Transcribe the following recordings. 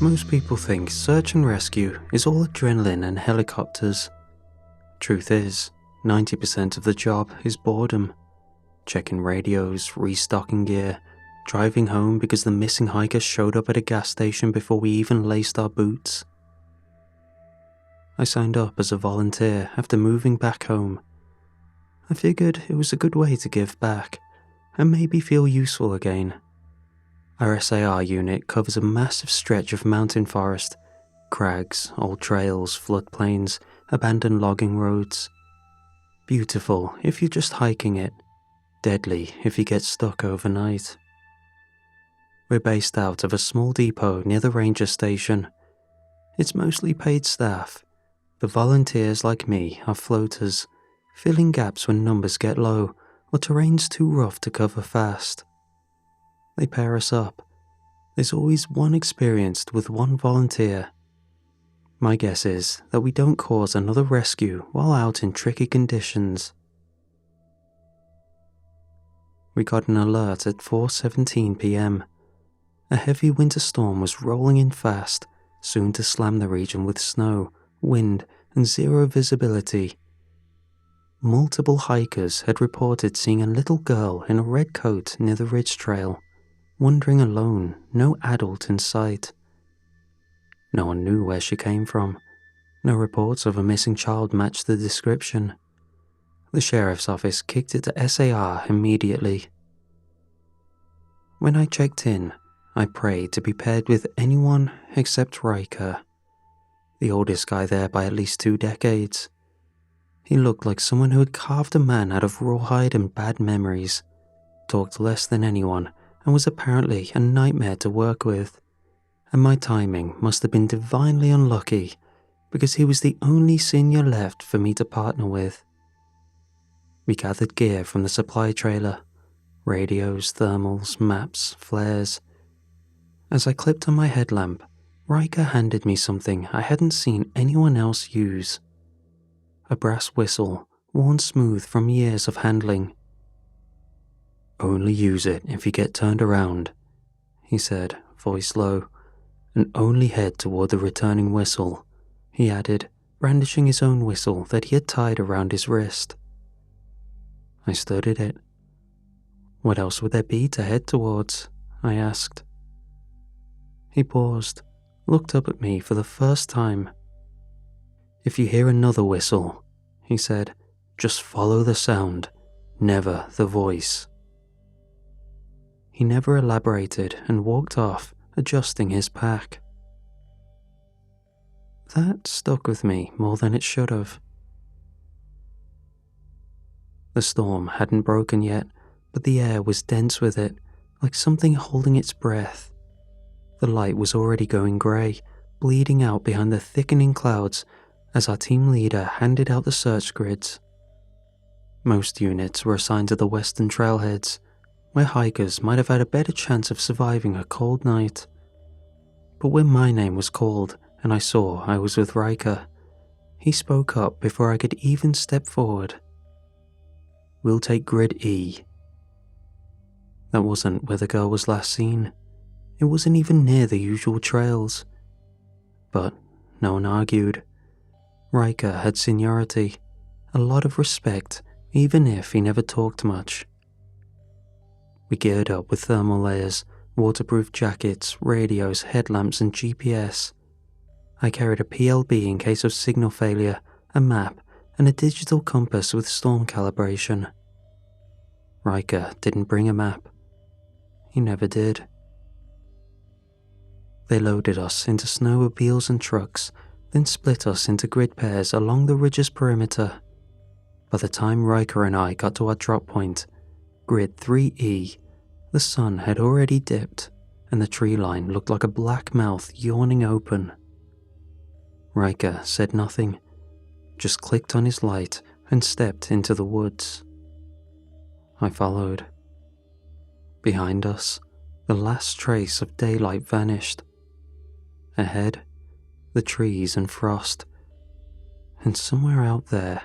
Most people think search and rescue is all adrenaline and helicopters. Truth is, 90% of the job is boredom. Checking radios, restocking gear, driving home because the missing hiker showed up at a gas station before we even laced our boots. I signed up as a volunteer after moving back home. I figured it was a good way to give back and maybe feel useful again. Our SAR unit covers a massive stretch of mountain forest, crags, old trails, floodplains, abandoned logging roads. Beautiful if you're just hiking it, deadly if you get stuck overnight. We're based out of a small depot near the ranger station. It's mostly paid staff, but volunteers like me are floaters, filling gaps when numbers get low or terrain's too rough to cover fast. They pair us up. There's always one experienced with one volunteer. My guess is that we don't cause another rescue while out in tricky conditions. We got an alert at 4:17 p.m. A heavy winter storm was rolling in fast, soon to slam the region with snow, wind, and zero visibility. Multiple hikers had reported seeing a little girl in a red coat near the ridge trail, wandering alone, no adult in sight. No one knew where she came from. No reports of a missing child matched the description. The sheriff's office kicked it to SAR immediately. When I checked in, I prayed to be paired with anyone except Riker, the oldest guy there by at least 2 decades. He looked like someone who had carved a man out of rawhide and bad memories, talked less than anyone, and was apparently a nightmare to work with. And my timing must have been divinely unlucky, because he was the only senior left for me to partner with. We gathered gear from the supply trailer, radios, thermals, maps, flares. As I clipped on my headlamp, Riker handed me something I hadn't seen anyone else use. A brass whistle, worn smooth from years of handling. "Only use it if you get turned around," he said, voice low, "and only head toward the returning whistle," he added, brandishing his own whistle that he had tied around his wrist. I stared at it. "What else would there be to head towards?" I asked. He paused, looked up at me for the first time. "If you hear another whistle," he said, "just follow the sound, never the voice." He never elaborated and walked off, adjusting his pack. That stuck with me more than it should have. The storm hadn't broken yet, but the air was dense with it, like something holding its breath. The light was already going grey, bleeding out behind the thickening clouds as our team leader handed out the search grids. Most units were assigned to the western trailheads, where hikers might have had a better chance of surviving a cold night. But when my name was called and I saw I was with Riker, he spoke up before I could even step forward. "We'll take Grid E." That wasn't where the girl was last seen. It wasn't even near the usual trails. But no one argued. Riker had seniority, a lot of respect, even if he never talked much. We geared up with thermal layers, waterproof jackets, radios, headlamps, and GPS. I carried a PLB in case of signal failure, a map, and a digital compass with storm calibration. Riker didn't bring a map. He never did. They loaded us into snowmobiles and trucks, then split us into grid pairs along the ridge's perimeter. By the time Riker and I got to our drop point, Grid 3E, the sun had already dipped, and the tree line looked like a black mouth yawning open. Riker said nothing, just clicked on his light and stepped into the woods. I followed. Behind us, the last trace of daylight vanished. Ahead, the trees and frost. And somewhere out there,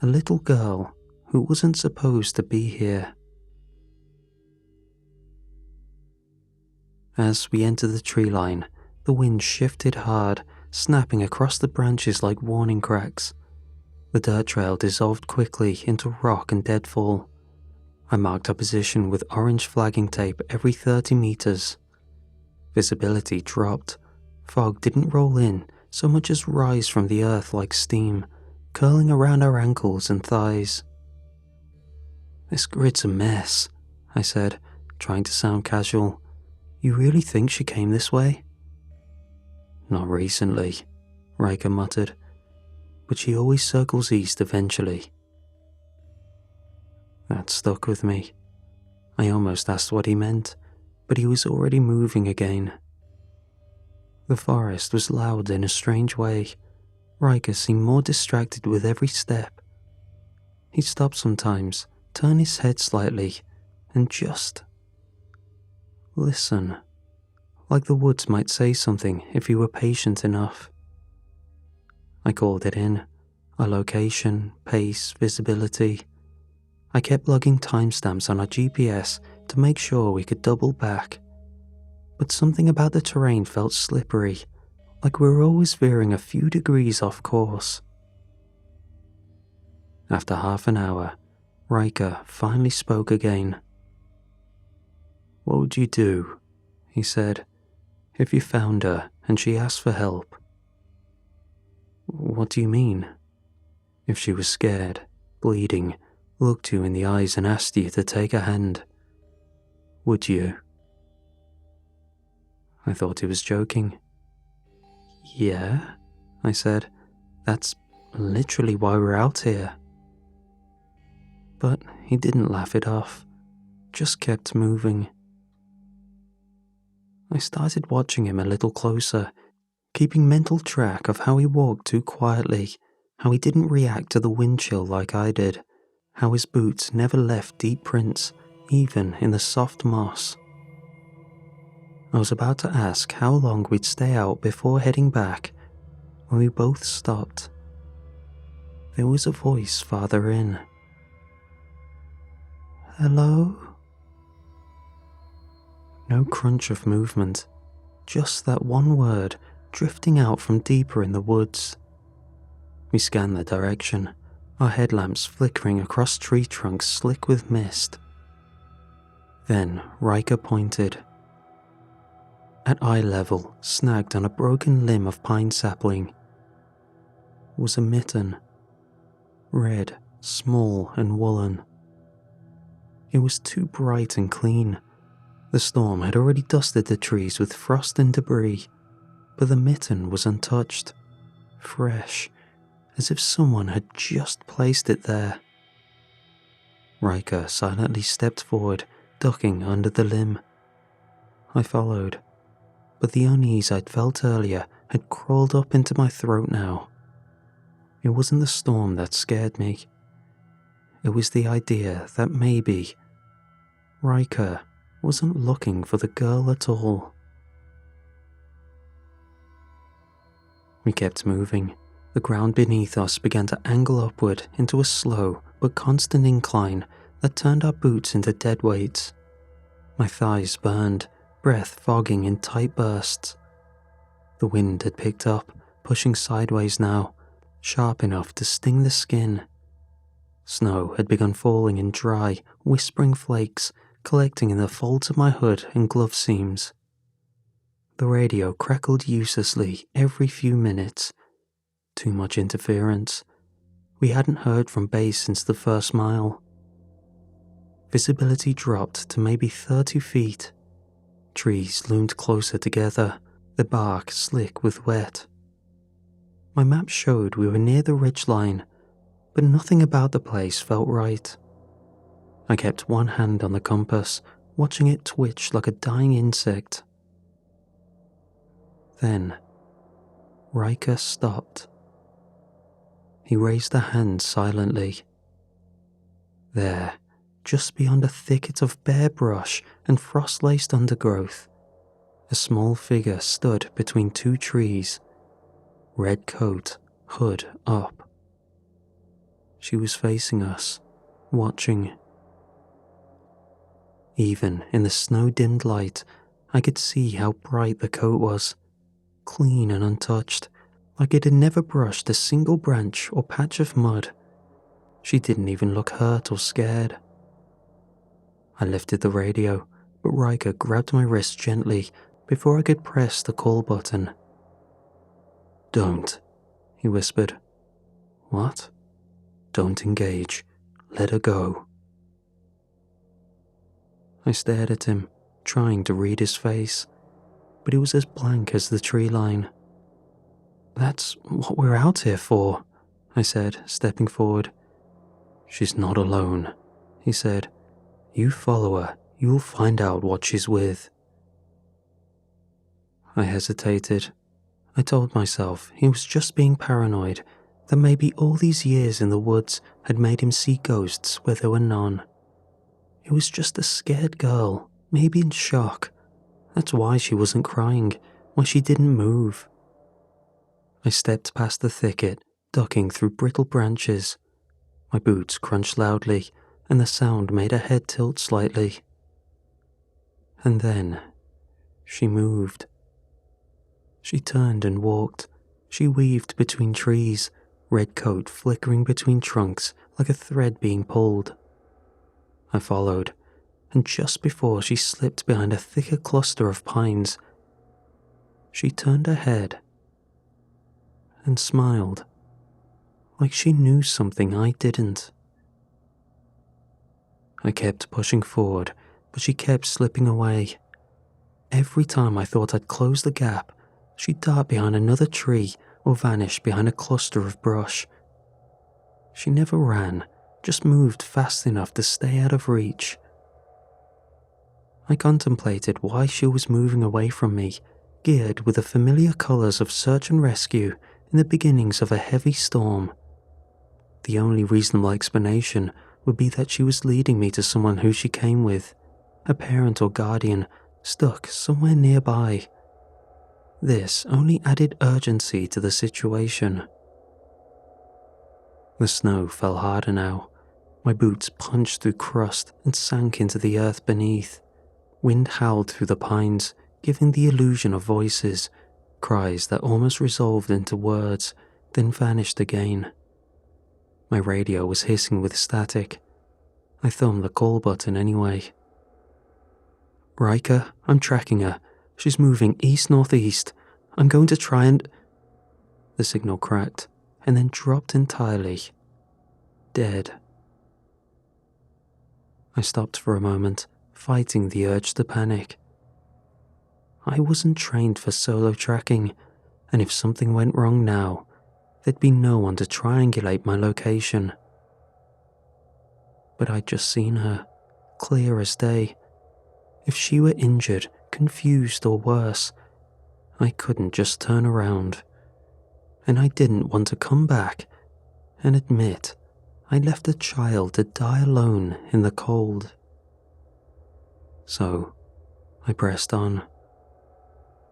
a little girl who wasn't supposed to be here. As we entered the tree line, The wind shifted hard, snapping across the branches like warning cracks. The dirt trail dissolved quickly into rock and deadfall. I marked our position with orange flagging tape every 30 meters. Visibility dropped. Fog didn't roll in so much as rise from the earth like steam, curling around our ankles and thighs. "This grid's a mess," I said, trying to sound casual. "You really think she came this way?" "Not recently," Riker muttered, "but she always circles east eventually." That stuck with me. I almost asked what he meant, but he was already moving again. The forest was loud in a strange way. Riker seemed more distracted with every step. He'd stop sometimes, turn his head slightly, and just listen, like the woods might say something if he were patient enough. I called it in, our location, pace, visibility. I kept logging timestamps on our GPS to make sure we could double back. But something about the terrain felt slippery, like we were always veering a few degrees off course. After half an hour, Riker finally spoke again. "What would you do," he said, "if you found her and she asked for help?" "What do you mean?" "If she was scared, bleeding, looked you in the eyes and asked you to take a hand, would you?" I thought he was joking. "Yeah," I said, "that's literally why we're out here." But he didn't laugh it off, just kept moving. I started watching him a little closer, keeping mental track of how he walked too quietly, how he didn't react to the wind chill like I did, how his boots never left deep prints, even in the soft moss. I was about to ask how long we'd stay out before heading back when we both stopped. There was a voice farther in. "Hello?" No crunch of movement, just that one word drifting out from deeper in the woods. We scanned the direction, our headlamps flickering across tree trunks slick with mist. Then Riker pointed. At eye level, snagged on a broken limb of pine sapling, was a mitten. Red, small and woolen. It was too bright and clean. The storm had already dusted the trees with frost and debris, but the mitten was untouched, fresh, as if someone had just placed it there. Riker silently stepped forward, ducking under the limb. I followed, but the unease I'd felt earlier had crawled up into my throat now. It wasn't the storm that scared me. It was the idea that maybe Riker wasn't looking for the girl at all. We kept moving. The ground beneath us began to angle upward into a slow but constant incline that turned our boots into dead weights. My thighs burned, breath fogging in tight bursts. The wind had picked up, pushing sideways now, sharp enough to sting the skin. Snow had begun falling in dry, whispering flakes, collecting in the folds of my hood and glove seams. The radio crackled uselessly every few minutes. Too much interference. We hadn't heard from base since the first mile. Visibility dropped to maybe 30 feet. Trees loomed closer together, the bark slick with wet. My map showed we were near the ridgeline, but nothing about the place felt right. I kept one hand on the compass, watching it twitch like a dying insect. Then, Riker stopped. He raised a hand silently. There, just beyond a thicket of bare brush and frost-laced undergrowth, a small figure stood between two trees, red coat, hood up. She was facing us, watching. Even in the snow-dimmed light, I could see how bright the coat was, clean and untouched, like it had never brushed a single branch or patch of mud. She didn't even look hurt or scared. I lifted the radio, but Riker grabbed my wrist gently before I could press the call button. "Don't," he whispered. "What?" "Don't engage. Let her go." I stared at him, trying to read his face, but it was as blank as the tree line. "That's what we're out here for," I said, stepping forward. "She's not alone," he said. "You follow her, you'll find out what she's with." I hesitated. I told myself he was just being paranoid, that maybe all these years in the woods had made him see ghosts where there were none. It was just a scared girl, maybe in shock. That's why she wasn't crying, why she didn't move. I stepped past the thicket, ducking through brittle branches. My boots crunched loudly, and the sound made her head tilt slightly. And then, she moved. She turned and walked. She weaved between trees, red coat flickering between trunks like a thread being pulled. I followed, and just before she slipped behind a thicker cluster of pines, she turned her head and smiled, like she knew something I didn't. I kept pushing forward, but she kept slipping away. Every time I thought I'd close the gap, she'd dart behind another tree or vanish behind a cluster of brush. She never ran, just moved fast enough to stay out of reach. I contemplated why she was moving away from me, geared with the familiar colors of search and rescue in the beginnings of a heavy storm. The only reasonable explanation would be that she was leading me to someone who she came with, a parent or guardian stuck somewhere nearby. This only added urgency to the situation. The snow fell harder now. My boots punched through crust and sank into the earth beneath. Wind howled through the pines, giving the illusion of voices, cries that almost resolved into words, then vanished again. My radio was hissing with static. I thumbed the call button anyway. "Riker, I'm tracking her. She's moving east-northeast. I'm going to try and..." The signal cracked, and then dropped entirely. Dead. I stopped for a moment, fighting the urge to panic. I wasn't trained for solo tracking, and if something went wrong now, there'd be no one to triangulate my location. But I'd just seen her, clear as day. If she were injured, confused, or worse, I couldn't just turn around. And I didn't want to come back and admit I left a child to die alone in the cold. So, I pressed on.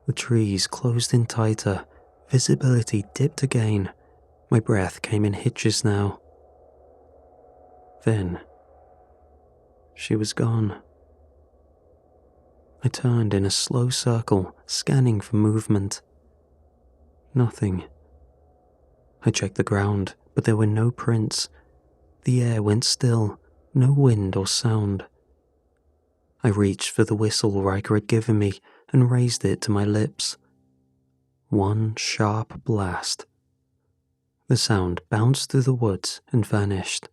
The trees closed in tighter, visibility dipped again. My breath came in hitches now. Then, she was gone. I turned in a slow circle, scanning for movement. Nothing. I checked the ground, but there were no prints. The air went still, no wind or sound. I reached for the whistle Riker had given me and raised it to my lips. One sharp blast. The sound bounced through the woods and vanished.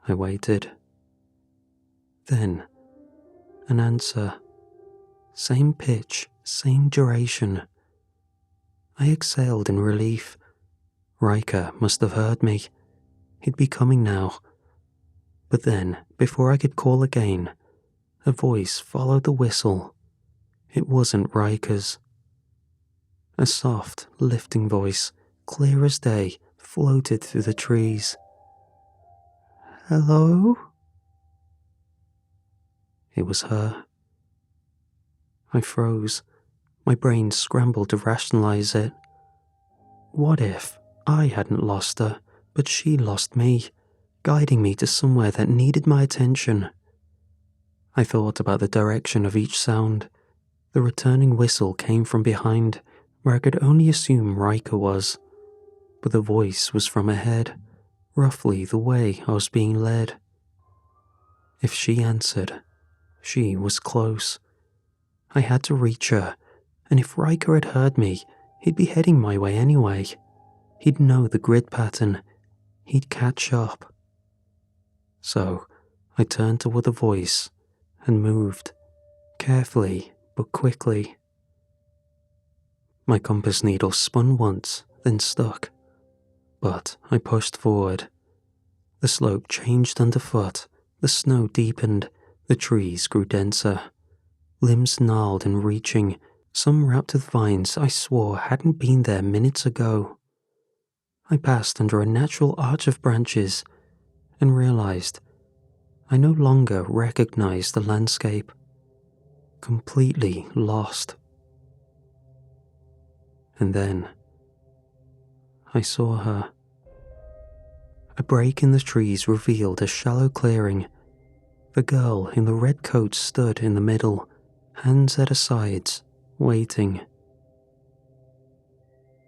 I waited. Then, an answer. Same pitch, same duration. I exhaled in relief. Riker must have heard me. He'd be coming now. But then, before I could call again, a voice followed the whistle. It wasn't Riker's. A soft, lifting voice, clear as day, floated through the trees. "Hello?" It was her. I froze. My brain scrambled to rationalize it. What if I hadn't lost her, but she lost me, guiding me to somewhere that needed my attention? I thought about the direction of each sound. The returning whistle came from behind, where I could only assume Riker was, but the voice was from ahead, roughly the way I was being led. If she answered, she was close. I had to reach her, and if Riker had heard me, he'd be heading my way anyway. He'd know the grid pattern. He'd catch up. So I turned toward the voice and moved, carefully but quickly. My compass needle spun once, then stuck, but I pushed forward. The slope changed underfoot, the snow deepened, the trees grew denser. Limbs gnarled and reaching, some wrapped with vines I swore hadn't been there minutes ago. I passed under a natural arch of branches and realized I no longer recognized the landscape. Completely lost. And then I saw her. A break in the trees revealed a shallow clearing. The girl in the red coat stood in the middle, hands at her sides, waiting.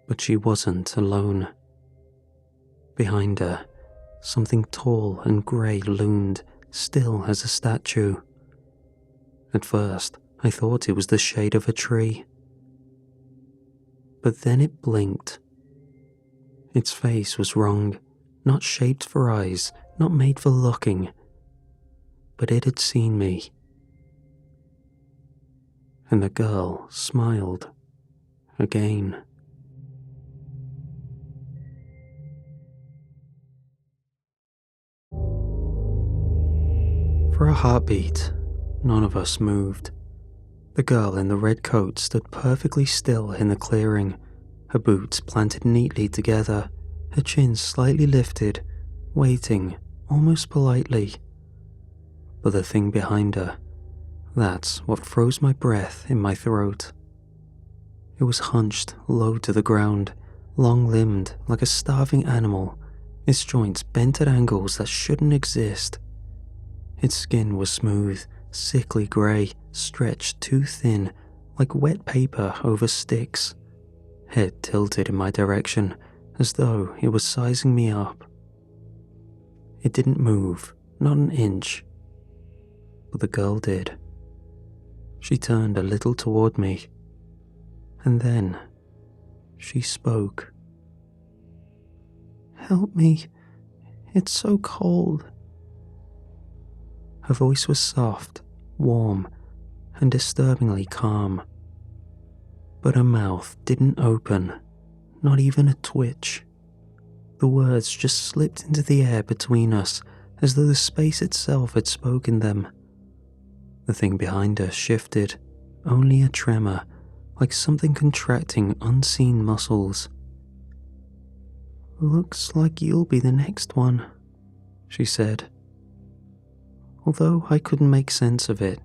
But she wasn't alone. Behind her, something tall and grey loomed, still as a statue. At first, I thought it was the shade of a tree. But then it blinked. Its face was wrong, not shaped for eyes, not made for looking. But it had seen me. And the girl smiled again. For a heartbeat, none of us moved. The girl in the red coat stood perfectly still in the clearing, her boots planted neatly together, her chin slightly lifted, waiting, almost politely. But the thing behind her, that's what froze my breath in my throat. It was hunched low to the ground, long-limbed like a starving animal, its joints bent at angles that shouldn't exist. Its skin was smooth, sickly grey, stretched too thin, like wet paper over sticks. Head tilted in my direction, as though it was sizing me up. It didn't move, not an inch. But the girl did. She turned a little toward me, and then she spoke. "Help me, it's so cold." Her voice was soft, warm, and disturbingly calm. But her mouth didn't open, not even a twitch. The words just slipped into the air between us, as though the space itself had spoken them. The thing behind her shifted, only a tremor, like something contracting unseen muscles. "Looks like you'll be the next one," she said. Although I couldn't make sense of it,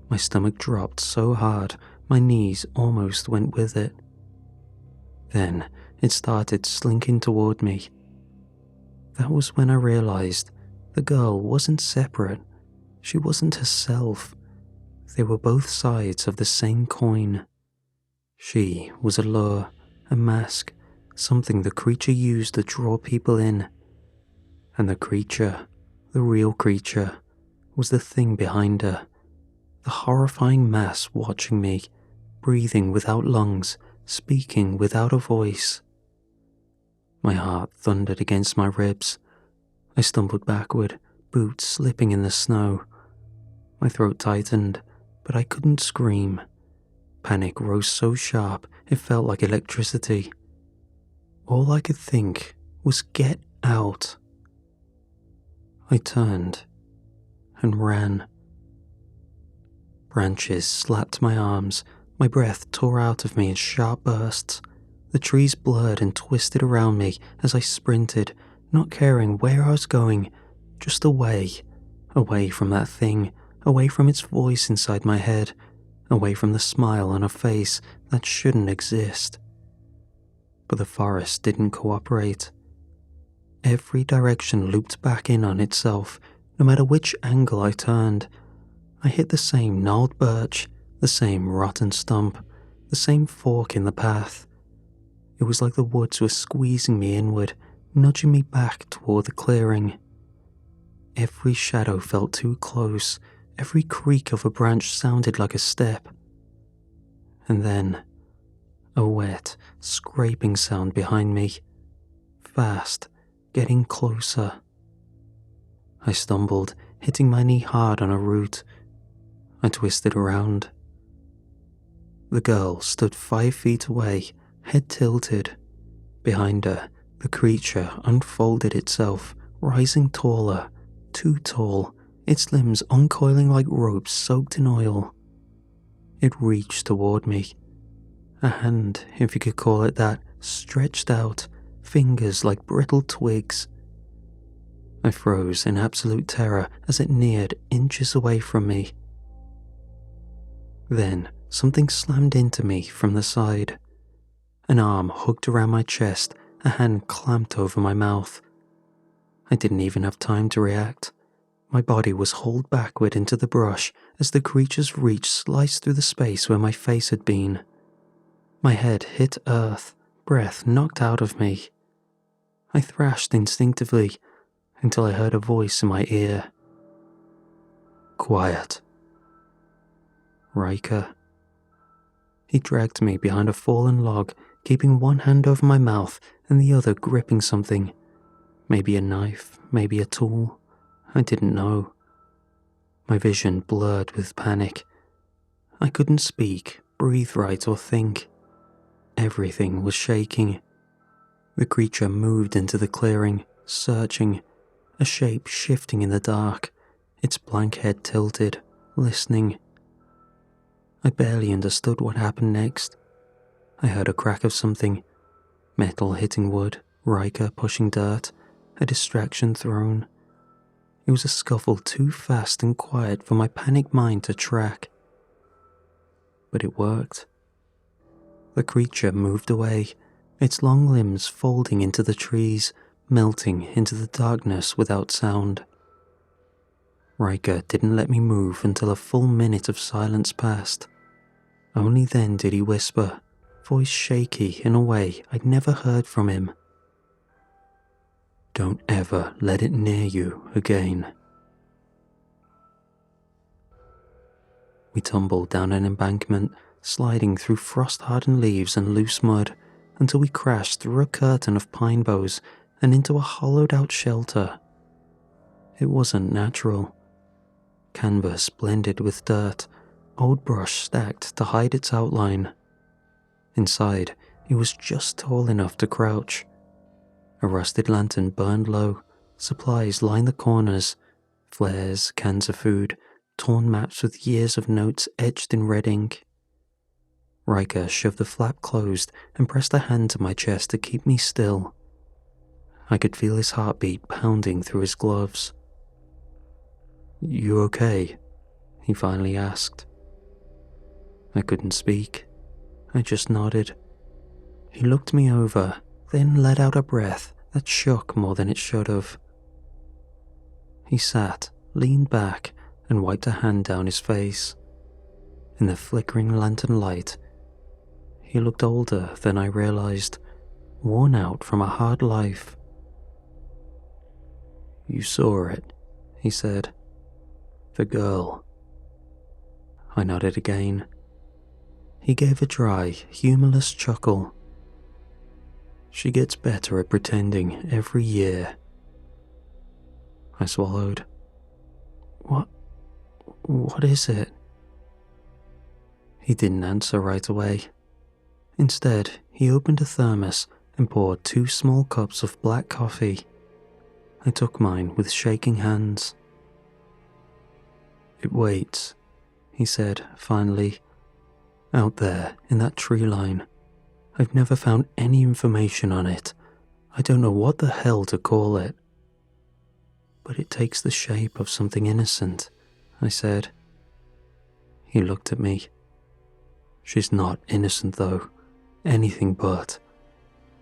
my stomach dropped so hard my knees almost went with it. Then it started slinking toward me. That was when I realized the girl wasn't separate. She wasn't herself. They were both sides of the same coin. She was a lure, a mask, something the creature used to draw people in. And the creature, the real creature, was the thing behind her, the horrifying mass watching me, breathing without lungs, speaking without a voice. My heart thundered against my ribs. I stumbled backward, boots slipping in the snow. My throat tightened, but I couldn't scream. Panic rose so sharp it felt like electricity. All I could think was get out. I turned and ran. Branches slapped my arms, my breath tore out of me in sharp bursts. The trees blurred and twisted around me as I sprinted, not caring where I was going, just away from that thing, away from its voice inside my head, away from the smile on a face that shouldn't exist. But the forest didn't cooperate. Every direction looped back in on itself, no matter which angle I turned. I hit the same gnarled birch, The same rotten stump, the same fork in the path. It was like the woods were squeezing me inward, nudging me back toward the clearing. Every shadow felt too close, every creak of a branch sounded like a step. And then, a wet, scraping sound behind me. Fast, getting closer. I stumbled, hitting my knee hard on a root. I twisted around. The girl stood 5 feet away, head tilted. Behind her, the creature unfolded itself, rising taller, too tall, its limbs uncoiling like ropes soaked in oil. It reached toward me. A hand, if you could call it that, stretched out, fingers like brittle twigs. I froze in absolute terror as it neared inches away from me. Then something slammed into me from the side. An arm hooked around my chest, a hand clamped over my mouth. I didn't even have time to react. My body was hauled backward into the brush as the creature's reach sliced through the space where my face had been. My head hit earth, breath knocked out of me. I thrashed instinctively until I heard a voice in my ear. Quiet. Riker. He dragged me behind a fallen log, keeping one hand over my mouth and the other gripping something. Maybe a knife, maybe a tool. I didn't know. My vision blurred with panic. I couldn't speak, breathe right, or think. Everything was shaking. The creature moved into the clearing, searching, a shape shifting in the dark, its blank head tilted, listening. I barely understood what happened next. I heard a crack of something, metal hitting wood, Riker pushing dirt, a distraction thrown. It was a scuffle too fast and quiet for my panicked mind to track. But it worked. The creature moved away, its long limbs folding into the trees, melting into the darkness without sound. Riker didn't let me move until a full minute of silence passed. Only then did he whisper, voice shaky in a way I'd never heard from him. Don't ever let it near you again. We tumbled down an embankment, sliding through frost-hardened leaves and loose mud, until we crashed through a curtain of pine boughs and into a hollowed-out shelter. It wasn't natural. Canvas blended with dirt, old brush stacked to hide its outline. Inside, it was just tall enough to crouch. A rusted lantern burned low, supplies lined the corners, flares, cans of food, torn maps with years of notes etched in red ink. Riker shoved the flap closed and pressed a hand to my chest to keep me still. I could feel his heartbeat pounding through his gloves. You okay? He finally asked. I couldn't speak. I just nodded. He looked me over, then let out a breath that shook more than it should have. He sat, leaned back, and wiped a hand down his face. In the flickering lantern light, he looked older than I realized, worn out from a hard life. You saw it, he said. The girl. I nodded again. He gave a dry, humorless chuckle. She gets better at pretending every year. I swallowed. What is it? He didn't answer right away. Instead, he opened a thermos and poured 2 small cups of black coffee. I took mine with shaking hands. It waits, he said finally. Out there, in that tree line. I've never found any information on it. I don't know what the hell to call it. But it takes the shape of something innocent, I said. He looked at me. She's not innocent though, anything but.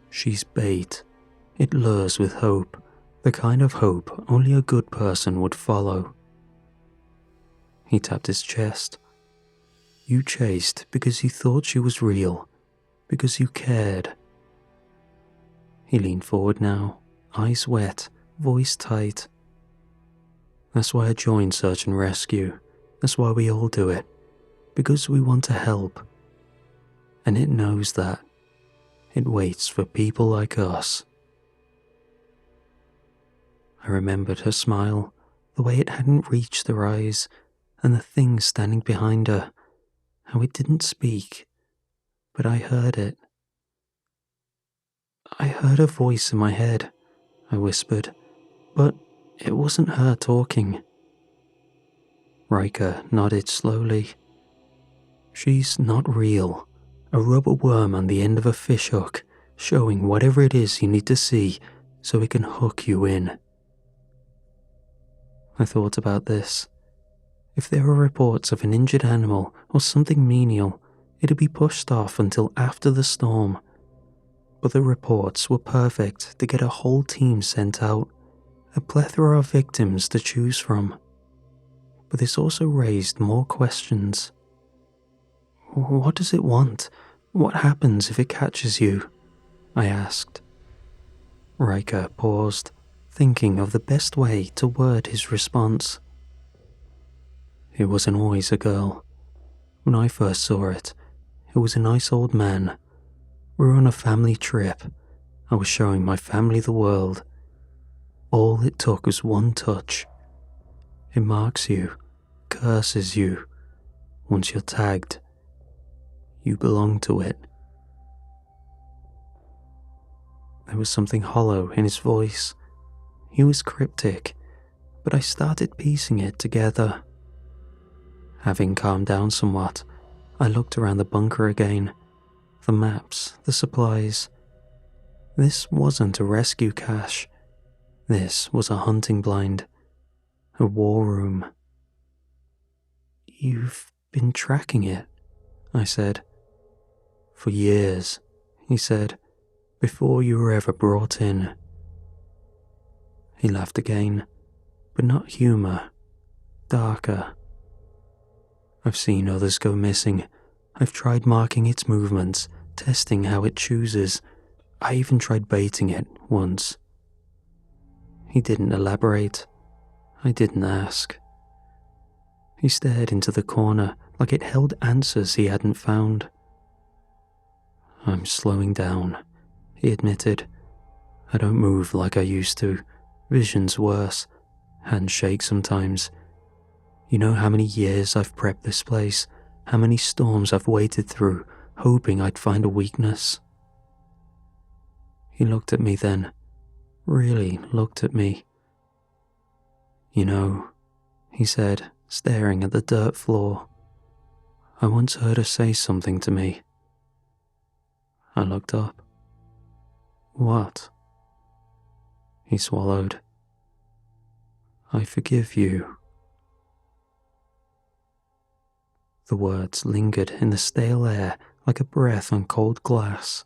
She's bait. It lures with hope, the kind of hope only a good person would follow. He tapped his chest. You chased because you thought she was real, because you cared. He leaned forward now, eyes wet, voice tight. That's why I joined search and rescue. That's why we all do it. Because we want to help. And it knows that. It waits for people like us. I remembered her smile, the way it hadn't reached her eyes, and the thing standing behind her, how it didn't speak, but I heard it. I heard a voice in my head, I whispered, but it wasn't her talking. Riker nodded slowly. She's not real. A rubber worm on the end of a fish hook, showing whatever it is you need to see so it can hook you in. I thought about this. If there were reports of an injured animal or something menial, it'd be pushed off until after the storm. But the reports were perfect to get a whole team sent out, a plethora of victims to choose from. But this also raised more questions. What does it want? What happens if it catches you? I asked. Riker paused, thinking of the best way to word his response. It wasn't always a girl. When I first saw it, it was a nice old man. We were on a family trip. I was showing my family the world. All it took was one touch. It marks you, curses you. Once you're tagged, you belong to it. There was something hollow in his voice. He was cryptic, but I started piecing it together. Having calmed down somewhat, I looked around the bunker again. The maps, the supplies. This wasn't a rescue cache. This was a hunting blind. A war room. You've been tracking it, I said. For years, he said, before you were ever brought in. He laughed again, but not humor, darker. I've seen others go missing. I've tried marking its movements, testing how it chooses. I even tried baiting it once. He didn't elaborate. I didn't ask. He stared into the corner like it held answers he hadn't found. I'm slowing down, he admitted. I don't move like I used to. Vision's worse. Hands shake sometimes. You know how many years I've prepped this place, how many storms I've waded through, hoping I'd find a weakness. He looked at me then, really looked at me. You know, he said, staring at the dirt floor. I once heard her say something to me. I looked up. What? He swallowed. I forgive you. The words lingered in the stale air like a breath on cold glass.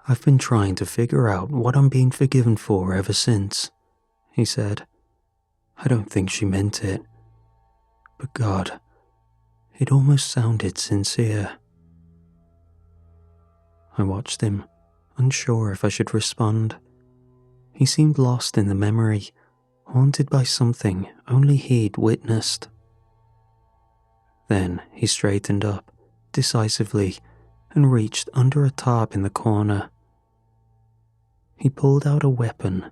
I've been trying to figure out what I'm being forgiven for ever since, he said. I don't think she meant it. But God, it almost sounded sincere. I watched him, unsure if I should respond. He seemed lost in the memory, haunted by something only he'd witnessed. Then he straightened up, decisively, and reached under a tarp in the corner. He pulled out a weapon.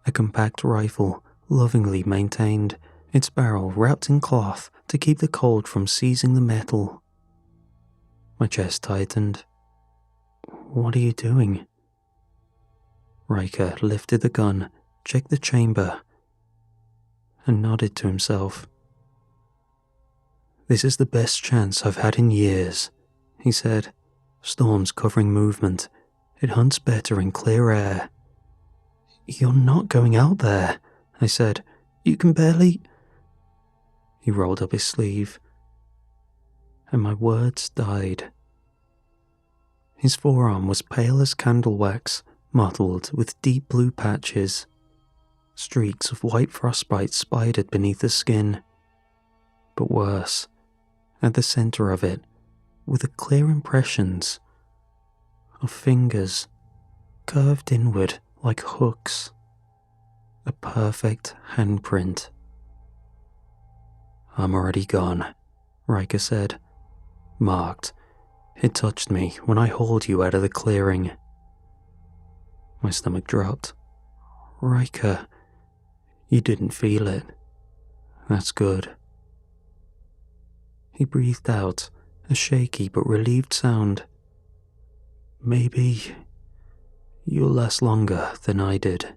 A compact rifle, lovingly maintained, its barrel wrapped in cloth to keep the cold from seizing the metal. My chest tightened. What are you doing? Riker lifted the gun, checked the chamber, and nodded to himself. This is the best chance I've had in years, he said. Storms covering movement. It hunts better in clear air. You're not going out there, I said. You can barely... He rolled up his sleeve, and my words died. His forearm was pale as candle wax, mottled with deep blue patches. Streaks of white frostbite spidered beneath the skin. But worse, At the center of it were the clear impressions of fingers curved inward like hooks. A perfect handprint. "I'm already gone," Riker said. "Marked. It touched me when I hauled you out of the clearing." My stomach dropped. "Riker, you didn't feel it. That's good." He breathed out a shaky but relieved sound. "Maybe you'll last longer than I did."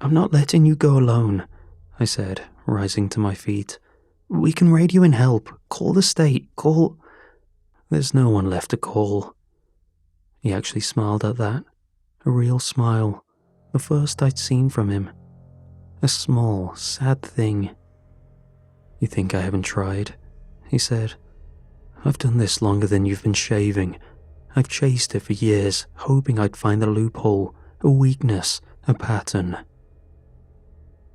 "I'm not letting you go alone," I said, rising to my feet. "We can radio in help. Call the state. Call—" "There's no one left to call." He actually smiled at that. A real smile. The first I'd seen from him. A small, sad thing. "You think I haven't tried?" he said. "I've done this longer than you've been shaving. I've chased it for years, hoping I'd find a loophole, a weakness, a pattern."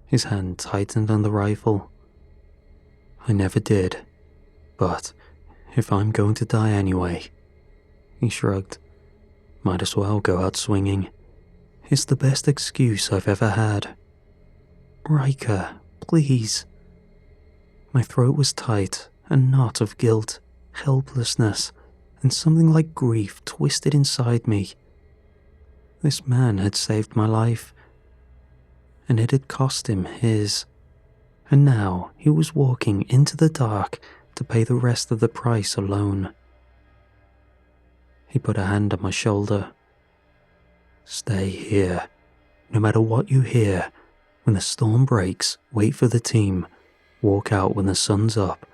His hand tightened on the rifle. "I never did. But if I'm going to die anyway," he shrugged, "might as well go out swinging. It's the best excuse I've ever had." "Riker, please." My throat was tight, a knot of guilt, helplessness, and something like grief twisted inside me. This man had saved my life, and it had cost him his. And now he was walking into the dark to pay the rest of the price alone. He put a hand on my shoulder. "Stay here. No matter what you hear, when the storm breaks, wait for the team. Walk out when the sun's up.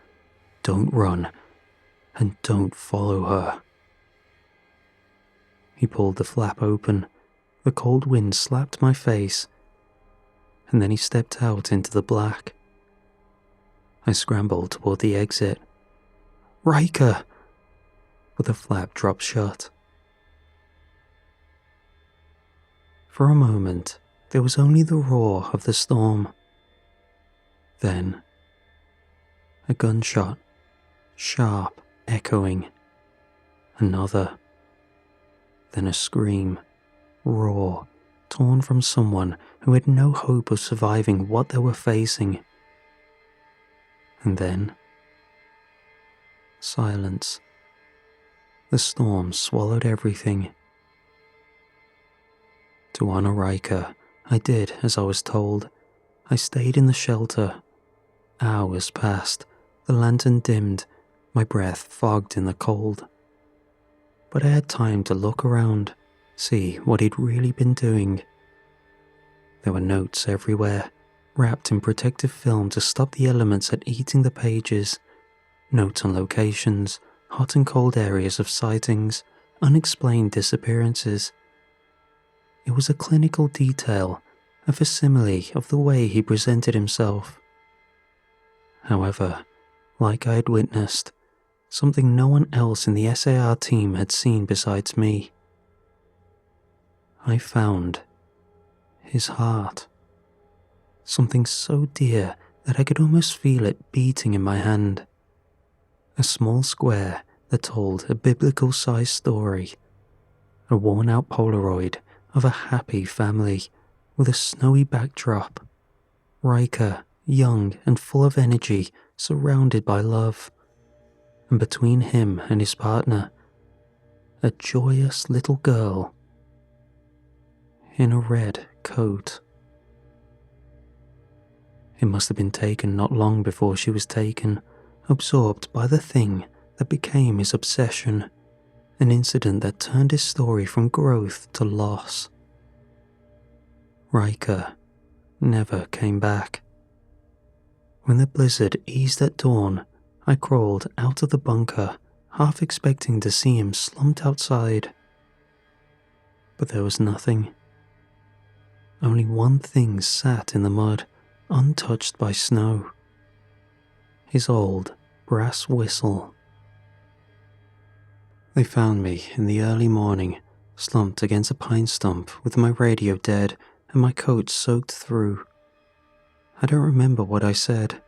Don't run, and don't follow her." He pulled the flap open. The cold wind slapped my face, and then he stepped out into the black. I scrambled toward the exit. "Riker!" But the flap dropped shut. For a moment, there was only the roar of the storm. Then, a gunshot, sharp, echoing. Another. Then a scream, raw, torn from someone who had no hope of surviving what they were facing. And then, silence. The storm swallowed everything. To honor Riker, I did as I was told. I stayed in the shelter. Hours passed, the lantern dimmed, my breath fogged in the cold. But I had time to look around, see what he'd really been doing. There were notes everywhere, wrapped in protective film to stop the elements at eating the pages. Notes on locations, hot and cold areas of sightings, unexplained disappearances. It was a clinical detail, a facsimile of the way he presented himself. However, like I had witnessed, something no one else in the SAR team had seen besides me. I found his heart. Something so dear that I could almost feel it beating in my hand. A small square that told a biblical-sized story. A worn-out Polaroid of a happy family with a snowy backdrop. Riker, young and full of energy, surrounded by love. And between him and his partner, a joyous little girl in a red coat. It must have been taken not long before she was taken, absorbed by the thing that became his obsession, an incident that turned his story from growth to loss. Riker never came back. When the blizzard eased at dawn, I crawled out of the bunker, half expecting to see him slumped outside. But there was nothing. Only one thing sat in the mud, untouched by snow. His old brass whistle. They found me in the early morning, slumped against a pine stump with my radio dead and my coat soaked through. I don't remember what I said,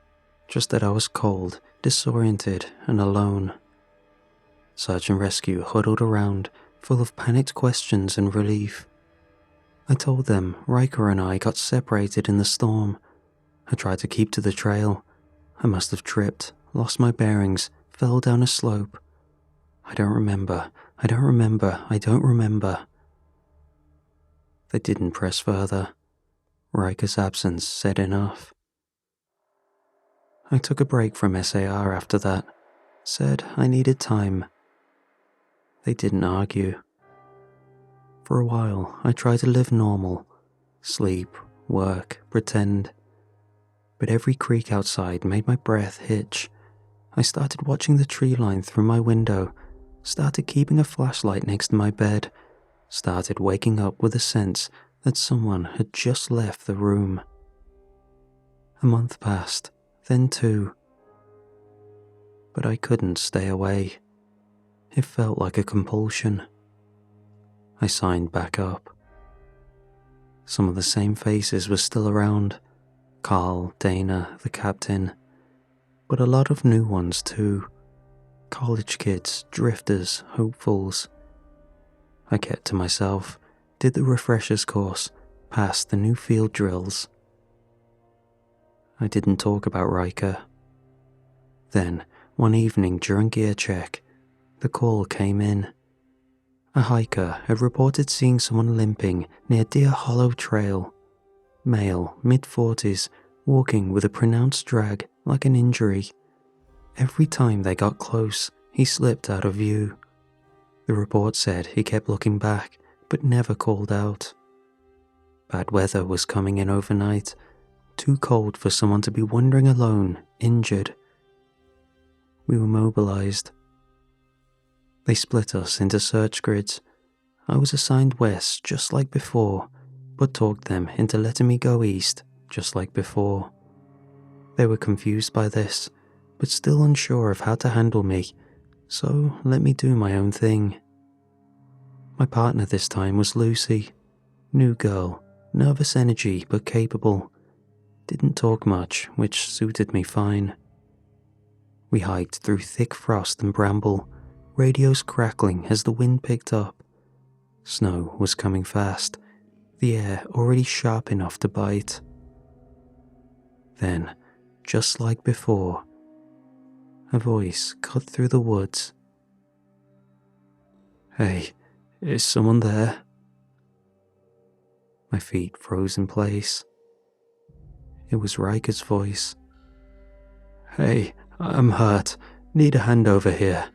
just that I was cold disoriented and alone. Search and rescue huddled around, full of panicked questions and relief. I told them Riker and I got separated in the storm. I tried to keep to the trail. I must have tripped, lost my bearings, fell down a slope. I don't remember. They didn't press further. Riker's absence said enough. I took a break from SAR after that, said I needed time. They didn't argue. For a while, I tried to live normal, sleep, work, pretend. But every creak outside made my breath hitch. I started watching the tree line through my window, started keeping a flashlight next to my bed, started waking up with a sense that someone had just left the room. A month passed, then 2. But I couldn't stay away. It felt like a compulsion. I signed back up. Some of the same faces were still around. Carl, Dana, the captain. But a lot of new ones too. College kids, drifters, hopefuls. I kept to myself, did the refreshers course, passed the new field drills. I didn't talk about Riker. Then, one evening during gear check, the call came in. A hiker had reported seeing someone limping near Deer Hollow Trail. Male, mid-40s, walking with a pronounced drag like an injury. Every time they got close, he slipped out of view. The report said he kept looking back, but never called out. Bad weather was coming in overnight, too cold for someone to be wandering alone, injured. We were mobilized. They split us into search grids. I was assigned west just like before, but talked them into letting me go east just like before. They were confused by this, but still unsure of how to handle me, so let me do my own thing. My partner this time was Lucy. New girl, nervous energy but capable. Didn't talk much, which suited me fine. We hiked through thick frost and bramble, radios crackling as the wind picked up. Snow was coming fast, the air already sharp enough to bite. Then, just like before, a voice cut through the woods. "Hey, is someone there?" My feet froze in place. It was Riker's voice. "Hey, I'm hurt. Need a hand over here."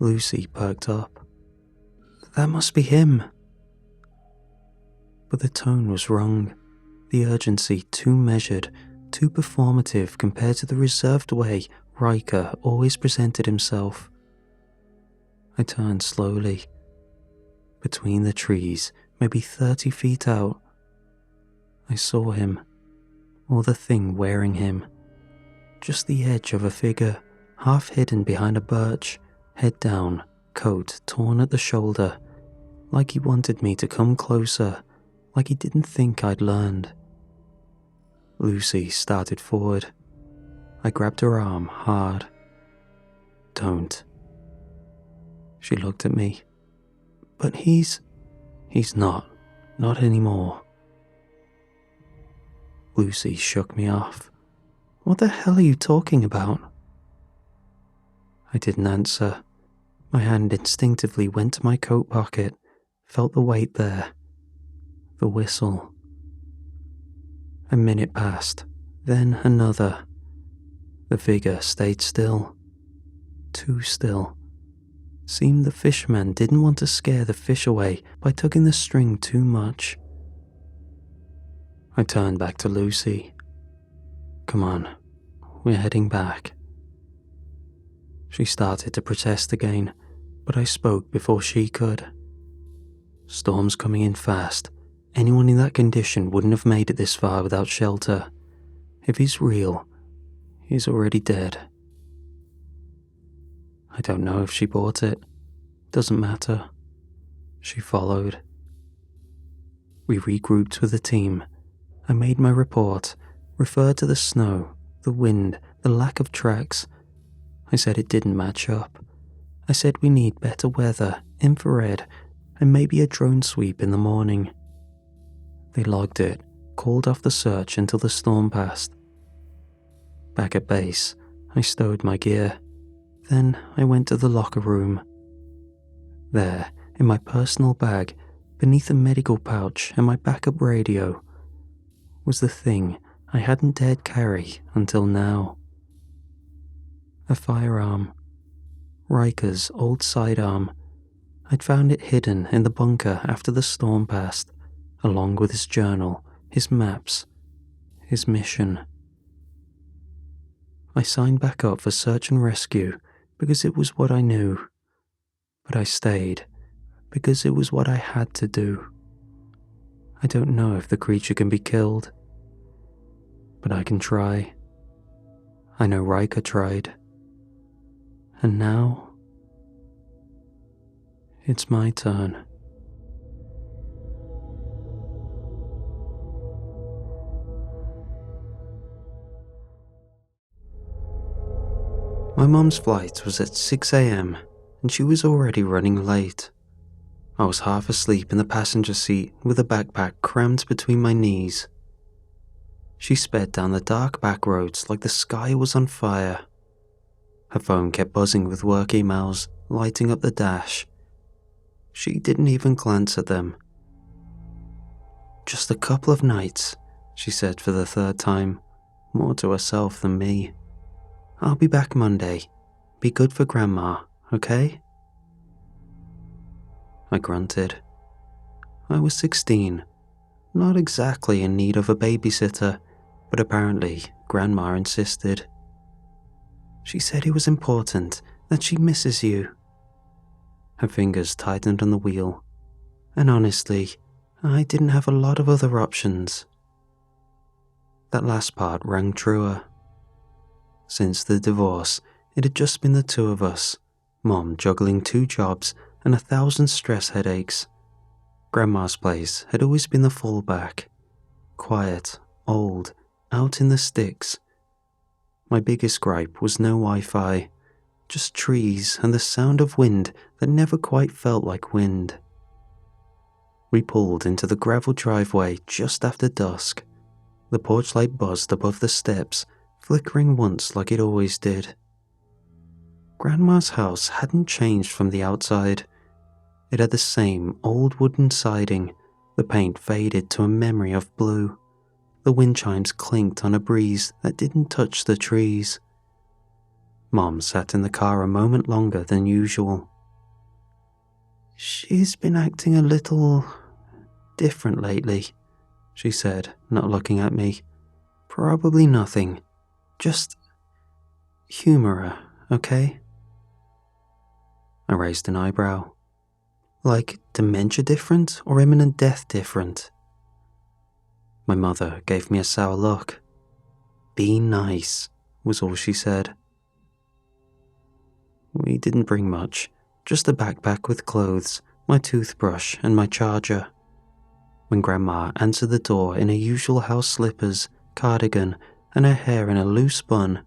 Lucy perked up. "That must be him." But the tone was wrong. The urgency too measured, too performative compared to the reserved way Riker always presented himself. I turned slowly. Between the trees, maybe 30 feet out, I saw him, or the thing wearing him. Just the edge of a figure, half hidden behind a birch, head down, coat torn at the shoulder, like he wanted me to come closer, like he didn't think I'd learned. Lucy started forward. I grabbed her arm hard. "Don't." She looked at me. "But he's not anymore." Lucy shook me off. "What the hell are you talking about?" I didn't answer. My hand instinctively went to my coat pocket, felt the weight there. The whistle. A minute passed, then another. The figure stayed still. Too still. Seemed the fisherman didn't want to scare the fish away by tugging the string too much. I turned back to Lucy. "Come on, we're heading back." She started to protest again, but I spoke before she could. "Storm's coming in fast. Anyone in that condition wouldn't have made it this far without shelter. If he's real, he's already dead." I don't know if she bought it. Doesn't matter. She followed. We regrouped with the team. I made my report, referred to the snow, the wind, the lack of tracks. I said it didn't match up. I said we need better weather, infrared, and maybe a drone sweep in the morning. They logged it, called off the search until the storm passed. Back at base, I stowed my gear. Then I went to the locker room. There, in my personal bag, beneath a medical pouch and my backup radio, was the thing I hadn't dared carry until now. A firearm. Riker's old sidearm. I'd found it hidden in the bunker after the storm passed, along with his journal, his maps, his mission. I signed back up for search and rescue because it was what I knew, but I stayed because it was what I had to do. I don't know if the creature can be killed, but I can try. I know Riker tried. And now, it's my turn. My mum's flight was at 6 a.m. and she was already running late. I was half asleep in the passenger seat with a backpack crammed between my knees. She sped down the dark back roads like the sky was on fire. Her phone kept buzzing with work emails, lighting up the dash. She didn't even glance at them. "Just a couple of nights," she said for the third time, more to herself than me. "I'll be back Monday. Be good for Grandma, okay?" I grunted. I was 16, not exactly in need of a babysitter, but apparently Grandma insisted. She said it was important, that she misses you. Her fingers tightened on the wheel, and honestly, I didn't have a lot of other options. That last part rang truer. Since the divorce, it had just been the two of us, Mom juggling 2 jobs and 1,000 stress headaches. Grandma's place had always been the fallback. Quiet, old, out in the sticks. My biggest gripe was no Wi-Fi, just trees and the sound of wind that never quite felt like wind. We pulled into the gravel driveway just after dusk. The porch light buzzed above the steps, flickering once like it always did. Grandma's house hadn't changed from the outside. It had the same old wooden siding, the paint faded to a memory of blue. The wind chimes clinked on a breeze that didn't touch the trees. Mom sat in the car a moment longer than usual. "She's been acting a little different lately," she said, not looking at me. "Probably nothing. Just humor her, okay?" I raised an eyebrow. "Like dementia different or imminent death different?" My mother gave me a sour look. "Be nice," was all she said. We didn't bring much, just a backpack with clothes, my toothbrush and my charger. When Grandma answered the door in her usual house slippers, cardigan, and her hair in a loose bun,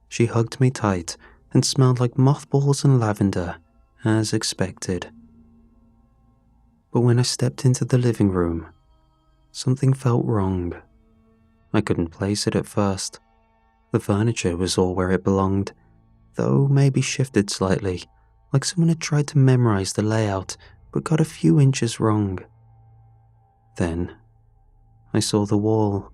she hugged me tight and smelled like mothballs and lavender, as expected. But when I stepped into the living room, something felt wrong. I couldn't place it at first. The furniture was all where it belonged, though maybe shifted slightly, like someone had tried to memorize the layout but got a few inches wrong. Then, I saw the wall.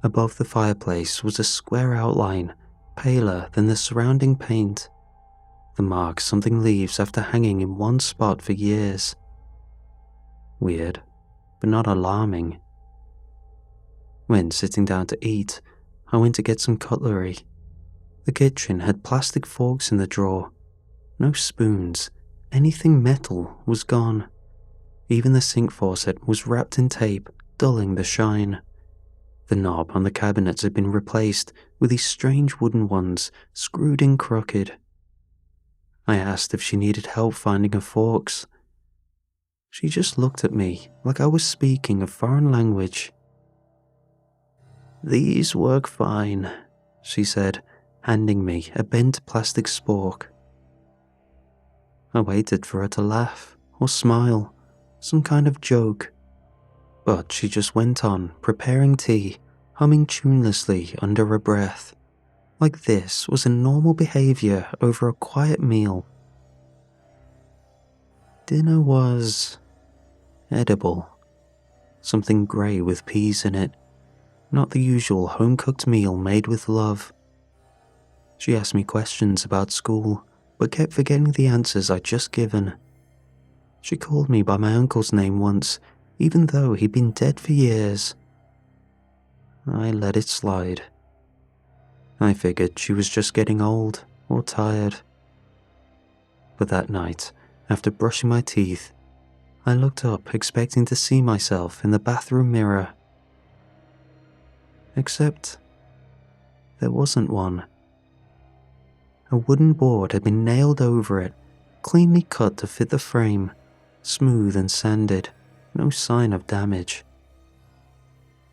Above the fireplace was a square outline, paler than the surrounding paint. The mark something leaves after hanging in one spot for years. Weird, but not alarming. When sitting down to eat, I went to get some cutlery. The kitchen had plastic forks in the drawer. No spoons. Anything metal was gone. Even the sink faucet was wrapped in tape, dulling the shine. The knob on the cabinets had been replaced with these strange wooden ones, screwed in crooked. I asked if she needed help finding her forks. She just looked at me like I was speaking a foreign language. "These work fine," she said, handing me a bent plastic spork. I waited for her to laugh or smile, some kind of joke, but she just went on preparing tea, humming tunelessly under her breath, like this was a normal behavior over a quiet meal. Dinner was edible, something grey with peas in it, not the usual home-cooked meal made with love. She asked me questions about school, but kept forgetting the answers I'd just given. She called me by my uncle's name once, even though he'd been dead for years. I let it slide. I figured she was just getting old or tired. But that night, after brushing my teeth, I looked up expecting to see myself in the bathroom mirror. Except there wasn't one. A wooden board had been nailed over it, cleanly cut to fit the frame, smooth and sanded, no sign of damage.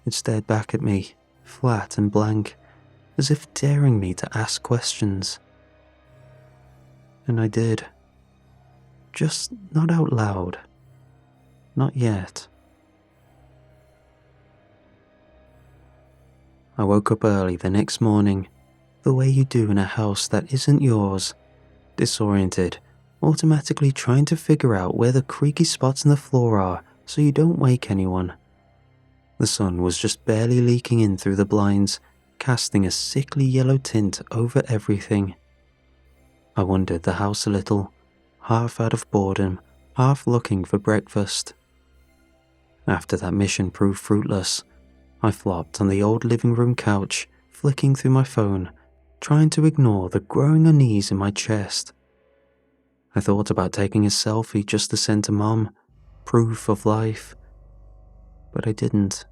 It stared back at me, flat and blank, as if daring me to ask questions. And I did. Just not out loud. Not yet. I woke up early the next morning, the way you do in a house that isn't yours, disoriented, automatically trying to figure out where the creaky spots in the floor are so you don't wake anyone. The sun was just barely leaking in through the blinds, casting a sickly yellow tint over everything. I wandered the house a little, half out of boredom, half looking for breakfast. After that mission proved fruitless, I flopped on the old living room couch, flicking through my phone, trying to ignore the growing unease in my chest. I thought about taking a selfie just to send to Mom, proof of life. But I didn't.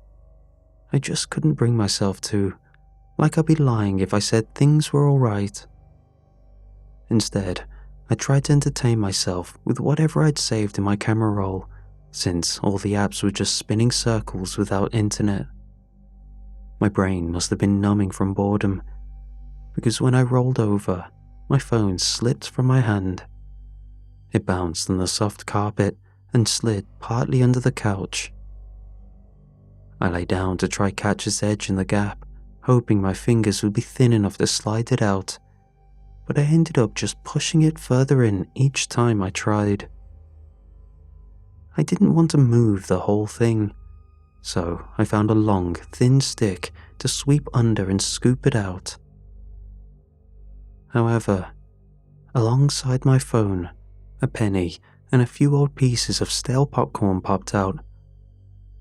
I just couldn't bring myself to, like I'd be lying if I said things were alright. Instead, I tried to entertain myself with whatever I'd saved in my camera roll, since all the apps were just spinning circles without internet. My brain must have been numbing from boredom, because when I rolled over, my phone slipped from my hand. It bounced on the soft carpet and slid partly under the couch. I lay down to try catch its edge in the gap, hoping my fingers would be thin enough to slide it out, but I ended up just pushing it further in each time I tried. I didn't want to move the whole thing, so I found a long, thin stick to sweep under and scoop it out. However, alongside my phone, a penny and a few old pieces of stale popcorn popped out.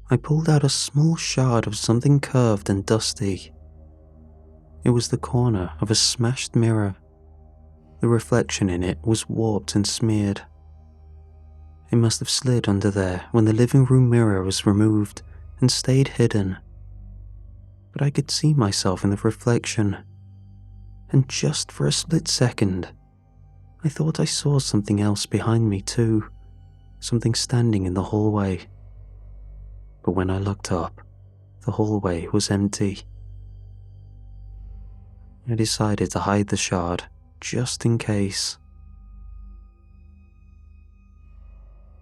I pulled out a small shard of something curved and dusty. It was the corner of a smashed mirror. The reflection in it was warped and smeared. It must have slid under there when the living room mirror was removed and stayed hidden. But I could see myself in the reflection, and just for a split second, I thought I saw something else behind me too, something standing in the hallway. But when I looked up, the hallway was empty. I decided to hide the shard, just in case.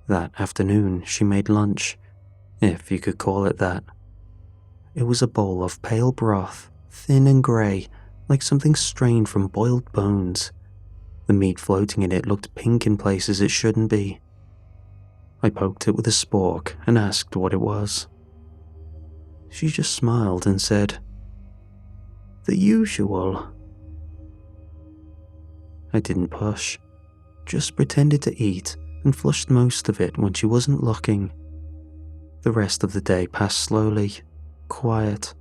That afternoon, she made lunch, if you could call it that. It was a bowl of pale broth, thin and grey, like something strained from boiled bones. The meat floating in it looked pink in places it shouldn't be. I poked it with a spork and asked what it was. She just smiled and said, "The usual." I didn't push, just pretended to eat and flushed most of it when she wasn't looking. The rest of the day passed slowly, quiet.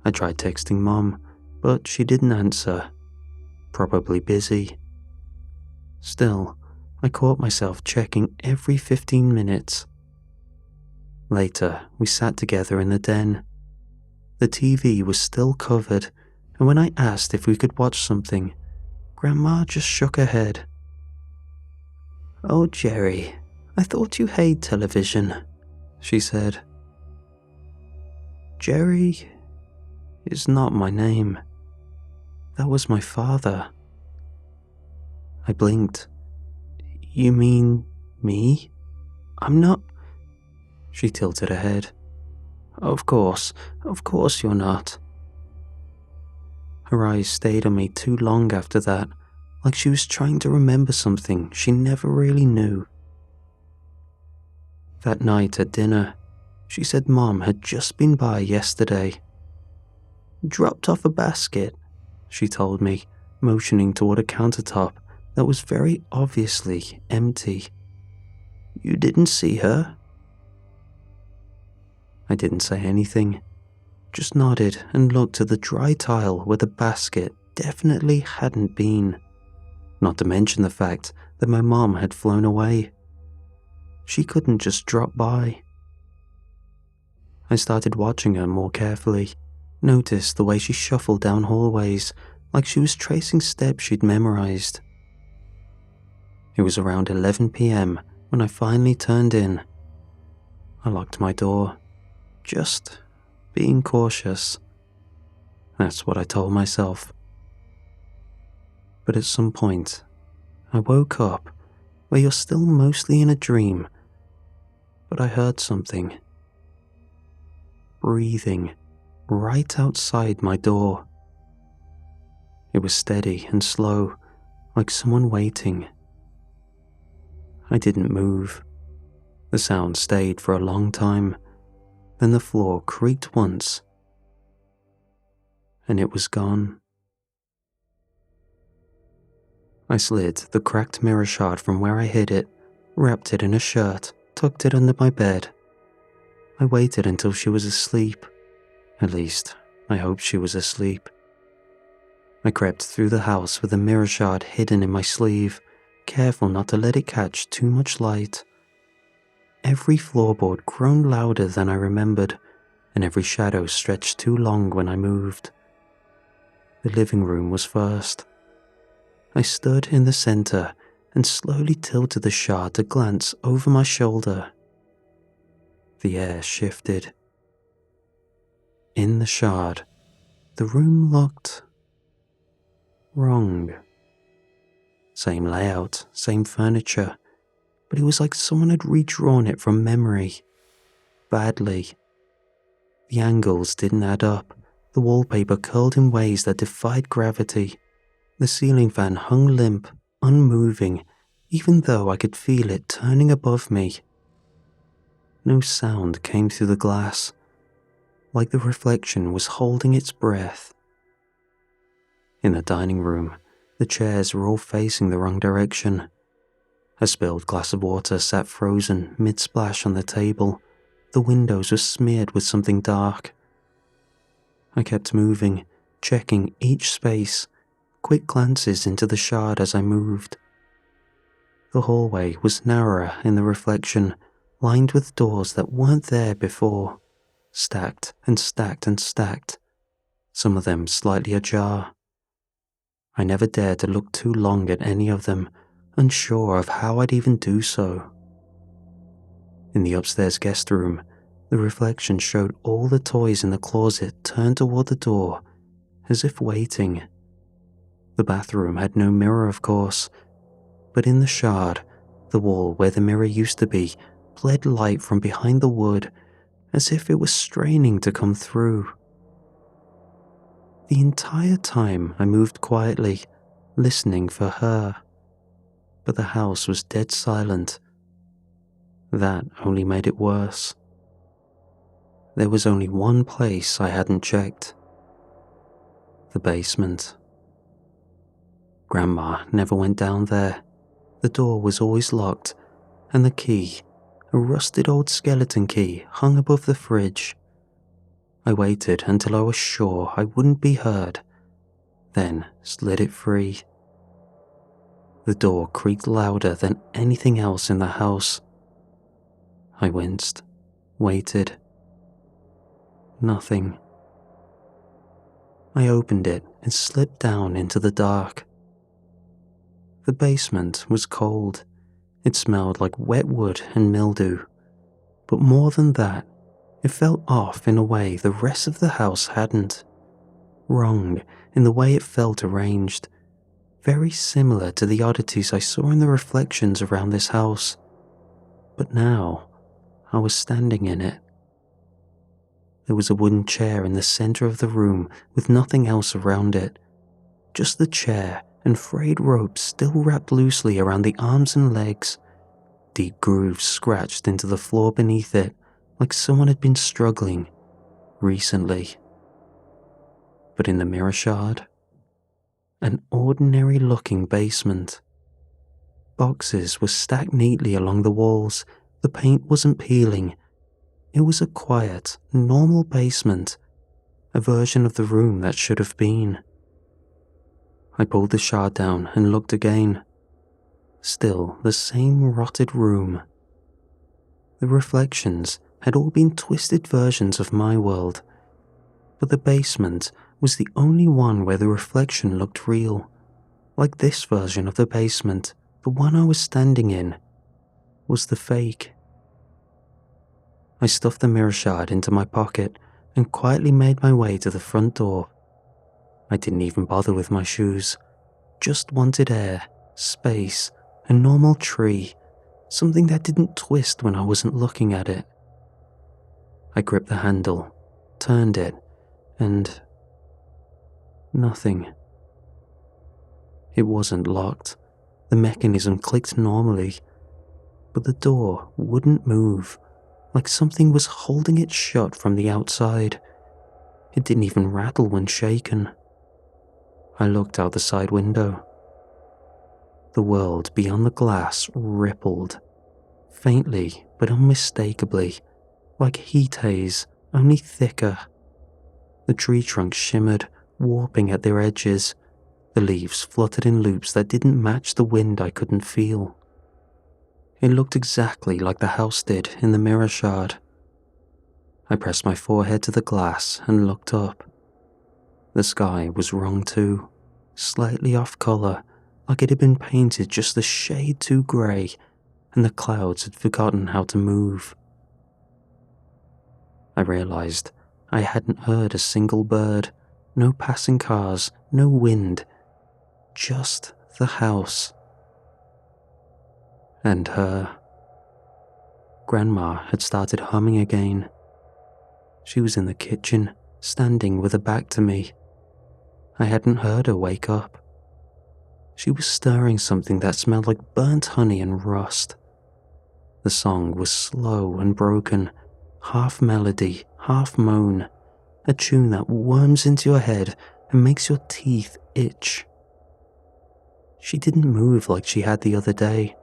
I tried texting Mom, but she didn't answer. Probably busy. Still, I caught myself checking every 15 minutes. Later, we sat together in the den. The TV was still covered, and when I asked if we could watch something, Grandma just shook her head. "Oh, Jerry, I thought you hate television," she said. Jerry is not my name. That was my father. I blinked. You mean me? I'm not. She tilted her head. Of course you're not. Her eyes stayed on me too long after that, like she was trying to remember something she never really knew. That night at dinner, she said Mom had just been by yesterday. Dropped off a basket, she told me, motioning toward a countertop that was very obviously empty. You didn't see her? I didn't say anything, just nodded and looked at the dry tile where the basket definitely hadn't been, not to mention the fact that my mom had flown away. She couldn't just drop by. I started watching her more carefully, noticed the way she shuffled down hallways like she was tracing steps she'd memorized. It was around 11 p.m. when I finally turned in. I locked my door, just being cautious. That's what I told myself. But at some point, I woke up where you're still mostly in a dream, but I heard something. Breathing right outside my door. It was steady and slow, like someone waiting. I didn't move. The sound stayed for a long time, then the floor creaked once, and it was gone. I slid the cracked mirror shard from where I hid it, wrapped it in a shirt, tucked it under my bed. I waited until she was asleep. At least, I hoped she was asleep. I crept through the house with the mirror shard hidden in my sleeve, careful not to let it catch too much light. Every floorboard groaned louder than I remembered, and every shadow stretched too long when I moved. The living room was first. I stood in the center and slowly tilted the shard to glance over my shoulder. The air shifted. In the shard, the room looked wrong. Same layout, same furniture, but it was like someone had redrawn it from memory. Badly. The angles didn't add up. The wallpaper curled in ways that defied gravity. The ceiling fan hung limp, unmoving, even though I could feel it turning above me. No sound came through the glass, like the reflection was holding its breath. In the dining room, the chairs were all facing the wrong direction. A spilled glass of water sat frozen mid-splash on the table. The windows were smeared with something dark. I kept moving, checking each space, quick glances into the shard as I moved. The hallway was narrower in the reflection, lined with doors that weren't there before, stacked and stacked and stacked, some of them slightly ajar. I never dared to look too long at any of them, unsure of how I'd even do so. In the upstairs guest room, the reflection showed all the toys in the closet turned toward the door, as if waiting. The bathroom had no mirror, of course, but in the shard, the wall where the mirror used to be bled light from behind the wood, as if it was straining to come through. The entire time I moved quietly, listening for her, but the house was dead silent. That only made it worse. There was only one place I hadn't checked. The basement. Grandma never went down there. The door was always locked, and the key, a rusted old skeleton key, hung above the fridge. I waited until I was sure I wouldn't be heard, then slid it free. The door creaked louder than anything else in the house. I winced, waited. Nothing. I opened it and slipped down into the dark. The basement was cold. It smelled like wet wood and mildew. But more than that, it felt off in a way the rest of the house hadn't. wrong in the way it felt arranged, very similar to the oddities I saw in the reflections around this house. But now, I was standing in it. There was a wooden chair in the center of the room with nothing else around it. Just the chair and frayed ropes still wrapped loosely around the arms and legs, deep grooves scratched into the floor beneath it like someone had been struggling recently. But in the mirror shard, an ordinary-looking basement. Boxes were stacked neatly along the walls. The paint wasn't peeling. It was a quiet, normal basement, a version of the room that should have been. I pulled the shard down and looked again. Still the same rotted room. The reflections had all been twisted versions of my world, but the basement was the only one where the reflection looked real, like this version of the basement, the one I was standing in, was the fake. I stuffed the mirror shard into my pocket and quietly made my way to the front door. I didn't even bother with my shoes, just wanted air, space, a normal tree, something that didn't twist when I wasn't looking at it. I gripped the handle, turned it, and nothing. It wasn't locked. The mechanism clicked normally, but the door wouldn't move, like something was holding it shut from the outside. It didn't even rattle when shaken. I looked out the side window. The world beyond the glass rippled, faintly but unmistakably, like heat haze, only thicker. The tree trunks shimmered, warping at their edges. The leaves fluttered in loops that didn't match the wind I couldn't feel. It looked exactly like the house did in the mirror shard. I pressed my forehead to the glass and looked up. The sky was wrong too, slightly off color, like it had been painted just a shade too grey, and the clouds had forgotten how to move. I realized I hadn't heard a single bird, no passing cars, no wind, just the house. And her. Grandma had started humming again. She was in the kitchen, standing with her back to me. I hadn't heard her wake up. She was stirring something that smelled like burnt honey and rust. The song was slow and broken, half melody, half moan, a tune that worms into your head and makes your teeth itch. She didn't move like she had the other day.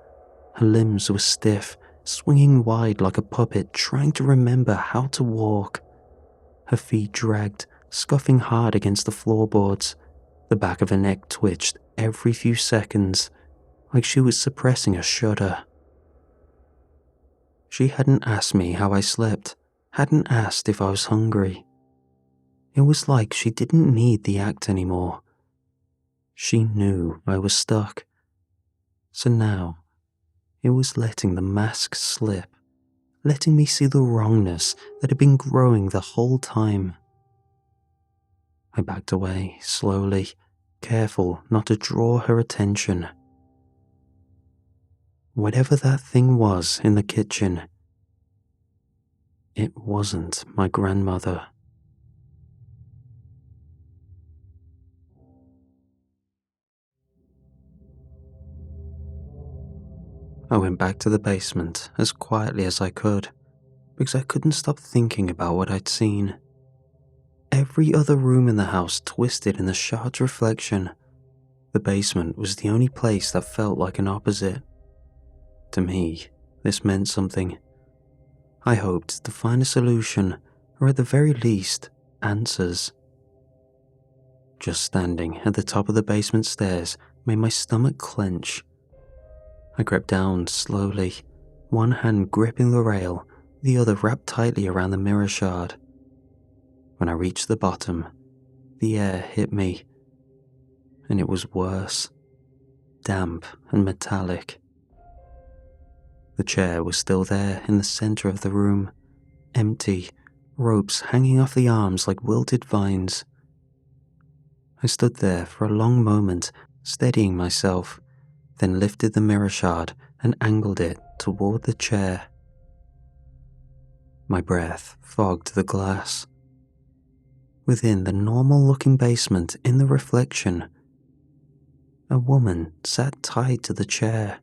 Her limbs were stiff, swinging wide like a puppet trying to remember how to walk. Her feet dragged, scuffing hard against the floorboards. The back of her neck twitched every few seconds, like she was suppressing a shudder. She hadn't asked me how I slept, hadn't asked if I was hungry. It was like she didn't need the act anymore. She knew I was stuck. So now, it was letting the mask slip, letting me see the wrongness that had been growing the whole time. I backed away slowly, careful not to draw her attention. Whatever that thing was in the kitchen, it wasn't my grandmother. I went back to the basement as quietly as I could, because I couldn't stop thinking about what I'd seen. Every other room in the house twisted in the shard's reflection. The basement was the only place that felt like an opposite. To me, this meant something. I hoped to find a solution, or at the very least, answers. Just standing at the top of the basement stairs made my stomach clench. I crept down slowly, one hand gripping the rail, the other wrapped tightly around the mirror shard. When I reached the bottom, the air hit me, and it was worse, damp and metallic. The chair was still there in the center of the room, empty, ropes hanging off the arms like wilted vines. I stood there for a long moment, steadying myself, then lifted the mirror shard and angled it toward the chair. My breath fogged the glass. Within the normal-looking basement in the reflection, a woman sat tied to the chair.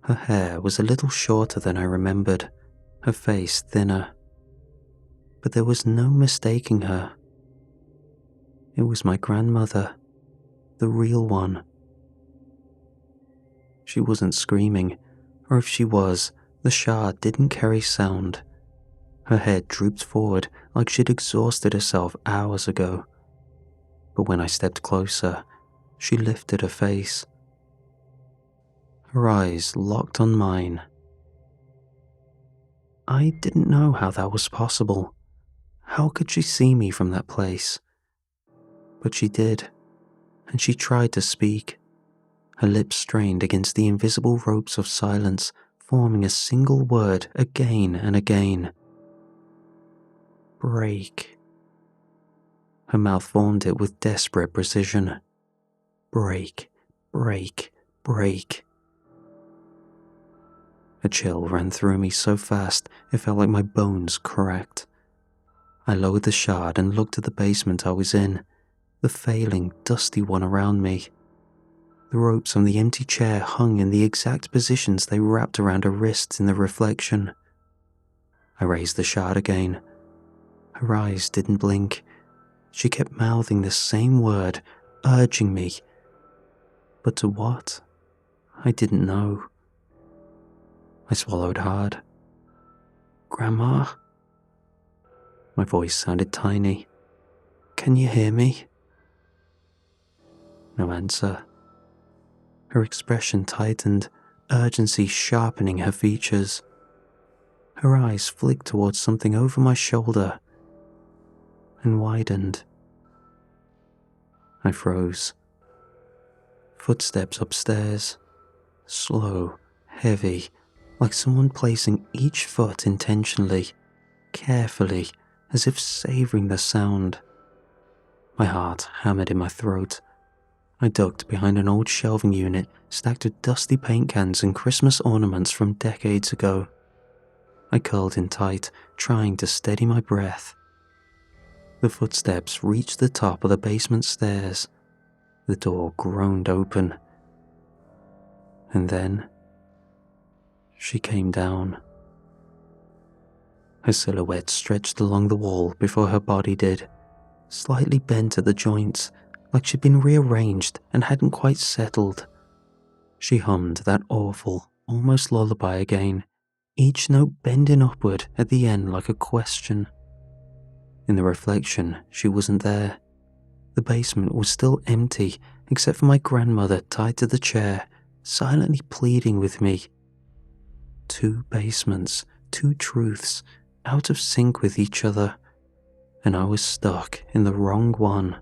Her hair was a little shorter than I remembered, her face thinner. But there was no mistaking her. It was my grandmother, the real one. She wasn't screaming, or if she was, the shard didn't carry sound. Her head drooped forward like she'd exhausted herself hours ago. But when I stepped closer, she lifted her face. Her eyes locked on mine. I didn't know how that was possible. How could she see me from that place? But she did, and she tried to speak. Her lips strained against the invisible ropes of silence, forming a single word again and again. Break. Her mouth formed it with desperate precision. Break, break, break. A chill ran through me so fast it felt like my bones cracked. I lowered the shard and looked at the basement I was in, the failing, dusty one around me. The ropes on the empty chair hung in the exact positions they wrapped around her wrists in the reflection. I raised the shard again. Her eyes didn't blink. She kept mouthing the same word, urging me. But to what? I didn't know. I swallowed hard. Grandma? My voice sounded tiny. Can you hear me? No answer. Her expression tightened, urgency sharpening her features. Her eyes flicked towards something over my shoulder and widened. I froze. Footsteps upstairs. Slow, heavy, like someone placing each foot intentionally, carefully, as if savoring the sound. My heart hammered in my throat. I ducked behind an old shelving unit stacked with dusty paint cans and Christmas ornaments from decades ago. I curled in tight, trying to steady my breath. The footsteps reached the top of the basement stairs. The door groaned open. And then she came down. Her silhouette stretched along the wall before her body did, slightly bent at the joints, like she'd been rearranged and hadn't quite settled. She hummed that awful, almost lullaby again, each note bending upward at the end like a question. In the reflection, she wasn't there. The basement was still empty, except for my grandmother tied to the chair, silently pleading with me. 2 basements, 2 truths, out of sync with each other, and I was stuck in the wrong one.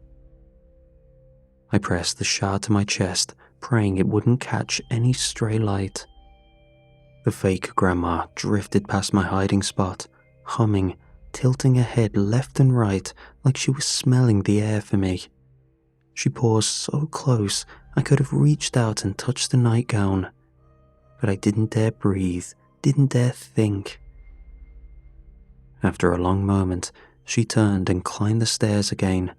I pressed the shard to my chest, praying it wouldn't catch any stray light. The fake grandma drifted past my hiding spot, humming, tilting her head left and right like she was smelling the air for me. She paused so close I could have reached out and touched the nightgown, but I didn't dare breathe, didn't dare think. After a long moment, she turned and climbed the stairs again.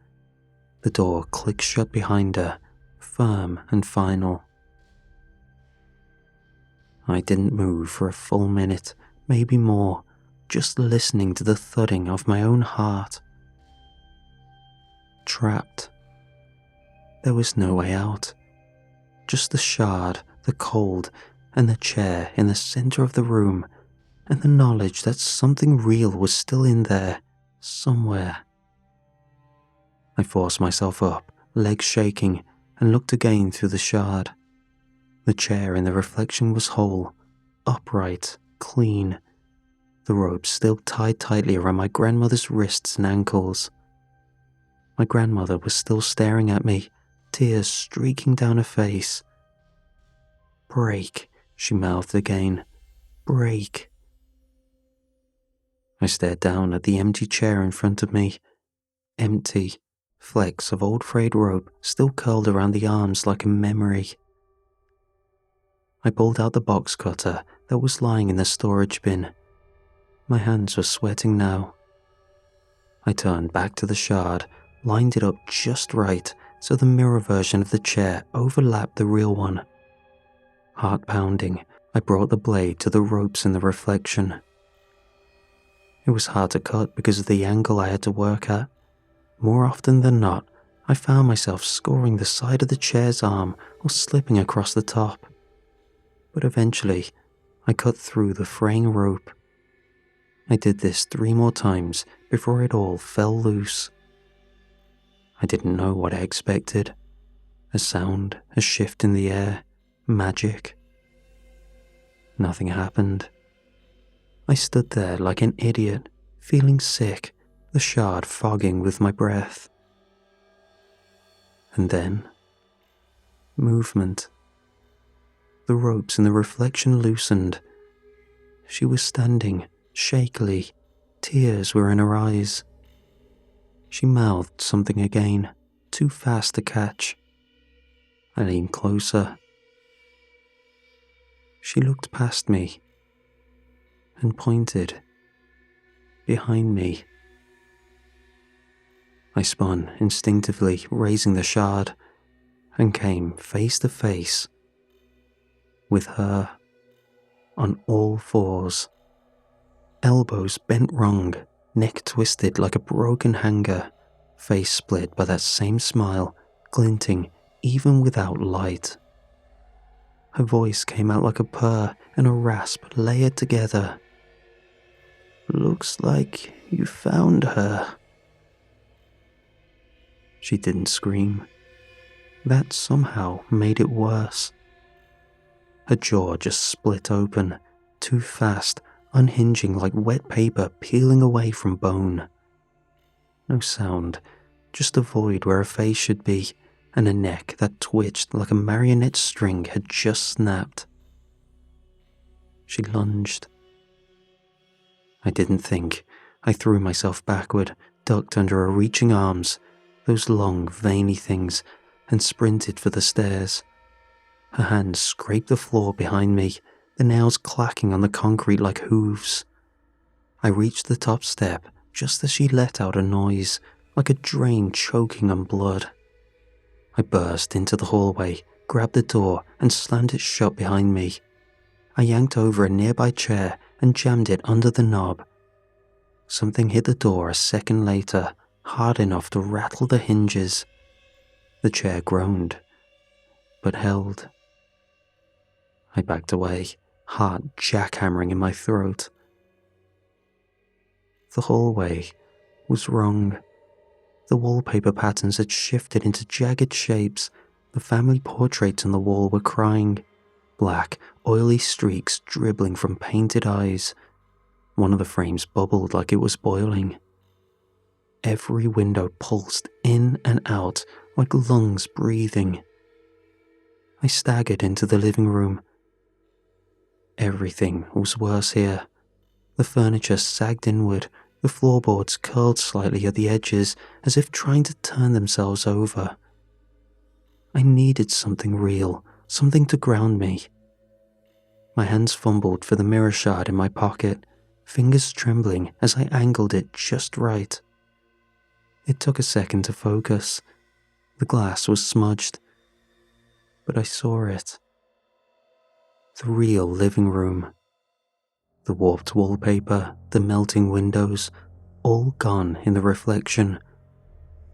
The door clicked shut behind her, firm and final. I didn't move for a full minute, maybe more, just listening to the thudding of my own heart. Trapped. There was no way out. Just the shard, the cold, and the chair in the center of the room, and the knowledge that something real was still in there, somewhere. I forced myself up, legs shaking, and looked again through the shard. The chair in the reflection was whole, upright, clean. The rope still tied tightly around my grandmother's wrists and ankles. My grandmother was still staring at me, tears streaking down her face. Break, she mouthed again. Break. I stared down at the empty chair in front of me. Empty, Flecks of old frayed rope still curled around the arms like a memory. I pulled out the box cutter that was lying in the storage bin. My hands were sweating now. I turned back to the shard, lined it up just right so the mirror version of the chair overlapped the real one. Heart pounding, I brought the blade to the ropes in the reflection. It was hard to cut because of the angle I had to work at. More often than not, I found myself scoring the side of the chair's arm or slipping across the top. But eventually, I cut through the fraying rope. I did this 3 more times before it all fell loose. I didn't know what I expected. A sound, a shift in the air, magic. Nothing happened. I stood there like an idiot, feeling sick, the shard fogging with my breath. And then, movement. The ropes in the reflection loosened. She was standing, shakily. Tears were in her eyes. She mouthed something again, too fast to catch. I leaned closer. She looked past me and pointed behind me. I spun instinctively, raising the shard, and came face to face with her on all fours. Elbows bent wrong, neck twisted like a broken hanger, face split by that same smile, glinting even without light. Her voice came out like a purr and a rasp layered together. "Looks like you found her." She didn't scream. That somehow made it worse. Her jaw just split open, too fast, unhinging like wet paper peeling away from bone. No sound, just a void where her face should be, and a neck that twitched like a marionette string had just snapped. She lunged. I didn't think. I threw myself backward, ducked under her reaching arms, those long, veiny things, and sprinted for the stairs. Her hands scraped the floor behind me, the nails clacking on the concrete like hooves. I reached the top step just as she let out a noise, like a drain choking on blood. I burst into the hallway, grabbed the door, and slammed it shut behind me. I yanked over a nearby chair and jammed it under the knob. Something hit the door a second later, hard enough to rattle the hinges. The chair groaned, but held. I backed away, heart jackhammering in my throat. The hallway was wrong. The wallpaper patterns had shifted into jagged shapes. The family portraits on the wall were crying. Black, oily streaks dribbling from painted eyes. One of the frames bubbled like it was boiling. Every window pulsed in and out like lungs breathing. I staggered into the living room. Everything was worse here. The furniture sagged inward, the floorboards curled slightly at the edges as if trying to turn themselves over. I needed something real, something to ground me. My hands fumbled for the mirror shard in my pocket, fingers trembling as I angled it just right. It took a second to focus. The glass was smudged, but I saw it. The real living room. The warped wallpaper, the melting windows, all gone in the reflection.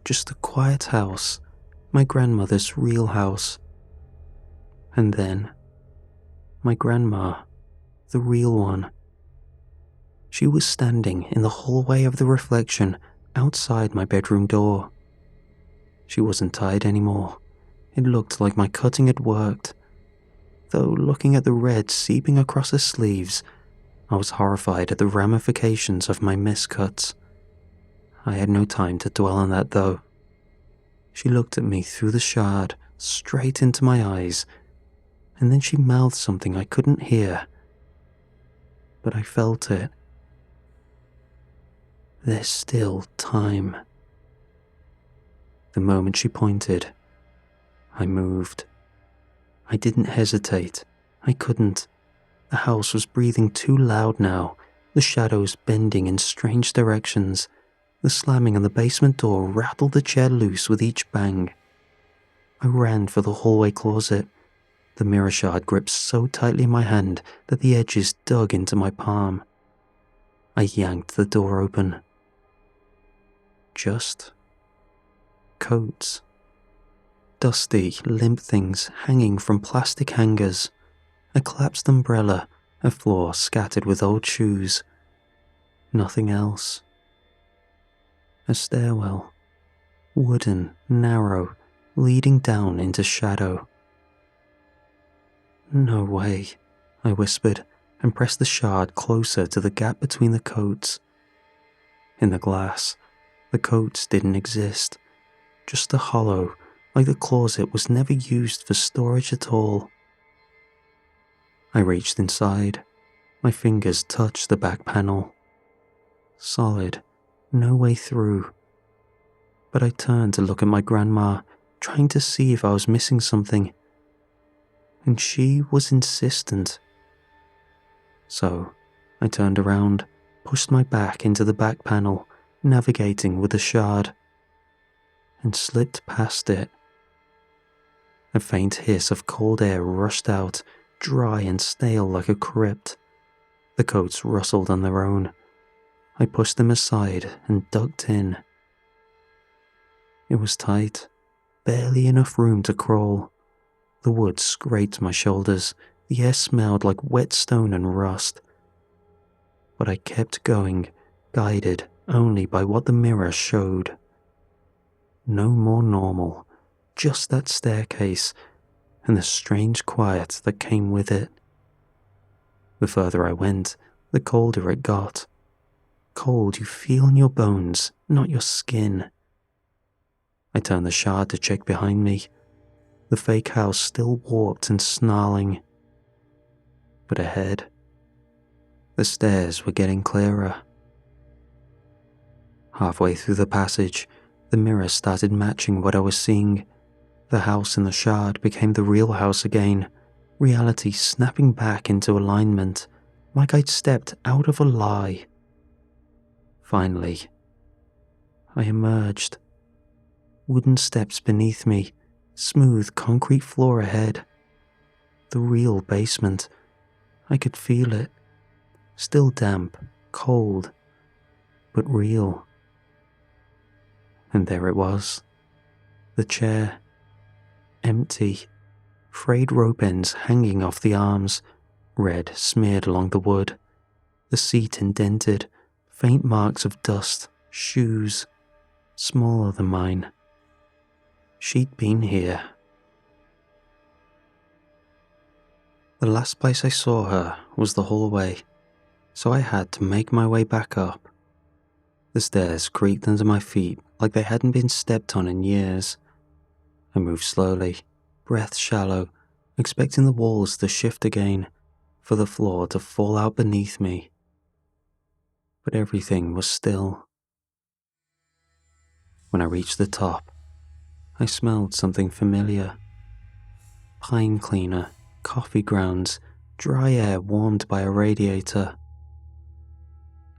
Just a quiet house, my grandmother's real house. And then, my grandma, the real one. She was standing in the hallway of the reflection outside my bedroom door. She wasn't tired anymore. It looked like my cutting had worked. Though looking at the red seeping across her sleeves, I was horrified at the ramifications of my miscuts. I had no time to dwell on that though. She looked at me through the shard, straight into my eyes, and then she mouthed something I couldn't hear. But I felt it. There's still time. The moment she pointed, I moved. I didn't hesitate. I couldn't. The house was breathing too loud now, the shadows bending in strange directions. The slamming on the basement door rattled the chair loose with each bang. I ran for the hallway closet, the mirror shard gripped so tightly in my hand that the edges dug into my palm. I yanked the door open. Just coats. Dusty, limp things hanging from plastic hangers. A collapsed umbrella, a floor scattered with old shoes. Nothing else. A stairwell. Wooden, narrow, leading down into shadow. No way, I whispered and pressed the shard closer to the gap between the coats. In the glass, the coats didn't exist. Just a hollow, like the closet was never used for storage at all. I reached inside. My fingers touched the back panel. Solid, no way through. But I turned to look at my grandma, trying to see if I was missing something. And she was insistent. So, I turned around, pushed my back into the back panel, navigating with the shard, and slipped past it. A faint hiss of cold air rushed out, dry and stale like a crypt. The coats rustled on their own. I pushed them aside and ducked in. It was tight, barely enough room to crawl. The wood scraped my shoulders, the air smelled like wet stone and rust. But I kept going, guided only by what the mirror showed. No more normal, just that staircase and the strange quiet that came with it. The further I went, the colder it got. Cold you feel in your bones, not your skin. I turned the shard to check behind me. The fake house still warped and snarling. But ahead, the stairs were getting clearer. Halfway through the passage, the mirror started matching what I was seeing. The house in the shard became the real house again, reality snapping back into alignment, like I'd stepped out of a lie. Finally, I emerged. Wooden steps beneath me, smooth concrete floor ahead. The real basement. I could feel it. Still damp, cold, but real. And there it was. The chair. Empty. Frayed rope ends hanging off the arms. Red smeared along the wood. The seat indented. Faint marks of dust. Shoes. Smaller than mine. She'd been here. The last place I saw her was the hallway, so I had to make my way back up. The stairs creaked under my feet like they hadn't been stepped on in years. I moved slowly, breath shallow, expecting the walls to shift again, for the floor to fall out beneath me. But everything was still. When I reached the top, I smelled something familiar. Pine cleaner, coffee grounds, dry air warmed by a radiator.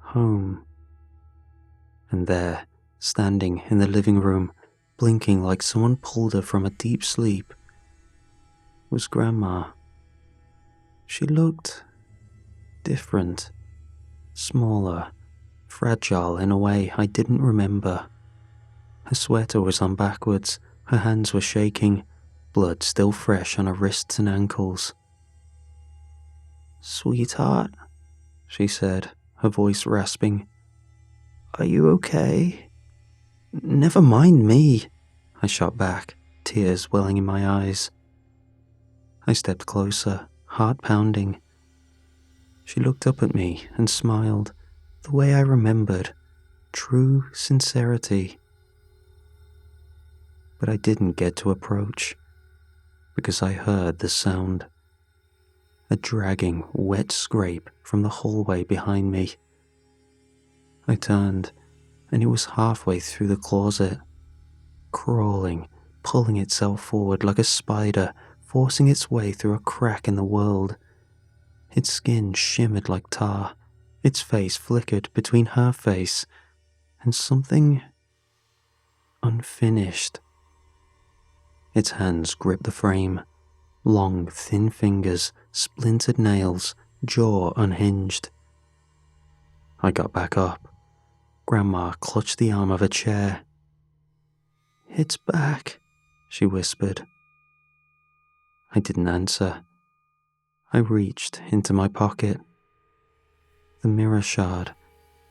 Home. And there, standing in the living room, blinking like someone pulled her from a deep sleep, was Grandma. She looked different, smaller, fragile in a way I didn't remember. Her sweater was on backwards, her hands were shaking, blood still fresh on her wrists and ankles. "Sweetheart," she said, her voice rasping. "Are you okay?" "Never mind me," I shot back, tears welling in my eyes. I stepped closer, heart pounding. She looked up at me and smiled, the way I remembered, true sincerity. But I didn't get to approach, because I heard the sound. A dragging, wet scrape from the hallway behind me. I turned, and it was halfway through the closet. crawling, pulling itself forward like a spider, forcing its way through a crack in the world. Its skin shimmered like tar, its face flickered between her face and something unfinished. Its hands gripped the frame, long, thin fingers, splintered nails, jaw unhinged. I got back up. Grandma clutched the arm of a chair. "It's back," she whispered. I didn't answer. I reached into my pocket. The mirror shard,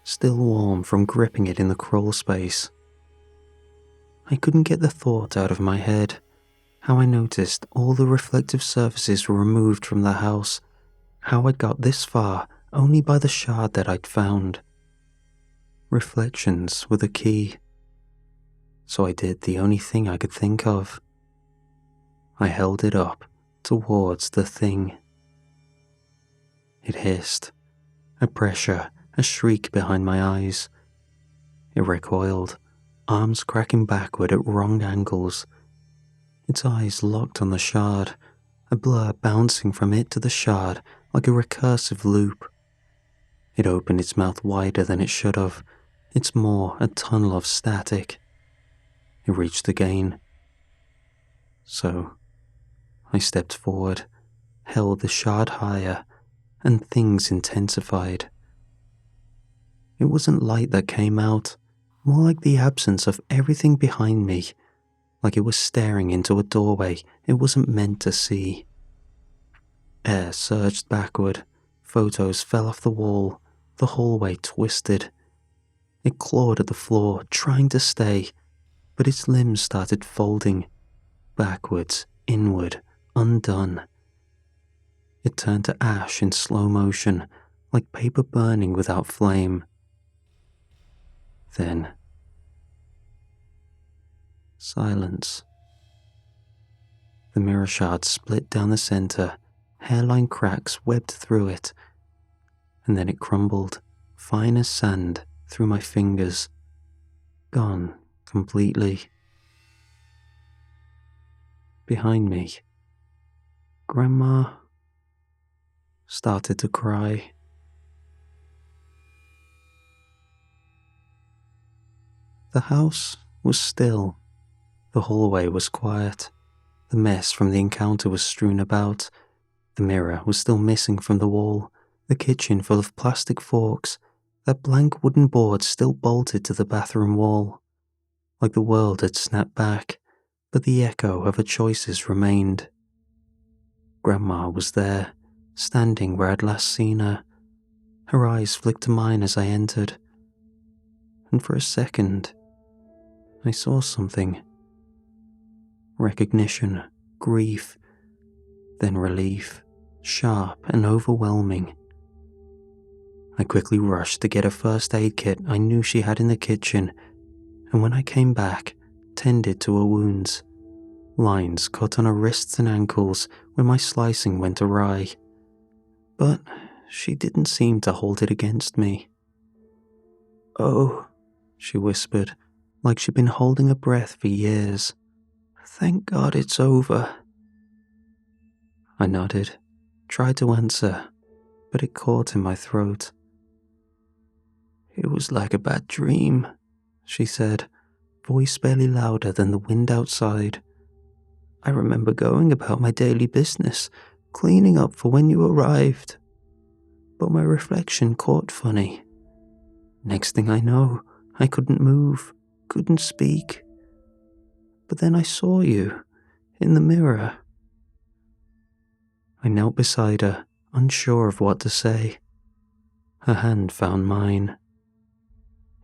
still warm from gripping it in the crawl space. I couldn't get the thought out of my head, how I noticed all the reflective surfaces were removed from the house, how I'd got this far only by the shard that I'd found. Reflections were the key. So I did the only thing I could think of. I held it up towards the thing. It hissed, a pressure, a shriek behind my eyes. It recoiled, arms cracking backward at wrong angles. Its eyes locked on the shard, a blur bouncing from it to the shard like a recursive loop. It opened its mouth wider than it should have, its maw a tunnel of static. It reached again. So, I stepped forward, held the shard higher, and things intensified. It wasn't light that came out, more like the absence of everything behind me, like it was staring into a doorway it wasn't meant to see. Air surged backward, photos fell off the wall, the hallway twisted. It clawed at the floor, trying to stay, but its limbs started folding, backwards, inward, undone. It turned to ash in slow motion, like paper burning without flame. Then, silence. The mirror shard split down the center, hairline cracks webbed through it, and then it crumbled, fine as sand, through my fingers, gone completely. Behind me, Grandma started to cry. The house was still. The hallway was quiet. The mess from the encounter was strewn about. The mirror was still missing from the wall. The kitchen full of plastic forks. That blank wooden board still bolted to the bathroom wall. Like the world had snapped back, but the echo of her choices remained. Grandma was there, standing where I'd last seen her. Her eyes flicked to mine as I entered. And for a second, I saw something. Recognition, grief, then relief, sharp and overwhelming. I quickly rushed to get a first aid kit I knew she had in the kitchen, and when I came back, tended to her wounds. Lines cut on her wrists and ankles where my slicing went awry. But she didn't seem to hold it against me. "Oh," she whispered, like she'd been holding her breath for years. "Thank God it's over." I nodded, tried to answer, but it caught in my throat. "It was like a bad dream," she said, voice barely louder than the wind outside. "I remember going about my daily business, cleaning up for when you arrived. But my reflection caught funny. Next thing I know, I couldn't move, couldn't speak. But then I saw you, in the mirror." I knelt beside her, unsure of what to say. Her hand found mine.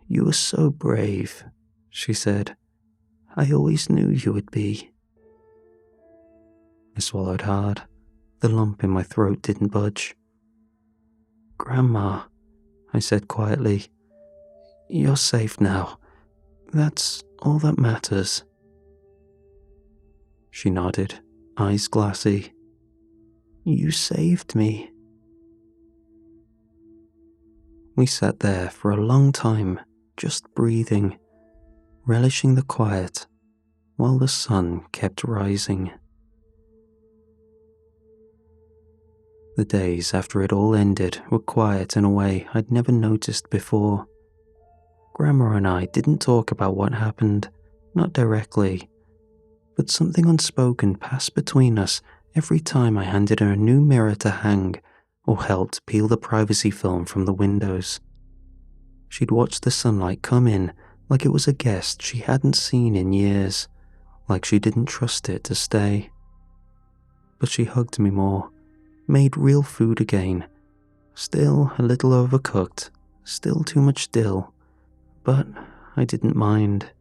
"You were so brave," she said. "I always knew you would be." I swallowed hard. The lump in my throat didn't budge. "Grandma," I said quietly, "you're safe now. That's all that matters." She nodded, eyes glassy. "You saved me." We sat there for a long time, just breathing, relishing the quiet while the sun kept rising. The days after it all ended were quiet in a way I'd never noticed before. Grandma and I didn't talk about what happened, not directly, but something unspoken passed between us every time I handed her a new mirror to hang or helped peel the privacy film from the windows. She'd watch the sunlight come in like it was a guest she hadn't seen in years, like she didn't trust it to stay. But she hugged me more, made real food again, still a little overcooked, still too much dill, but I didn't mind.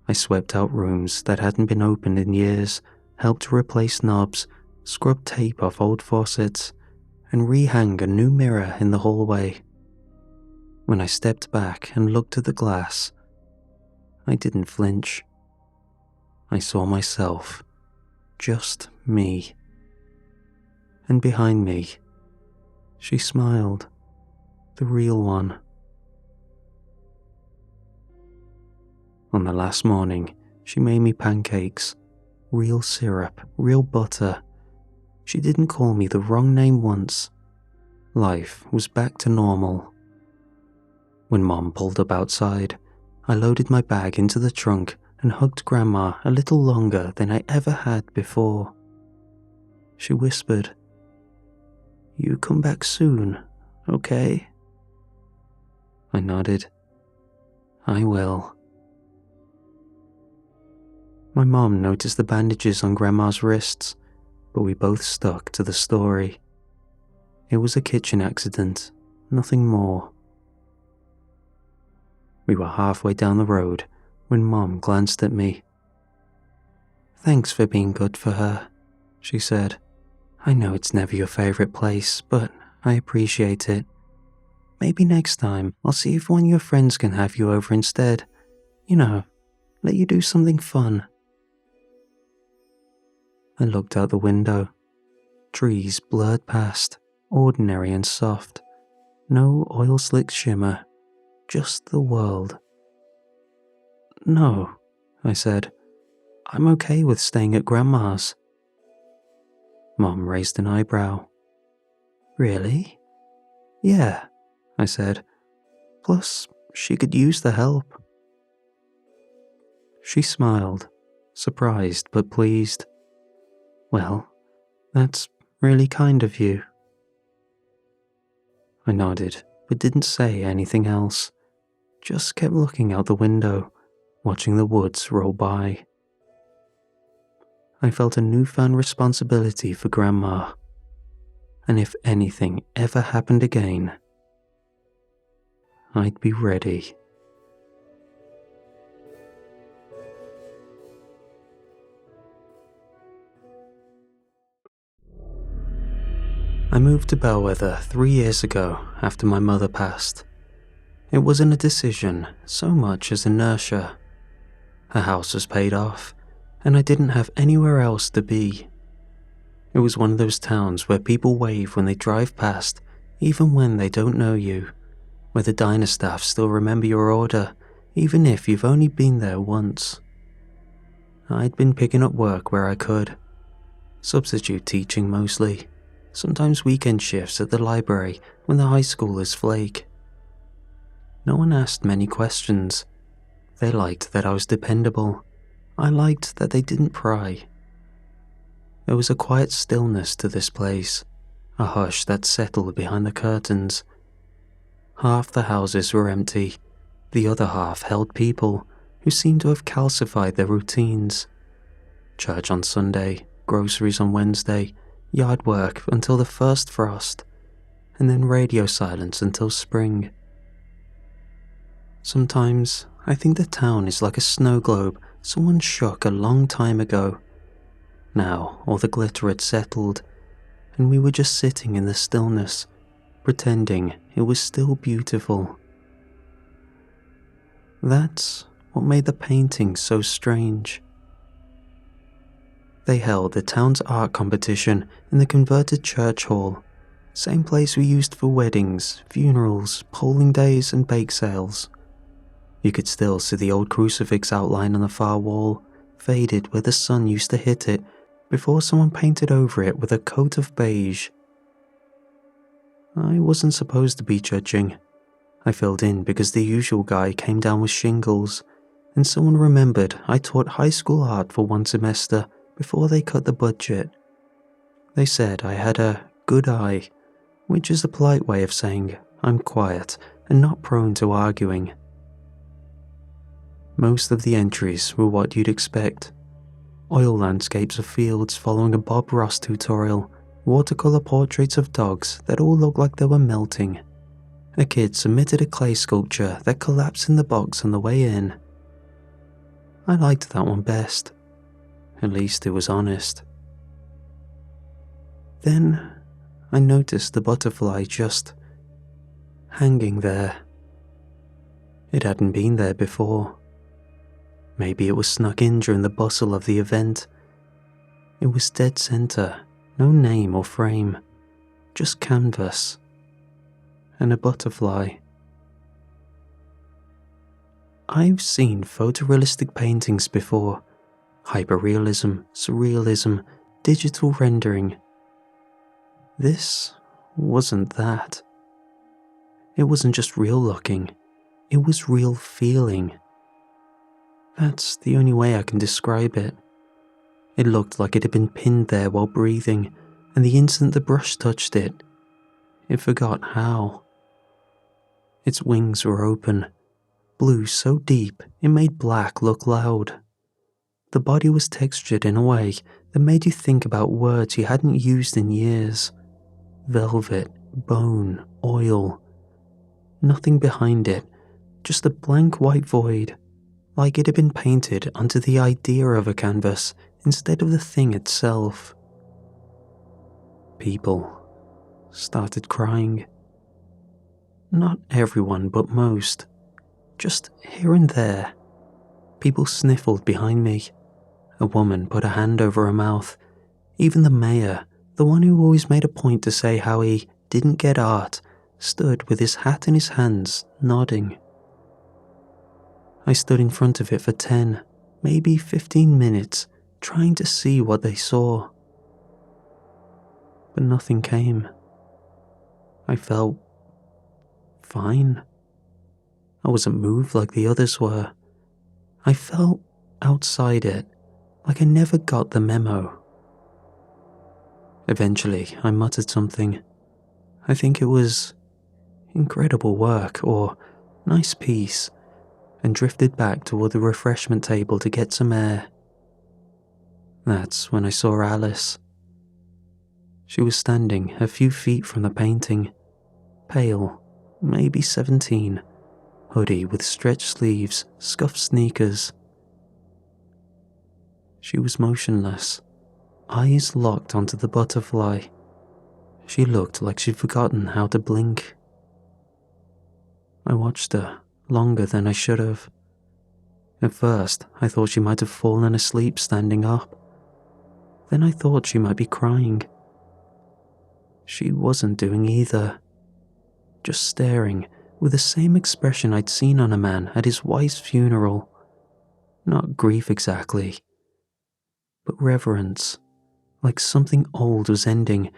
I swept out rooms that hadn't been opened in years, helped replace knobs, scrubbed tape off old faucets, and rehang a new mirror in the hallway. When I stepped back and looked at the glass, I didn't flinch. I saw myself, just me. And behind me, she smiled, the real one. On the last morning, she made me pancakes, real syrup, real butter. She didn't call me the wrong name once. Life was back to normal. When Mom pulled up outside, I loaded my bag into the trunk and hugged Grandma a little longer than I ever had before. She whispered, "You come back soon, okay?" I nodded. "I will." My mom noticed the bandages on Grandma's wrists, but we both stuck to the story. It was a kitchen accident, nothing more. We were halfway down the road when Mom glanced at me. "Thanks for being good for her," she said. "I know it's never your favorite place, but I appreciate it. Maybe next time I'll see if one of your friends can have you over instead. You know, let you do something fun." I looked out the window. Trees blurred past, ordinary and soft. No oil-slick shimmer, just the world. "No," I said. "I'm okay with staying at Grandma's." Mom raised an eyebrow. "Really?" "Yeah," I said. "Plus, she could use the help." She smiled, surprised but pleased. "Well, that's really kind of you." I nodded, but didn't say anything else. Just kept looking out the window, watching the woods roll by. I felt a newfound responsibility for Grandma, and if anything ever happened again, I'd be ready. I moved to Bellwether 3 years ago after my mother passed. It wasn't a decision so much as inertia. Her house was paid off, and I didn't have anywhere else to be. It was one of those towns where people wave when they drive past, even when they don't know you, where the diner staff still remember your order, even if you've only been there once. I'd been picking up work where I could. Substitute teaching mostly. Sometimes weekend shifts at the library when the high schoolers flake. No one asked many questions. They liked that I was dependable. I liked that they didn't pry. There was a quiet stillness to this place, a hush that settled behind the curtains. Half the houses were empty, the other half held people who seemed to have calcified their routines. Church on Sunday, groceries on Wednesday, yard work until the first frost, and then radio silence until spring. Sometimes I think the town is like a snow globe someone shook a long time ago. Now all the glitter had settled, and we were just sitting in the stillness, pretending it was still beautiful. That's what made the painting so strange. They held the town's art competition in the converted church hall, same place we used for weddings, funerals, polling days and bake sales. You could still see the old crucifix outline on the far wall, faded where the sun used to hit it before someone painted over it with a coat of beige. I wasn't supposed to be judging. I filled in because the usual guy came down with shingles, and someone remembered I taught high school art for one semester before they cut the budget. They said I had a good eye, which is a polite way of saying I'm quiet and not prone to arguing. Most of the entries were what you'd expect. Oil landscapes of fields following a Bob Ross tutorial, watercolour portraits of dogs that all looked like they were melting. A kid submitted a clay sculpture that collapsed in the box on the way in. I liked that one best. At least it was honest. Then I noticed the butterfly just hanging there. It hadn't been there before. Maybe it was snuck in during the bustle of the event. It was dead center, no name or frame, just canvas and a butterfly. I've seen photorealistic paintings before. Hyperrealism, surrealism, digital rendering. This wasn't that. It wasn't just real looking, it was real feeling. That's the only way I can describe it. It looked like it had been pinned there while breathing, and the instant the brush touched it, it forgot how. Its wings were open, blue so deep it made black look loud. The body was textured in a way that made you think about words you hadn't used in years. Velvet, bone, oil. Nothing behind it, just a blank white void, like it had been painted onto the idea of a canvas instead of the thing itself. People started crying. Not everyone, but most. Just here and there. People sniffled behind me. A woman put a hand over her mouth. Even the mayor, the one who always made a point to say how he didn't get art, stood with his hat in his hands, nodding. I stood in front of it for 10, maybe 15 minutes, trying to see what they saw. But nothing came. I felt fine. I wasn't moved like the others were. I felt outside it, like I never got the memo. Eventually, I muttered something. I think it was incredible work or nice piece, and drifted back toward the refreshment table to get some air. That's when I saw Alice. She was standing a few feet from the painting, pale, maybe 17, hoodie with stretched sleeves, scuffed sneakers. She was motionless, eyes locked onto the butterfly. She looked like she'd forgotten how to blink. I watched her longer than I should have. At first, I thought she might have fallen asleep standing up. Then I thought she might be crying. She wasn't doing either. Just staring, with the same expression I'd seen on a man at his wife's funeral. Not grief exactly, but reverence, like something old was ending,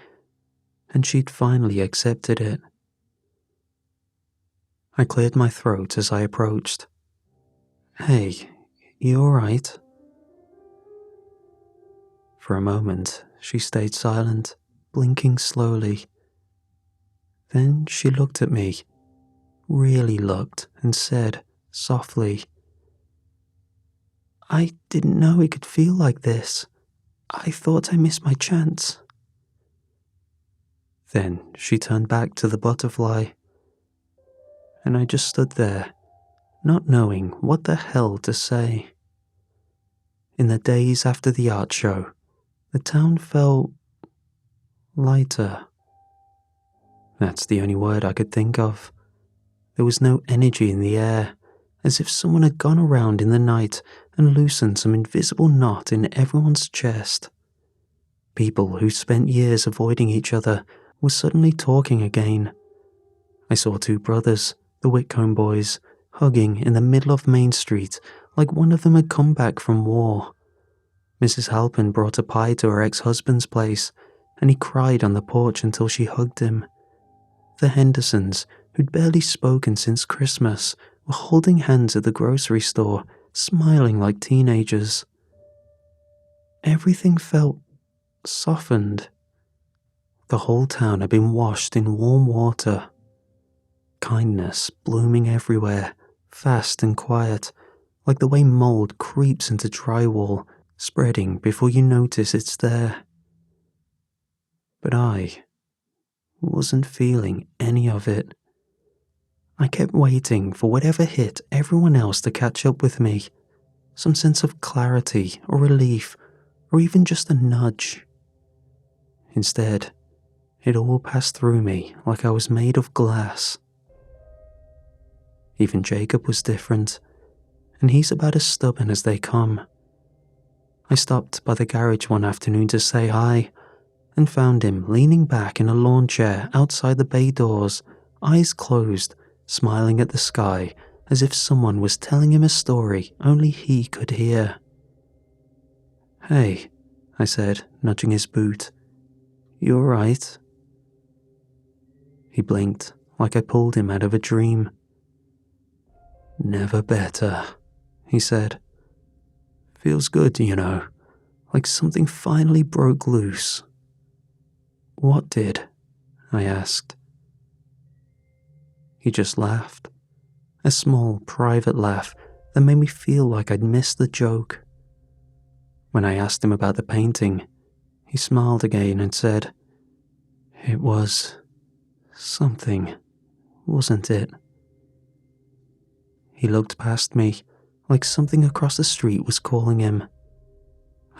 and she'd finally accepted it. I cleared my throat as I approached. "Hey, you alright?" For a moment, she stayed silent, blinking slowly. Then she looked at me, really looked, and said, softly, "I didn't know it could feel like this. I thought I missed my chance." Then she turned back to the butterfly, and I just stood there, not knowing what the hell to say. In the days after the art show, the town felt lighter. That's the only word I could think of. There was no energy in the air, as if someone had gone around in the night and loosened some invisible knot in everyone's chest. People who spent years avoiding each other were suddenly talking again. I saw two brothers, the Whitcomb boys, hugging in the middle of Main Street like one of them had come back from war. Mrs. Halpin brought a pie to her ex-husband's place, and he cried on the porch until she hugged him. The Hendersons, who'd barely spoken since Christmas, were holding hands at the grocery store, smiling like teenagers. Everything felt softened. The whole town had been washed in warm water. Kindness blooming everywhere, fast and quiet, like the way mold creeps into drywall, spreading before you notice it's there. But I wasn't feeling any of it. I kept waiting for whatever hit everyone else to catch up with me, some sense of clarity or relief, or even just a nudge. Instead, it all passed through me like I was made of glass. Even Jacob was different, and he's about as stubborn as they come. I stopped by the garage one afternoon to say hi, and found him leaning back in a lawn chair outside the bay doors, eyes closed, smiling at the sky as if someone was telling him a story only he could hear. "Hey," I said, nudging his boot. "You alright?" He blinked like I pulled him out of a dream. "Never better," he said. "Feels good, you know, like something finally broke loose." "What did?" I asked. He just laughed, a small, private laugh that made me feel like I'd missed the joke. When I asked him about the painting, he smiled again and said, "It was something, wasn't it?" He looked past me, like something across the street was calling him.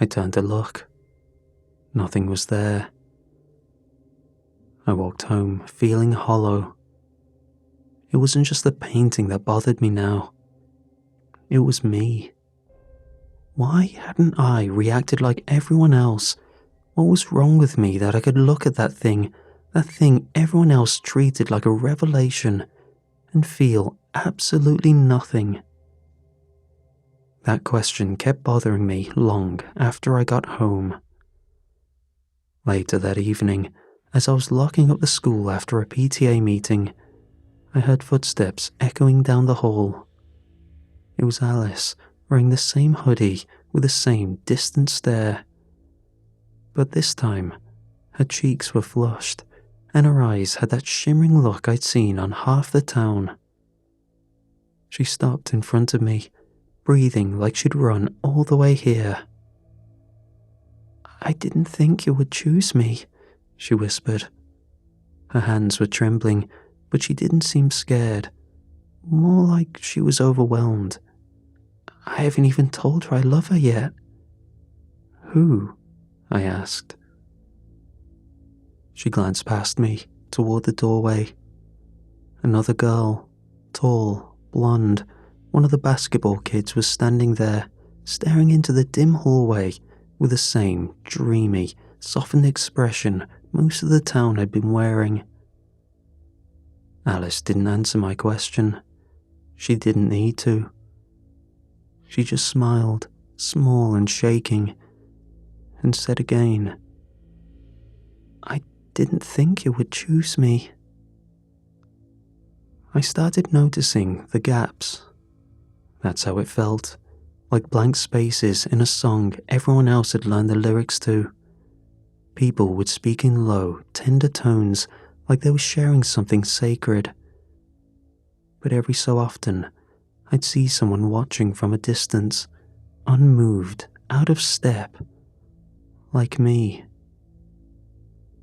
I turned to look. Nothing was there. I walked home, feeling hollow. It wasn't just the painting that bothered me now. It was me. Why hadn't I reacted like everyone else? What was wrong with me that I could look at that thing everyone else treated like a revelation, and feel absolutely nothing? That question kept bothering me long after I got home. Later that evening, as I was locking up the school after a PTA meeting, I heard footsteps echoing down the hall. It was Alice, wearing the same hoodie with the same distant stare. But this time, her cheeks were flushed, and her eyes had that shimmering look I'd seen on half the town. She stopped in front of me, breathing like she'd run all the way here. "I didn't think you would choose me," she whispered. Her hands were trembling, but she didn't seem scared, more like she was overwhelmed. "I haven't even told her I love her yet." "Who?" I asked. She glanced past me, toward the doorway. Another girl, tall, blonde, one of the basketball kids, was standing there, staring into the dim hallway with the same dreamy, softened expression most of the town had been wearing. Alice didn't answer my question. She didn't need to. She just smiled, small and shaking, and said again, "I didn't think you would choose me." I started noticing the gaps. That's how it felt, like blank spaces in a song everyone else had learned the lyrics to. People would speak in low, tender tones like they were sharing something sacred. But every so often, I'd see someone watching from a distance, unmoved, out of step, like me.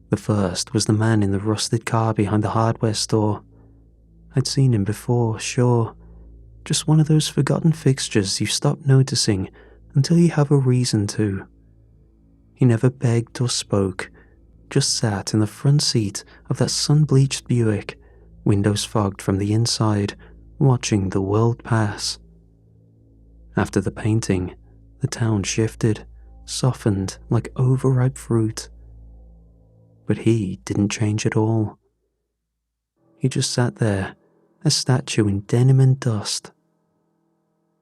The first was the man in the rusted car behind the hardware store. I'd seen him before, sure. Just one of those forgotten fixtures you stop noticing until you have a reason to. He never begged or spoke, just sat in the front seat of that sun-bleached Buick, windows fogged from the inside, watching the world pass. After the painting, the town shifted, softened like overripe fruit. But he didn't change at all. He just sat there, a statue in denim and dust.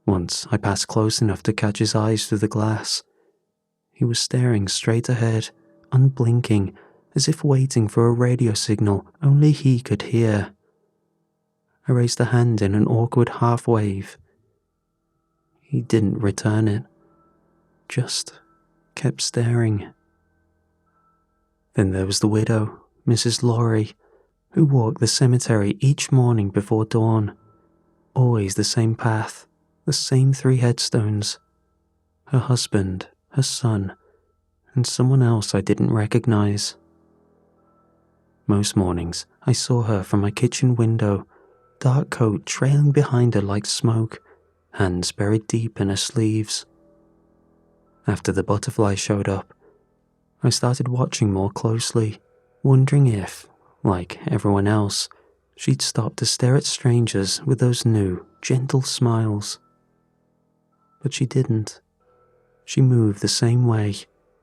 Once I passed close enough to catch his eyes through the glass. He was staring straight ahead, unblinking, as if waiting for a radio signal only he could hear. I raised a hand in an awkward half-wave. He didn't return it, just kept staring. Then there was the widow, Mrs. Lorry, who walked the cemetery each morning before dawn. Always the same path, the same 3 headstones. Her husband, her son, and someone else I didn't recognize. Most mornings, I saw her from my kitchen window, dark coat trailing behind her like smoke, hands buried deep in her sleeves. After the butterfly showed up, I started watching more closely, wondering if, like everyone else, she'd stop to stare at strangers with those new, gentle smiles. But she didn't. She moved the same way,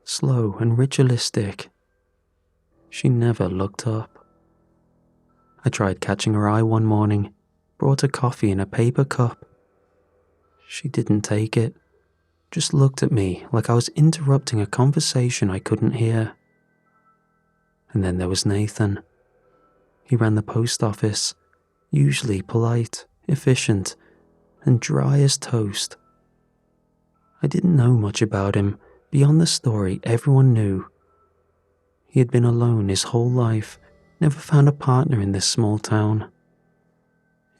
slow and ritualistic. She never looked up. I tried catching her eye one morning, brought her coffee in a paper cup. She didn't take it, just looked at me like I was interrupting a conversation I couldn't hear. And then there was Nathan. He ran the post office, usually polite, efficient, and dry as toast. I didn't know much about him beyond the story everyone knew. He had been alone his whole life, never found a partner in this small town.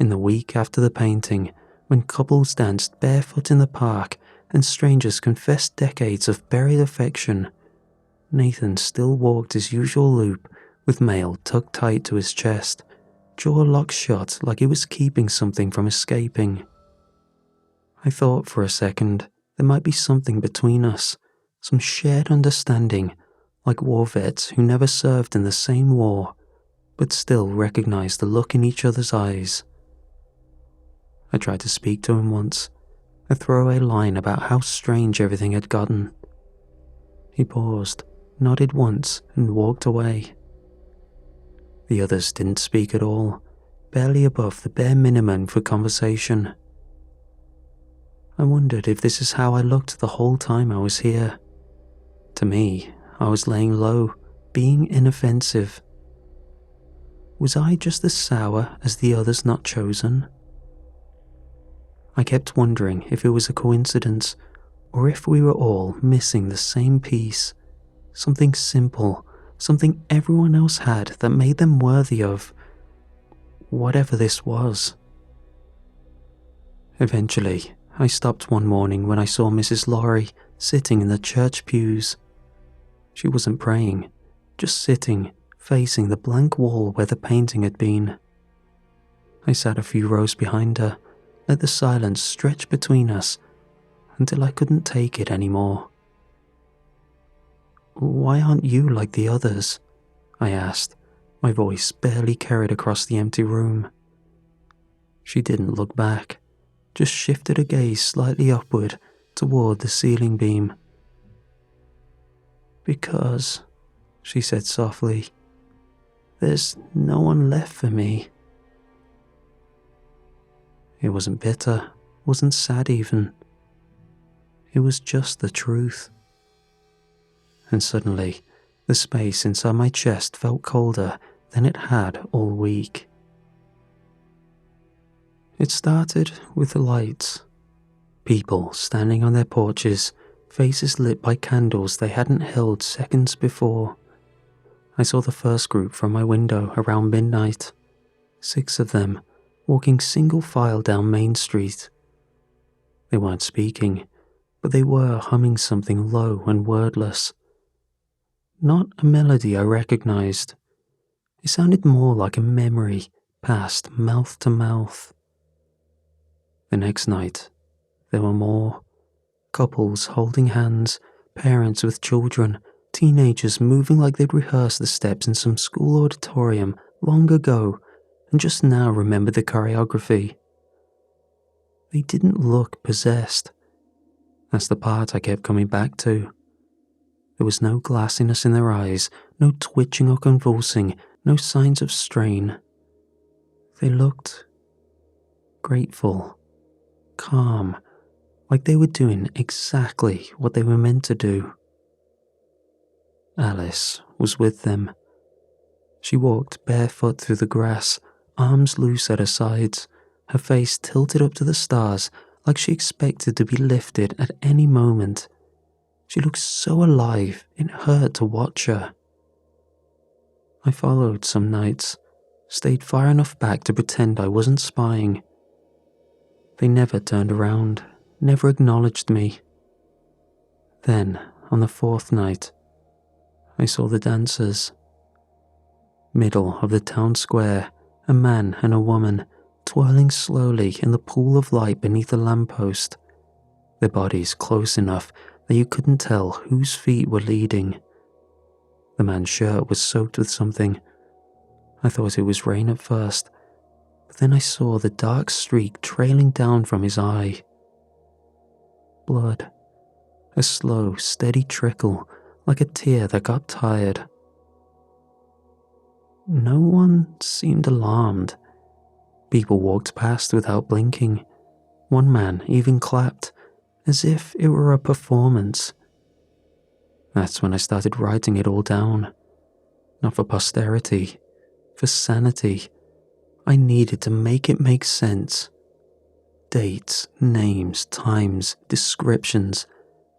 In the week after the painting, when couples danced barefoot in the park and strangers confessed decades of buried affection, Nathan still walked his usual loop with mail tucked tight to his chest, jaw locked shut like he was keeping something from escaping. I thought for a second there might be something between us, some shared understanding, like war vets who never served in the same war, but still recognized the look in each other's eyes. I tried to speak to him once, a throwaway line about how strange everything had gotten. He paused, nodded once, and walked away. The others didn't speak at all, barely above the bare minimum for conversation. I wondered if this is how I looked the whole time I was here. To me, I was laying low, being inoffensive. Was I just as sour as the others not chosen? I kept wondering if it was a coincidence, or if we were all missing the same piece, something simple, something everyone else had that made them worthy of whatever this was. Eventually, I stopped one morning when I saw Mrs. Lorry sitting in the church pews. She wasn't praying, just sitting, facing the blank wall where the painting had been. I sat a few rows behind her, let the silence stretch between us until I couldn't take it anymore. "Why aren't you like the others?" I asked, my voice barely carried across the empty room. She didn't look back, just shifted her gaze slightly upward toward the ceiling beam. "Because," she said softly, "there's no one left for me." It wasn't bitter, wasn't sad even. It was just the truth. And suddenly, the space inside my chest felt colder than it had all week. It started with the lights. People standing on their porches, faces lit by candles they hadn't held seconds before. I saw the first group from my window around midnight. 6 of them, walking single file down Main Street. They weren't speaking, but they were humming something low and wordless. Not a melody I recognized. It sounded more like a memory passed mouth to mouth. The next night, there were more. Couples holding hands, parents with children, teenagers moving like they'd rehearsed the steps in some school auditorium long ago and just now remembered the choreography. They didn't look possessed. That's the part I kept coming back to. There was no glassiness in their eyes, no twitching or convulsing, no signs of strain. They looked grateful, calm, like they were doing exactly what they were meant to do. Alice was with them. She walked barefoot through the grass, arms loose at her sides, her face tilted up to the stars like she expected to be lifted at any moment. She looked so alive, it hurt to watch her. I followed some nights, stayed far enough back to pretend I wasn't spying. They never turned around, never acknowledged me. Then, on the fourth night, I saw the dancers. Middle of the town square, a man and a woman, twirling slowly in the pool of light beneath a lamppost, their bodies close enough that you couldn't tell whose feet were leading. The man's shirt was soaked with something. I thought it was rain at first, but then I saw the dark streak trailing down from his eye. Blood. A slow, steady trickle, like a tear that got tired. No one seemed alarmed. People walked past without blinking. One man even clapped, as if it were a performance. That's when I started writing it all down. Not for posterity, for sanity. I needed to make it make sense. Dates, names, times, descriptions,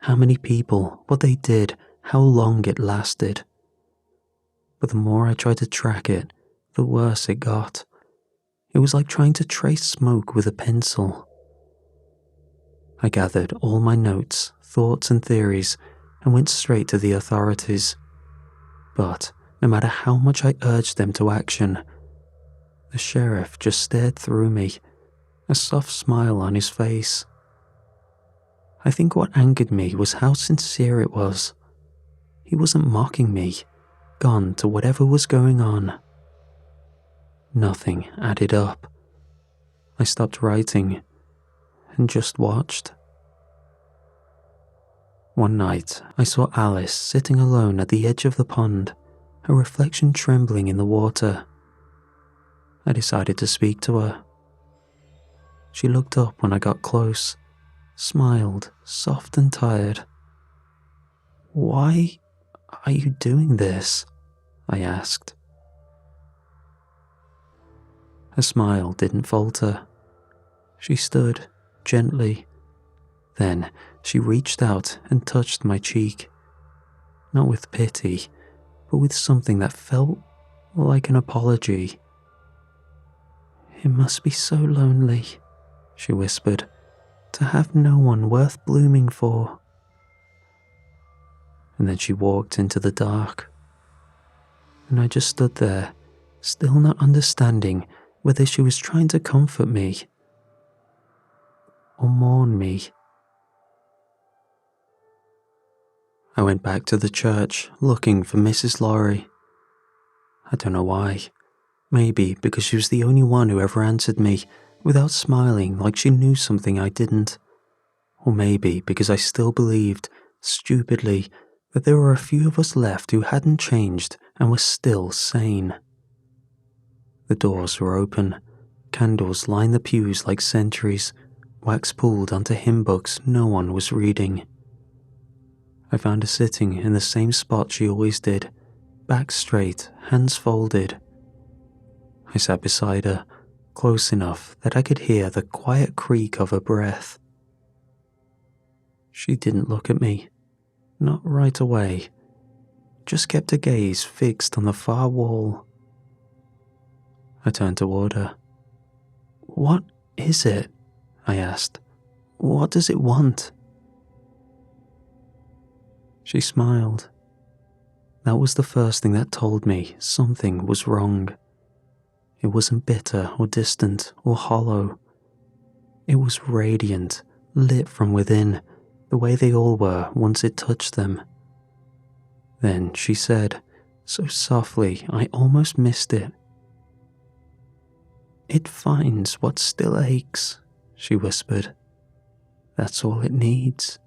how many people, what they did, how long it lasted. But the more I tried to track it, the worse it got. It was like trying to trace smoke with a pencil. I gathered all my notes, thoughts and theories and went straight to the authorities. But no matter how much I urged them to action, the sheriff just stared through me, a soft smile on his face. I think what angered me was how sincere it was. He wasn't mocking me, gone to whatever was going on. Nothing added up. I stopped writing and just watched. One night, I saw Alice sitting alone at the edge of the pond, her reflection trembling in the water. I decided to speak to her. She looked up when I got close, smiled, soft and tired. "Why are you doing this?" I asked. Her smile didn't falter. She stood, gently. Then she reached out and touched my cheek. Not with pity, but with something that felt like an apology. "It must be so lonely," she whispered, "to have no one worth blooming for." And then she walked into the dark. And I just stood there, still not understanding whether she was trying to comfort me or mourn me. I went back to the church looking for Mrs. Laurie. I don't know why. Maybe because she was the only one who ever answered me without smiling like she knew something I didn't. Or maybe because I still believed, stupidly, that there were a few of us left who hadn't changed and were still sane. The doors were open. Candles lined the pews like sentries, wax pulled onto hymn books no one was reading. I found her sitting in the same spot she always did, back straight, hands folded. I sat beside her, close enough that I could hear the quiet creak of her breath. She didn't look at me, not right away, just kept her gaze fixed on the far wall. I turned toward her. "What is it?" I asked. "What does it want?" She smiled. That was the first thing that told me something was wrong. It wasn't bitter or distant or hollow. It was radiant, lit from within, the way they all were once it touched them. Then she said, so softly I almost missed it, "It finds what still aches," she whispered. "That's all it needs.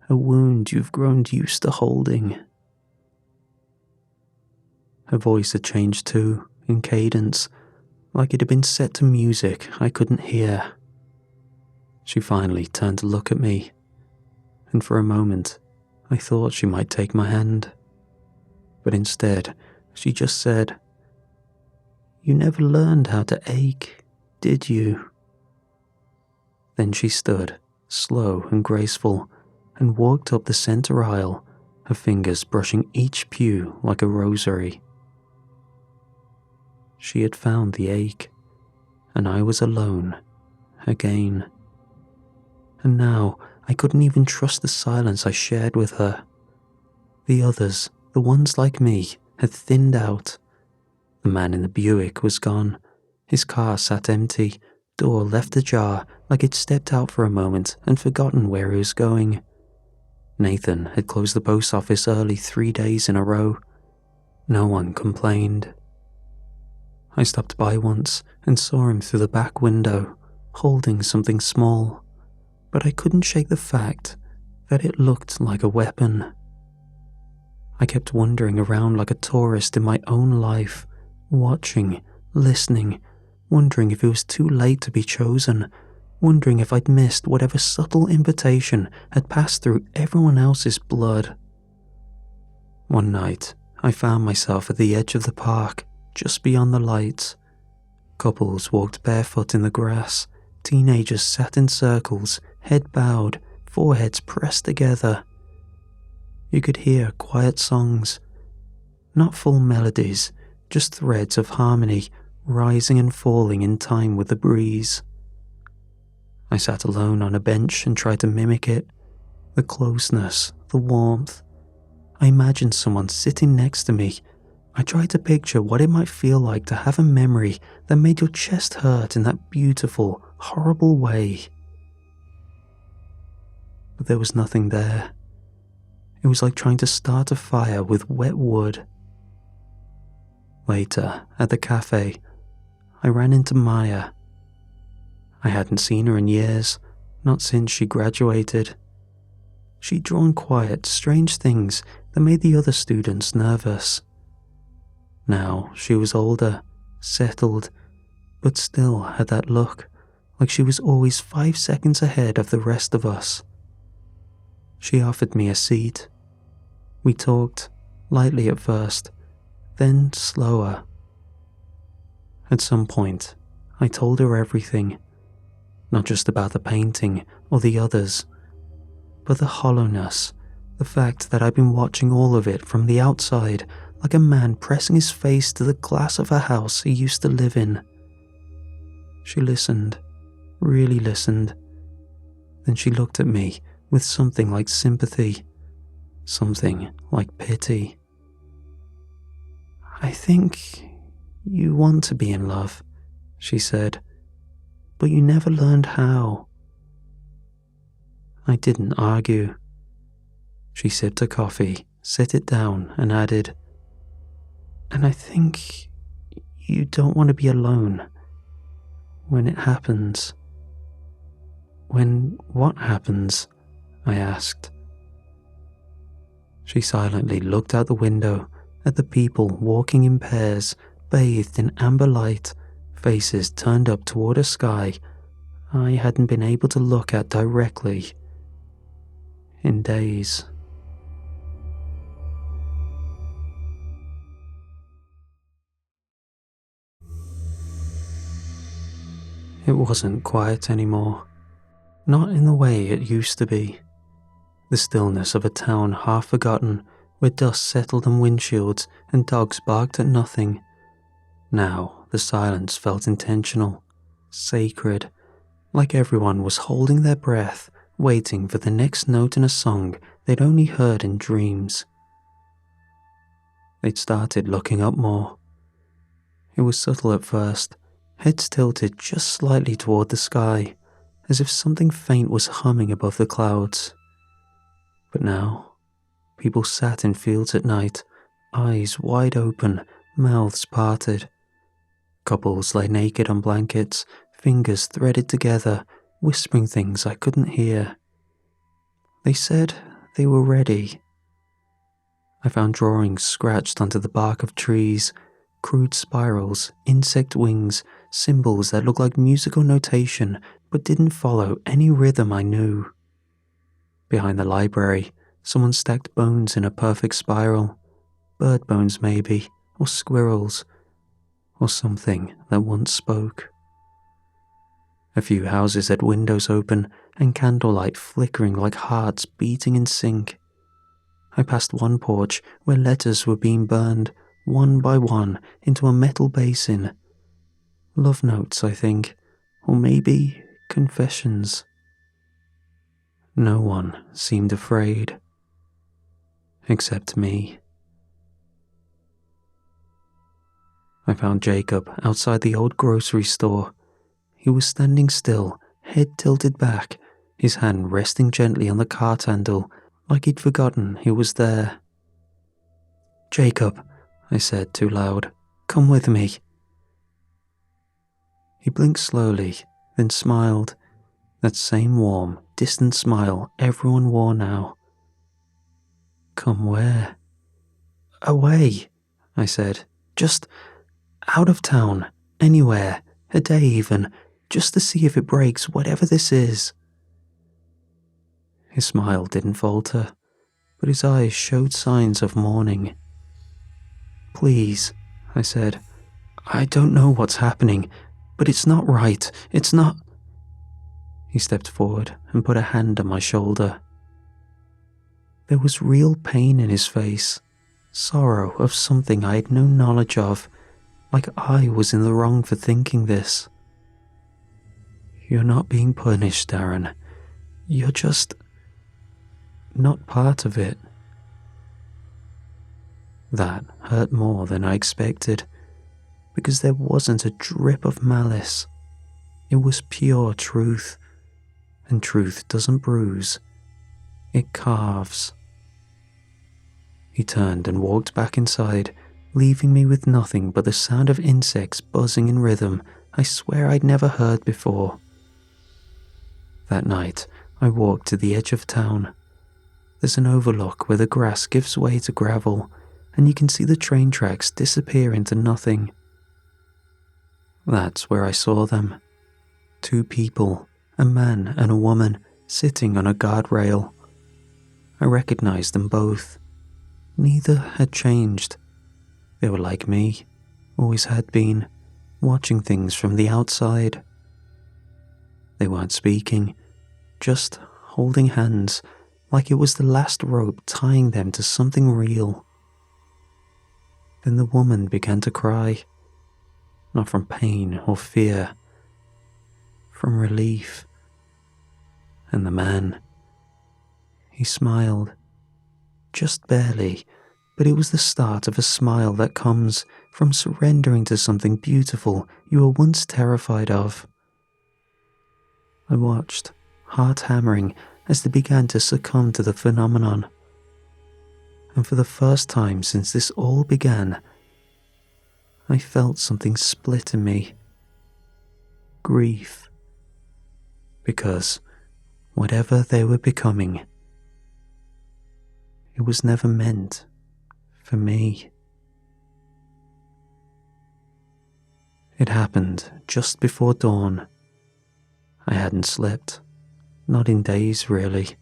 A wound you've grown used to holding." Her voice had changed too, in cadence, like it had been set to music I couldn't hear. She finally turned to look at me, and for a moment I thought she might take my hand. but instead, she just said, "You never learned how to ache, did you?" Then she stood, slow and graceful, and walked up the center aisle, her fingers brushing each pew like a rosary. She had found the ache, and I was alone, again. And now I couldn't even trust the silence I shared with her. The others, the ones like me, had thinned out. The man in the Buick was gone. His car sat empty, door left ajar like he'd stepped out for a moment and forgotten where he was going. Nathan had closed the post office early 3 days in a row. No one complained. I stopped by once and saw him through the back window, holding something small, but I couldn't shake the fact that it looked like a weapon. I kept wandering around like a tourist in my own life, watching, listening, wondering if it was too late to be chosen, wondering if I'd missed whatever subtle invitation had passed through everyone else's blood. One night, I found myself at the edge of the park, just beyond the lights. Couples walked barefoot in the grass, teenagers sat in circles, head bowed, foreheads pressed together. You could hear quiet songs, not full melodies, just threads of harmony rising and falling in time with the breeze. I sat alone on a bench and tried to mimic it, the closeness, the warmth. I imagined someone sitting next to me. I tried to picture what it might feel like to have a memory that made your chest hurt in that beautiful, horrible way. But there was nothing there. It was like trying to start a fire with wet wood. Later, at the cafe, I ran into Maya. I hadn't seen her in years, not since she graduated. She'd drawn quiet, strange things that made the other students nervous. Now she was older, settled, but still had that look, like she was always 5 seconds ahead of the rest of us. She offered me a seat. We talked, lightly at first, then slower. At some point, I told her everything, not just about the painting or the others, but the hollowness, the fact that I'd been watching all of it from the outside, like a man pressing his face to the glass of a house he used to live in. She listened, really listened. Then she looked at me with something like sympathy, something like pity. "I think you want to be in love," she said, "but you never learned how." I didn't argue. She sipped her coffee, set it down, and added, "And I think you don't want to be alone when it happens." "When what happens?" I asked. She silently looked out the window at the people walking in pairs, bathed in amber light, faces turned up toward a sky I hadn't been able to look at directly in days. It wasn't quiet anymore, not in the way it used to be. The stillness of a town half forgotten, where dust settled on windshields and dogs barked at nothing. Now the silence felt intentional, sacred, like everyone was holding their breath, waiting for the next note in a song they'd only heard in dreams. They'd started looking up more. It was subtle at first, heads tilted just slightly toward the sky, as if something faint was humming above the clouds. But now, people sat in fields at night, eyes wide open, mouths parted. Couples lay naked on blankets, fingers threaded together, whispering things I couldn't hear. They said they were ready. I found drawings scratched onto the bark of trees, crude spirals, insect wings, symbols that looked like musical notation but didn't follow any rhythm I knew. Behind the library, someone stacked bones in a perfect spiral. Bird bones maybe, or squirrels, or something that once spoke. A few houses had windows open and candlelight flickering like hearts beating in sync. I passed one porch where letters were being burned, one by one, into a metal basin. Love notes, I think, or maybe confessions. No one seemed afraid. Except me. I found Jacob outside the old grocery store. He was standing still, head tilted back, his hand resting gently on the cart handle, like he'd forgotten he was there. "Jacob," I said too loud, "come with me." He blinked slowly, then smiled, that same warm, distant smile everyone wore now. "Come where?" "Away," I said. "Just out of town, anywhere, a day even, just to see if it breaks, whatever this is." His smile didn't falter, but his eyes showed signs of mourning. "Please," I said. "I don't know what's happening, but it's not right. It's not—" He stepped forward and put a hand on my shoulder. There was real pain in his face, sorrow of something I had no knowledge of, like I was in the wrong for thinking this. "You're not being punished, Darren. You're just not part of it." That hurt more than I expected, because there wasn't a drip of malice. It was pure truth, and truth doesn't bruise, it carves. He turned and walked back inside, leaving me with nothing but the sound of insects buzzing in rhythm I swear I'd never heard before. That night, I walked to the edge of town. There's an overlook where the grass gives way to gravel, and you can see the train tracks disappear into nothing. That's where I saw them. 2 people, a man and a woman, sitting on a guardrail. I recognized them both. Neither had changed. They were like me, always had been, watching things from the outside. They weren't speaking, just holding hands, like it was the last rope tying them to something real. Then the woman began to cry, not from pain or fear, from relief. And the man, he smiled, just barely, but it was the start of a smile that comes from surrendering to something beautiful you were once terrified of. I watched, heart hammering, as they began to succumb to the phenomenon. And for the first time since this all began, I felt something split in me. Grief. Because whatever they were becoming, it was never meant for me. It happened just before dawn. I hadn't slept, not in days really,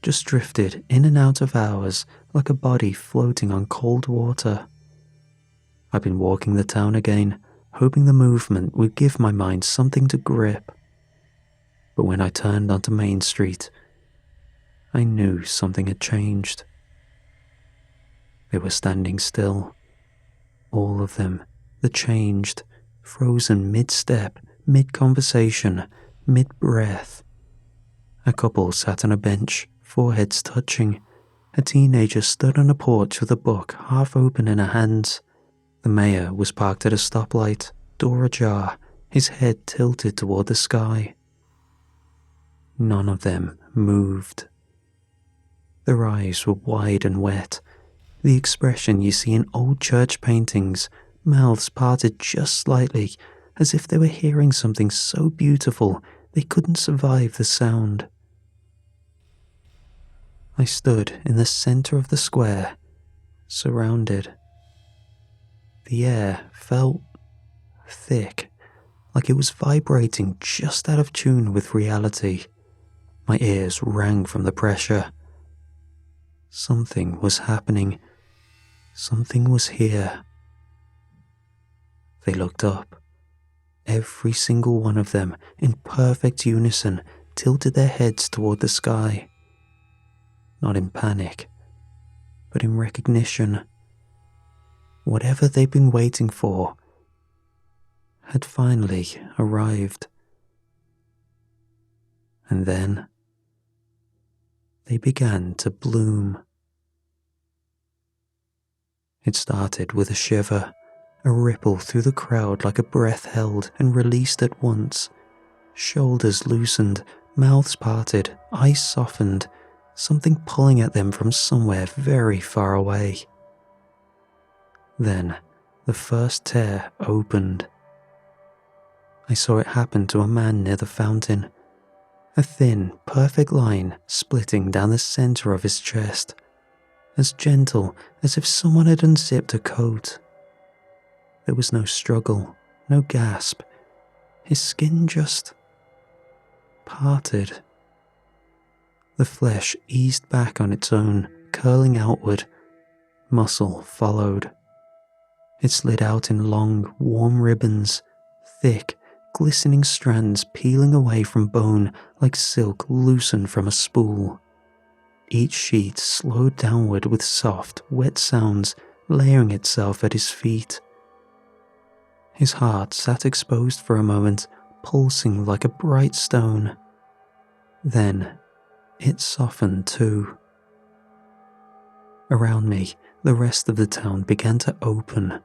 just drifted in and out of hours like a body floating on cold water. I'd been walking the town again, hoping the movement would give my mind something to grip. But when I turned onto Main Street, I knew something had changed. They were standing still, all of them, the changed, frozen mid-step, mid-conversation, mid-breath. A couple sat on a bench, foreheads touching. A teenager stood on a porch with a book half open in her hands. The mayor was parked at a stoplight, door ajar, his head tilted toward the sky. None of them moved. Their eyes were wide and wet, the expression you see in old church paintings, mouths parted just slightly, as if they were hearing something so beautiful they couldn't survive the sound. I stood in the center of the square, surrounded. The air felt thick, like it was vibrating just out of tune with reality. My ears rang from the pressure. Something was happening. Something was here. They looked up. Every single one of them, in perfect unison, tilted their heads toward the sky. Not in panic, but in recognition. Whatever they'd been waiting for had finally arrived. And then they began to bloom. It started with a shiver, a ripple through the crowd like a breath held and released at once. Shoulders loosened, mouths parted, eyes softened, something pulling at them from somewhere very far away. Then the first tear opened. I saw it happen to a man near the fountain. A thin, perfect line splitting down the center of his chest, as gentle as if someone had unzipped a coat. There was no struggle, no gasp. His skin just parted. The flesh eased back on its own, curling outward. Muscle followed. It slid out in long, warm ribbons, thick, glistening strands peeling away from bone like silk loosened from a spool. Each sheet slowed downward with soft, wet sounds, layering itself at his feet. His heart sat exposed for a moment, pulsing like a bright stone. Then it softened too. Around me, the rest of the town began to open.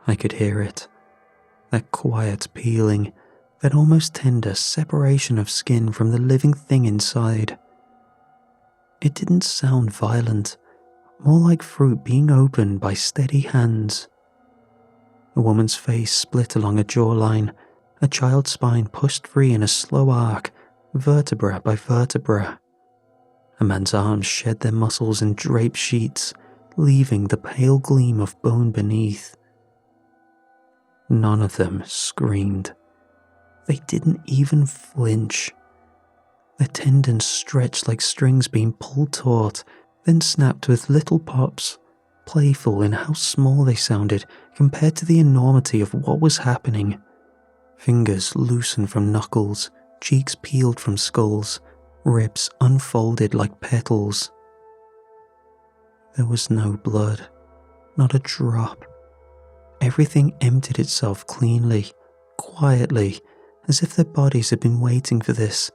I could hear it. That quiet peeling, that almost tender separation of skin from the living thing inside. It didn't sound violent, more like fruit being opened by steady hands. A woman's face split along a jawline, a child's spine pushed free in a slow arc, vertebra by vertebra. A man's arms shed their muscles in draped sheets, leaving the pale gleam of bone beneath. None of them screamed. They didn't even flinch. Their tendons stretched like strings being pulled taut, then snapped with little pops, playful in how small they sounded compared to the enormity of what was happening. Fingers loosened from knuckles, cheeks peeled from skulls, ribs unfolded like petals. There was no blood, not a drop. Everything emptied itself cleanly, quietly, as if their bodies had been waiting for this,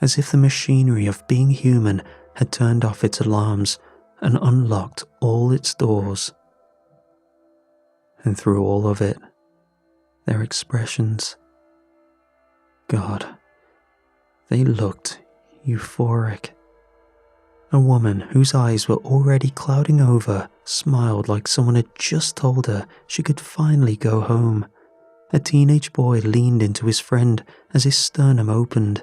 as if the machinery of being human had turned off its alarms and unlocked all its doors. And through all of it, their expressions, God, they looked euphoric. A woman whose eyes were already clouding over smiled like someone had just told her she could finally go home. A teenage boy leaned into his friend as his sternum opened,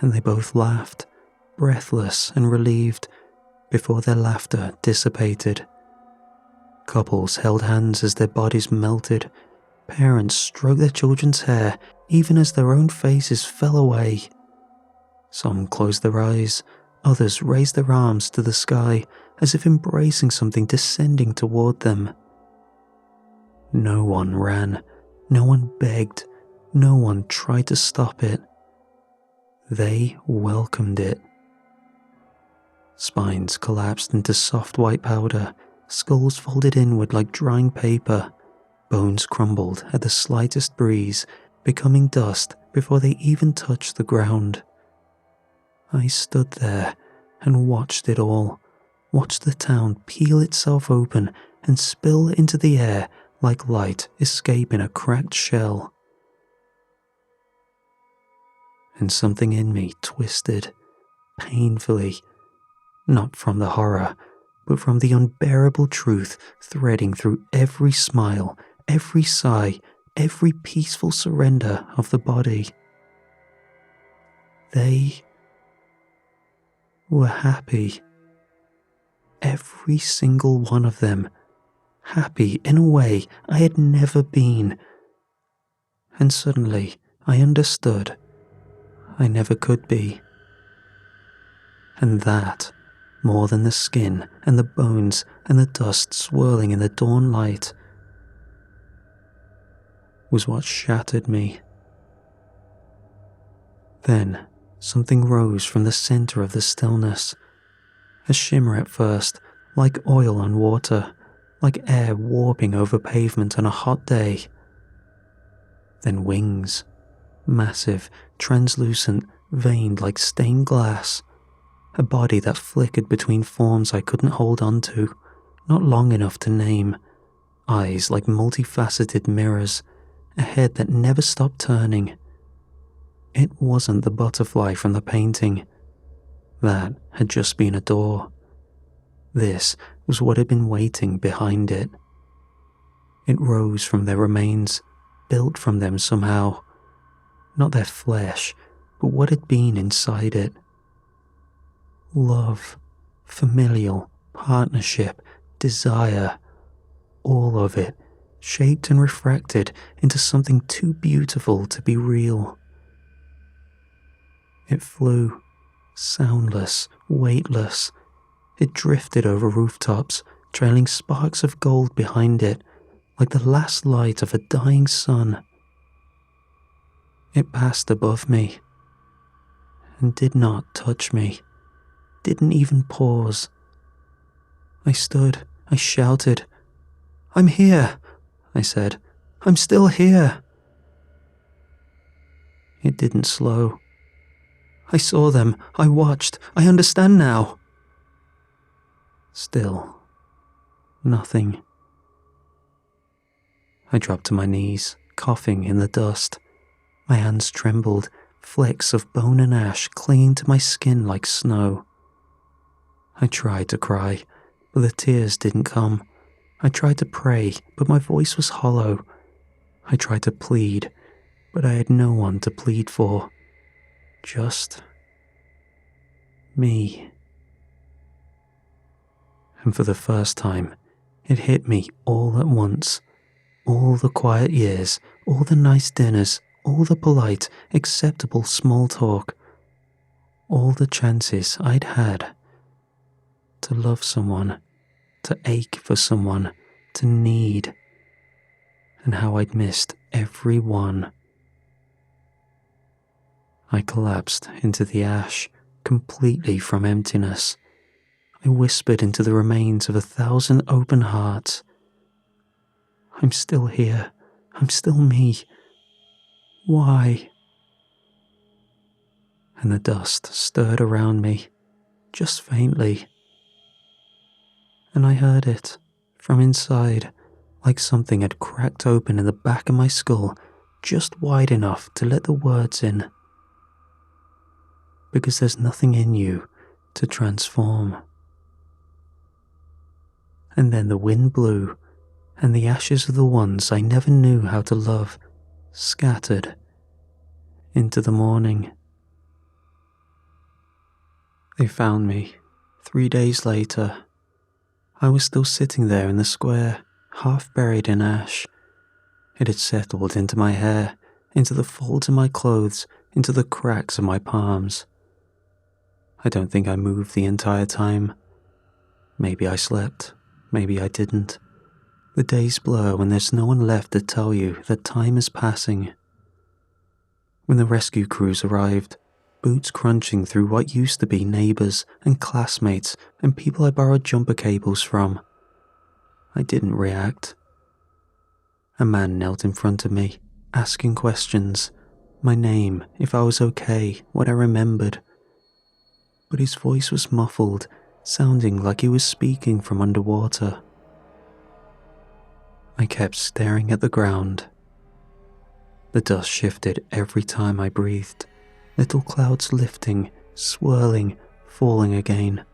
and they both laughed, breathless and relieved, before their laughter dissipated. Couples held hands as their bodies melted. Parents stroked their children's hair even as their own faces fell away. Some closed their eyes, others raised their arms to the sky as if embracing something descending toward them. No one ran, no one begged, no one tried to stop it. They welcomed it. Spines collapsed into soft white powder, skulls folded inward like drying paper, bones crumbled at the slightest breeze, becoming dust before they even touched the ground. I stood there and watched it all, watched the town peel itself open and spill into the air like light escaping a cracked shell. And something in me twisted, painfully, not from the horror, but from the unbearable truth threading through every smile, every sigh, every peaceful surrender of the body. They were happy. Every single one of them, happy in a way I had never been. And suddenly I understood I never could be. And that more than the skin and the bones and the dust swirling in the dawn light, was what shattered me. Then something rose from the center of the stillness, a shimmer at first, like oil on water, like air warping over pavement on a hot day. Then wings, massive, translucent, veined like stained glass, a body that flickered between forms I couldn't hold on to, not long enough to name, eyes like multifaceted mirrors, a head that never stopped turning. It wasn't the butterfly from the painting. That had just been a door. This was what had been waiting behind it. It rose from their remains, built from them somehow. Not their flesh, but what had been inside it. Love, familial, partnership, desire, all of it, shaped and refracted into something too beautiful to be real. It flew, soundless, weightless. It drifted over rooftops, trailing sparks of gold behind it, like the last light of a dying sun. It passed above me, and did not touch me, didn't even pause. I stood, I shouted. "I'm here," I said. "I'm still here." It didn't slow. I saw them, I watched, I understand now. Still, nothing. I dropped to my knees, coughing in the dust. My hands trembled, flecks of bone and ash clinging to my skin like snow. I tried to cry, but the tears didn't come. I tried to pray, but my voice was hollow. I tried to plead, but I had no one to plead for. Just me. And for the first time, it hit me all at once. All the quiet years, all the nice dinners, all the polite, acceptable small talk, all the chances I'd had to love someone, to ache for someone, to need, and how I'd missed every one. I collapsed into the ash, completely from emptiness. I whispered into the remains of 1,000 open hearts. I'm still here. I'm still me. Why? And the dust stirred around me, just faintly. And I heard it, from inside, like something had cracked open in the back of my skull, just wide enough to let the words in. Because there's nothing in you to transform. And then the wind blew, and the ashes of the ones I never knew how to love scattered into the morning. They found me 3 days later. I was still sitting there in the square, half buried in ash. It had settled into my hair, into the folds of my clothes, into the cracks of my palms. I don't think I moved the entire time. Maybe I slept, maybe I didn't. The days blur when there's no one left to tell you that time is passing. When the rescue crews arrived, boots crunching through what used to be neighbours and classmates and people I borrowed jumper cables from, I didn't react. A man knelt in front of me, asking questions, my name, if I was okay, what I remembered. But his voice was muffled, sounding like he was speaking from underwater. I kept staring at the ground. The dust shifted every time I breathed, little clouds lifting, swirling, falling again.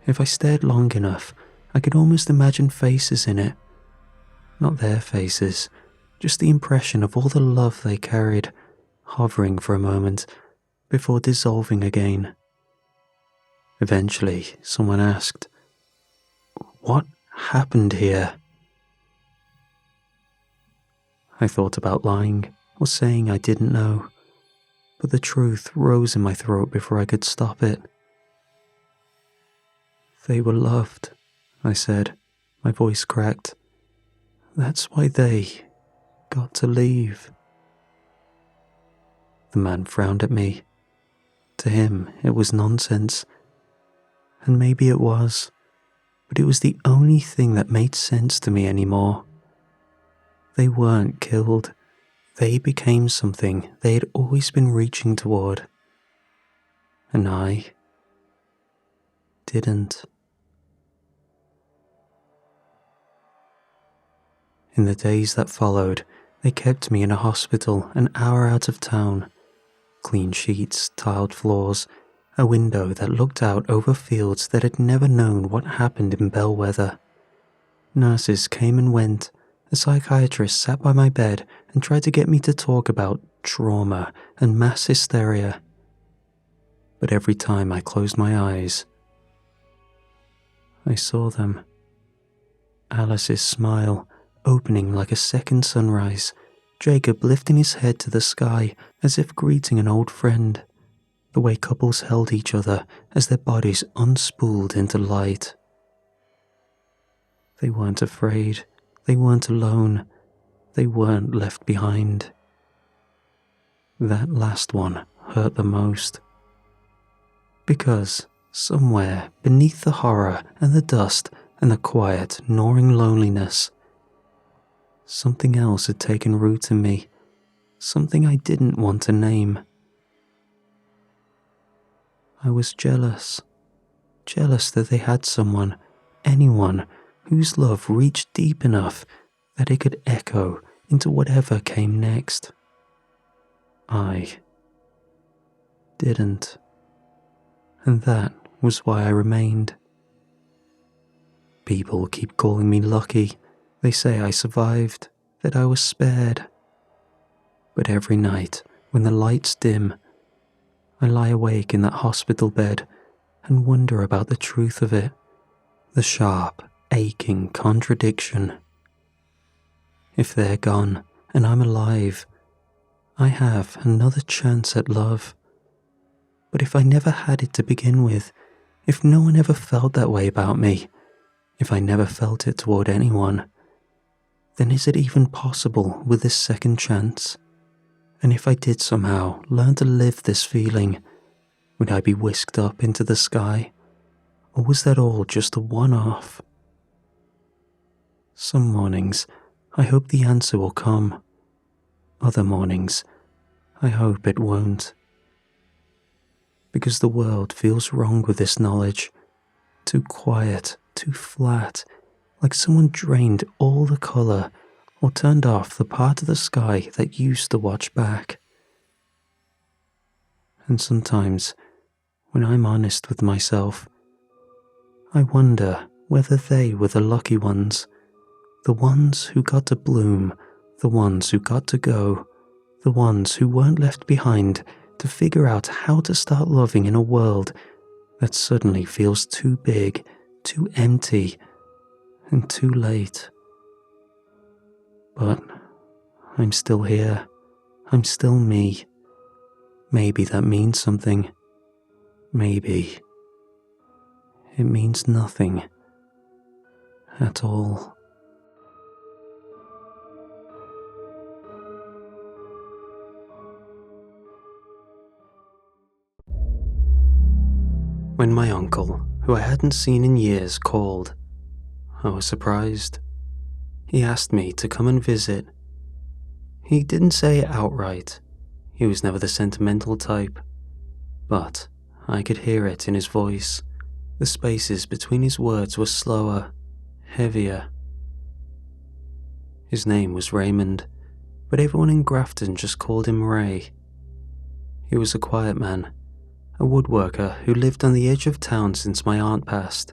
If I stared long enough, I could almost imagine faces in it. Not their faces, just the impression of all the love they carried, hovering for a moment, before dissolving again. Eventually, someone asked, "What happened here?" I thought about lying, or saying I didn't know, but the truth rose in my throat before I could stop it. They were loved, I said, my voice cracked. That's why they got to leave. The man frowned at me. To him, it was nonsense. And maybe it was, but it was the only thing that made sense to me anymore. They weren't killed. They became something they had always been reaching toward. And I didn't. In the days that followed, they kept me in a hospital an hour out of town. Clean sheets, tiled floors, a window that looked out over fields that had never known what happened in Bellwether. Nurses came and went. A psychiatrist sat by my bed and tried to get me to talk about trauma and mass hysteria. But every time I closed my eyes, I saw them. Alice's smile, opening like a second sunrise, Jacob lifting his head to the sky as if greeting an old friend, the way couples held each other as their bodies unspooled into light. They weren't afraid, they weren't alone, they weren't left behind. That last one hurt the most. Because somewhere beneath the horror and the dust and the quiet, gnawing loneliness, something else had taken root in me, something I didn't want to name. I was jealous that they had someone, anyone, whose love reached deep enough that it could echo into whatever came next. I didn't. And that was why I remained. People keep calling me lucky. They say I survived, that I was spared. But every night, when the lights dim, I lie awake in that hospital bed and wonder about the truth of it, the sharp, aching contradiction. If they're gone and I'm alive, I have another chance at love. But if I never had it to begin with, if no one ever felt that way about me, if I never felt it toward anyone, then is it even possible with this second chance? And if I did somehow learn to live this feeling, would I be whisked up into the sky? Or was that all just a one-off? Some mornings, I hope the answer will come. Other mornings, I hope it won't. Because the world feels wrong with this knowledge. Too quiet, too flat, like someone drained all the color or turned off the part of the sky that used to watch back. And sometimes, when I'm honest with myself, I wonder whether they were the lucky ones, the ones who got to bloom, the ones who got to go, the ones who weren't left behind to figure out how to start loving in a world that suddenly feels too big, too empty, and too late. But I'm still here. I'm still me. Maybe that means something. Maybe it means nothing at all. When my uncle, who I hadn't seen in years, called, I was surprised. He asked me to come and visit. He didn't say it outright. He was never the sentimental type. But I could hear it in his voice. The spaces between his words were slower, heavier. His name was Raymond, but everyone in Grafton just called him Ray. He was a quiet man, a woodworker who lived on the edge of town since my aunt passed.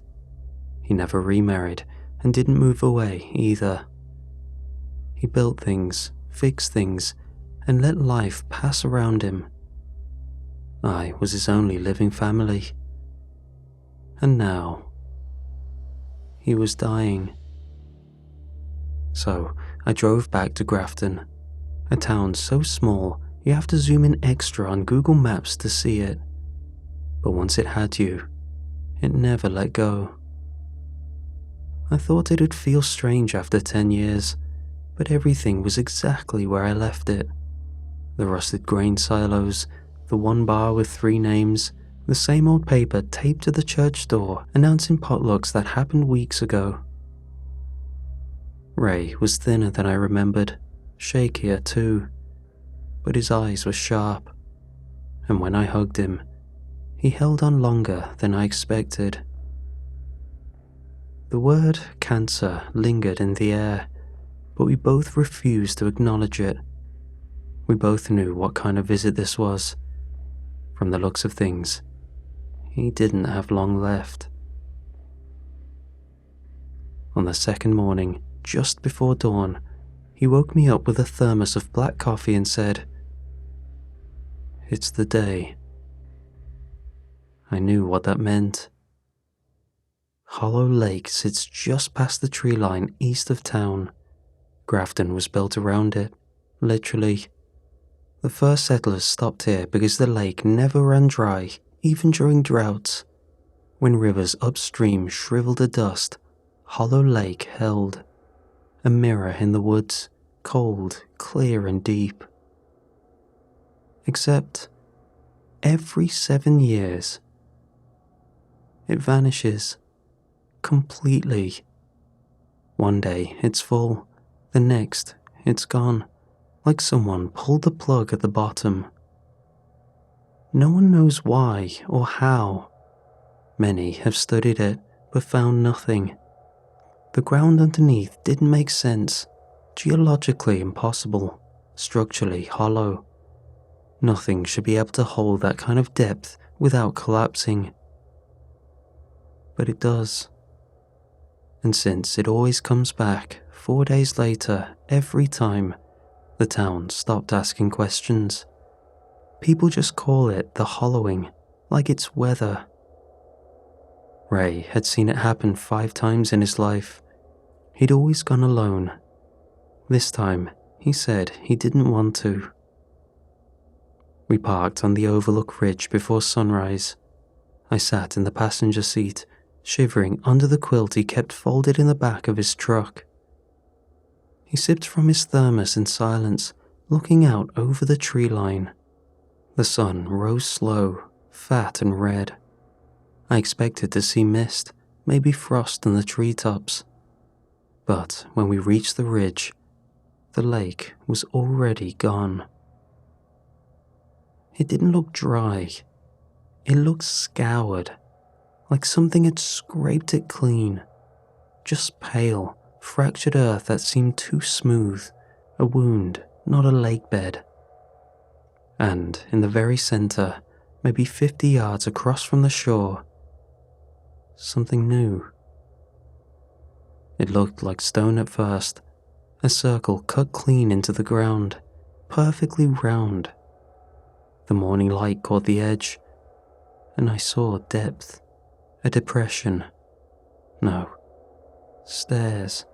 He never remarried and didn't move away either. He built things, fixed things, and let life pass around him. I was his only living family. And now, he was dying. So I drove back to Grafton, a town so small you have to zoom in extra on Google Maps to see it. But once it had you, it never let go. I thought it'd feel strange after 10 years, but everything was exactly where I left it. The rusted grain silos, the one bar with 3 names, the same old paper taped to the church door announcing potlucks that happened weeks ago. Ray was thinner than I remembered, shakier too, but his eyes were sharp, and when I hugged him, he held on longer than I expected. The word cancer lingered in the air, but we both refused to acknowledge it. We both knew what kind of visit this was. From the looks of things, he didn't have long left. On the second morning, just before dawn, he woke me up with a thermos of black coffee and said, "It's the day." I knew what that meant. Hollow Lake sits just past the tree line east of town. Grafton was built around it, literally. The first settlers stopped here because the lake never ran dry, even during droughts. When rivers upstream shriveled to dust, Hollow Lake held. A mirror in the woods, cold, clear and deep. Except, every 7 years, it vanishes. Completely. One day it's full, the next it's gone, like someone pulled the plug at the bottom. No one knows why or how. Many have studied it, but found nothing. The ground underneath didn't make sense, geologically impossible, structurally hollow. Nothing should be able to hold that kind of depth without collapsing. But it does. And since it always comes back 4 days later every time, the town stopped asking questions. People just call it the hollowing, like it's weather. Ray had seen it happen 5 times in his life. He'd always gone alone. This time, he said he didn't want to. We parked on the overlook ridge before sunrise. I sat in the passenger seat, shivering under the quilt he kept folded in the back of his truck. He sipped from his thermos in silence, looking out over the tree line. The sun rose slow, fat and red. I expected to see mist, maybe frost in the treetops. But when we reached the ridge, the lake was already gone. It didn't look dry. It looked scoured, like something had scraped it clean. Just pale, fractured earth that seemed too smooth, a wound, not a lake bed. And in the very center, maybe 50 yards across from the shore, something new. It looked like stone at first, a circle cut clean into the ground, perfectly round. The morning light caught the edge, and I saw depth, a depression. No, stairs.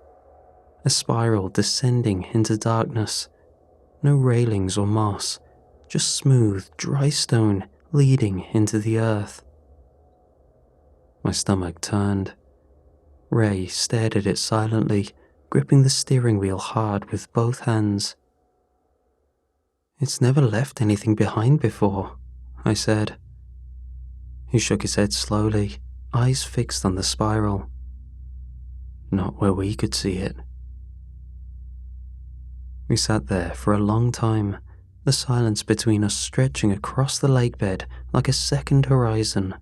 A spiral descending into darkness. No railings or moss, just smooth, dry stone leading into the earth. My stomach turned. Ray stared at it silently, gripping the steering wheel hard with both hands. "It's never left anything behind before," I said. He shook his head slowly, eyes fixed on the spiral. "Not where we could see it." We sat there for a long time, the silence between us stretching across the lake bed like a second horizon.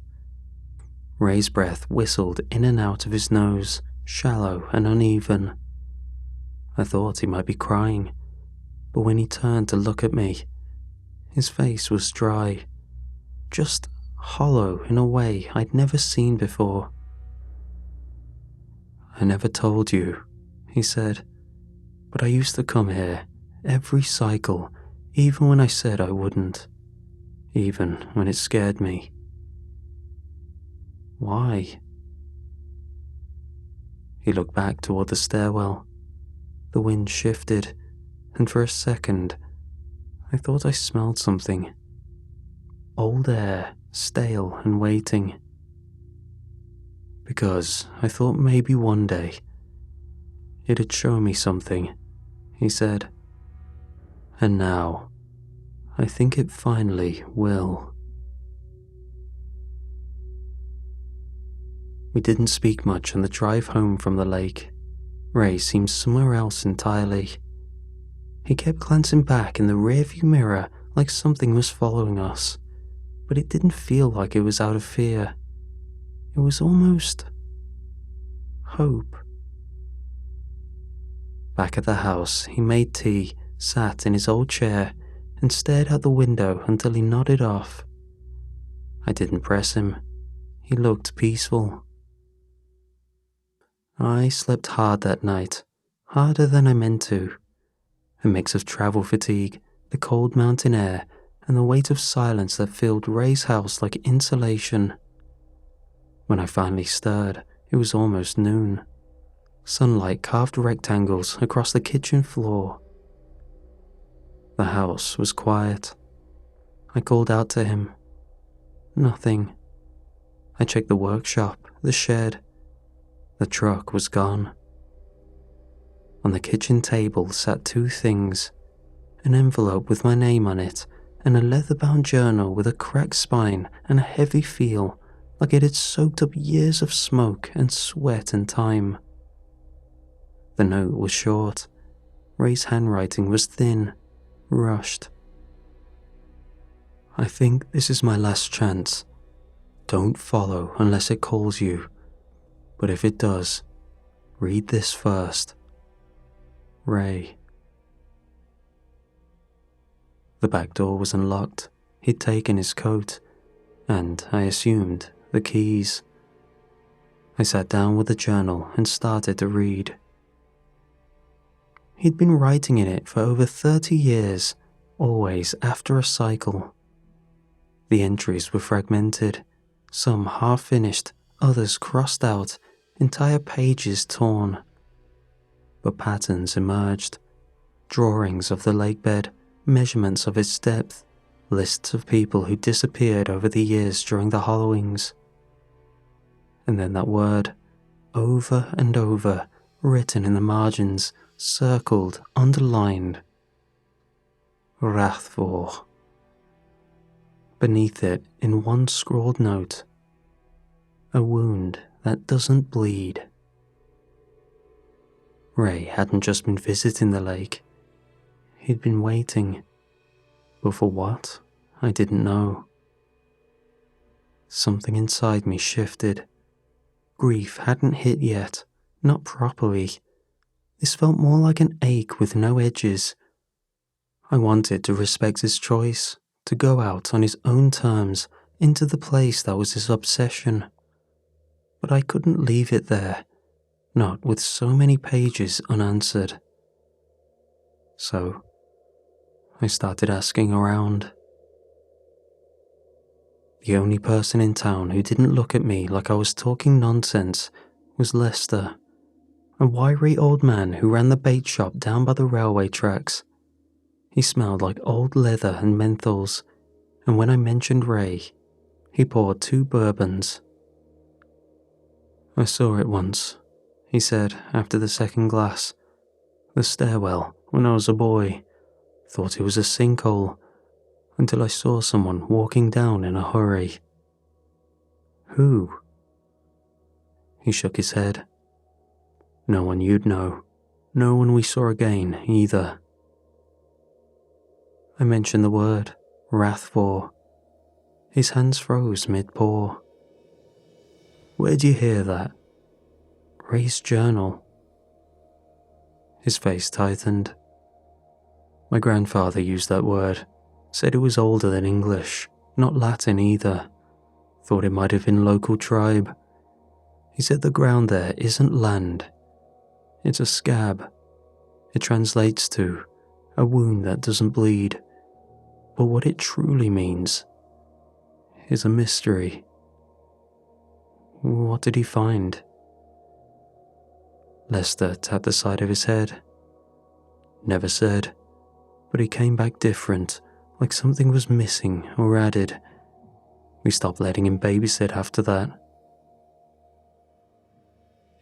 Ray's breath whistled in and out of his nose, shallow and uneven. I thought he might be crying, but when he turned to look at me, his face was dry, just hollow in a way I'd never seen before. "I never told you," he said, "but I used to come here every cycle, even when I said I wouldn't, even when it scared me." "Why?" He looked back toward the stairwell. The wind shifted, and for a second, I thought I smelled something. Old air, stale and waiting. because I thought maybe one day it'd show me something, he said. And now, I think it finally will. We didn't speak much on the drive home from the lake. Ray seemed somewhere else entirely. He kept glancing back in the rearview mirror like something was following us, but it didn't feel like it was out of fear. It was almost hope. Back at the house, he made tea, sat in his old chair, and stared out the window until he nodded off. I didn't press him. He looked peaceful. I slept hard that night, harder than I meant to. A mix of travel fatigue, the cold mountain air, and the weight of silence that filled Ray's house like insulation. When I finally stirred, it was almost noon. Sunlight carved rectangles across the kitchen floor. The house was quiet. I called out to him. Nothing. I checked the workshop, the shed. The truck was gone. On the kitchen table sat two things: an envelope with my name on it, and a leather-bound journal with a cracked spine and a heavy feel, like it had soaked up years of smoke and sweat and time. The note was short. Ray's handwriting was thin, rushed. I think this is my last chance. Don't follow unless it calls you. But if it does, read this first. Ray. The back door was unlocked. He'd taken his coat, and, I assumed, the keys. I sat down with the journal and started to read. He'd been writing in it for over 30 years, always after a cycle. The entries were fragmented, some half-finished, others crossed out, entire pages torn. But patterns emerged. Drawings of the lake bed, measurements of its depth, lists of people who disappeared over the years during the hollowings. And then that word, over and over, written in the margins, circled, underlined. Rathvor. Beneath it, in one scrawled note, a wound that doesn't bleed. Ray hadn't just been visiting the lake. He'd been waiting. But for what? I didn't know. Something inside me shifted. Grief hadn't hit yet, not properly. This felt more like an ache with no edges. I wanted to respect his choice, to go out on his own terms, into the place that was his obsession. But I couldn't leave it there, not with so many pages unanswered. So, I started asking around. The only person in town who didn't look at me like I was talking nonsense was Lester, a wiry old man who ran the bait shop down by the railway tracks. He smelled like old leather and menthols, and when I mentioned Ray, he poured 2 bourbons. I saw it once, he said after the second glass. The stairwell, when I was a boy. Thought it was a sinkhole, until I saw someone walking down in a hurry. Who? He shook his head. No one you'd know. No one we saw again, either. I mentioned the word, Rathvor. His hands froze mid-pour. Where'd you hear that? Ray's journal. His face tightened. My grandfather used that word, said it was older than English, not Latin either. Thought it might have been local tribe. He said the ground there isn't land. It's a scab. It translates to a wound that doesn't bleed. But what it truly means is a mystery. What did he find? Lester tapped the side of his head. Never said, but he came back different, like something was missing or added. We stopped letting him babysit after that.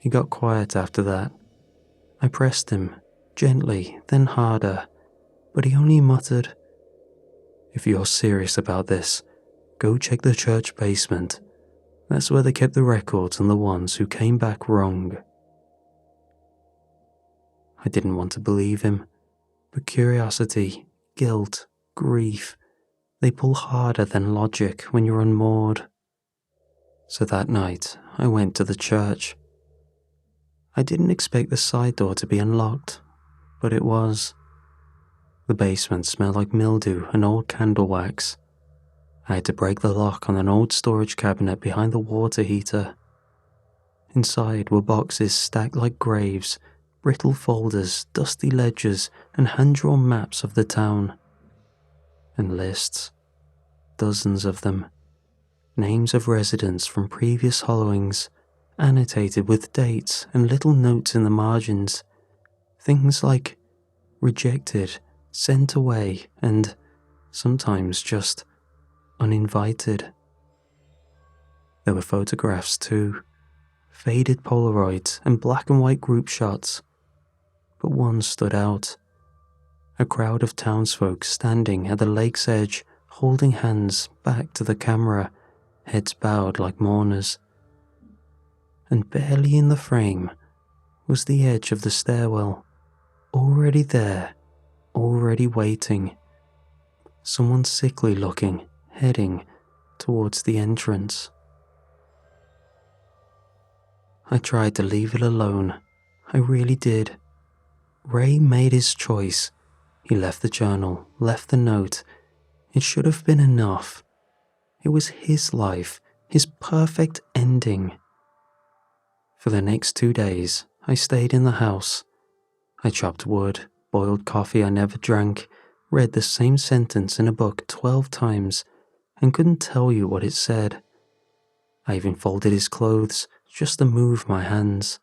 He got quiet after that. I pressed him, gently, then harder, but he only muttered, "If you're serious about this, go check the church basement. That's where they kept the records on the ones who came back wrong." I didn't want to believe him, but curiosity, guilt, grief, they pull harder than logic when you're unmoored. So that night, I went to the church. I didn't expect the side door to be unlocked, but it was. The basement smelled like mildew and old candle wax. I had to break the lock on an old storage cabinet behind the water heater. Inside were boxes stacked like graves, brittle folders, dusty ledgers, and hand-drawn maps of the town. And lists. Dozens of them. Names of residents from previous hollowings, annotated with dates and little notes in the margins. Things like rejected, sent away, and sometimes just uninvited. There were photographs too, faded Polaroids and black and white group shots. But one stood out. A crowd of townsfolk standing at the lake's edge, holding hands back to the camera, heads bowed like mourners. And barely in the frame was the edge of the stairwell, already there, already waiting. Someone sickly looking, heading towards the entrance. I tried to leave it alone. I really did. Ray made his choice. He left the journal, left the note. It should have been enough. It was his life, his perfect ending. For the next 2 days, I stayed in the house. I chopped wood, boiled coffee I never drank, read the same sentence in a book 12 times, and couldn't tell you what it said. I even folded his clothes just to move my hands.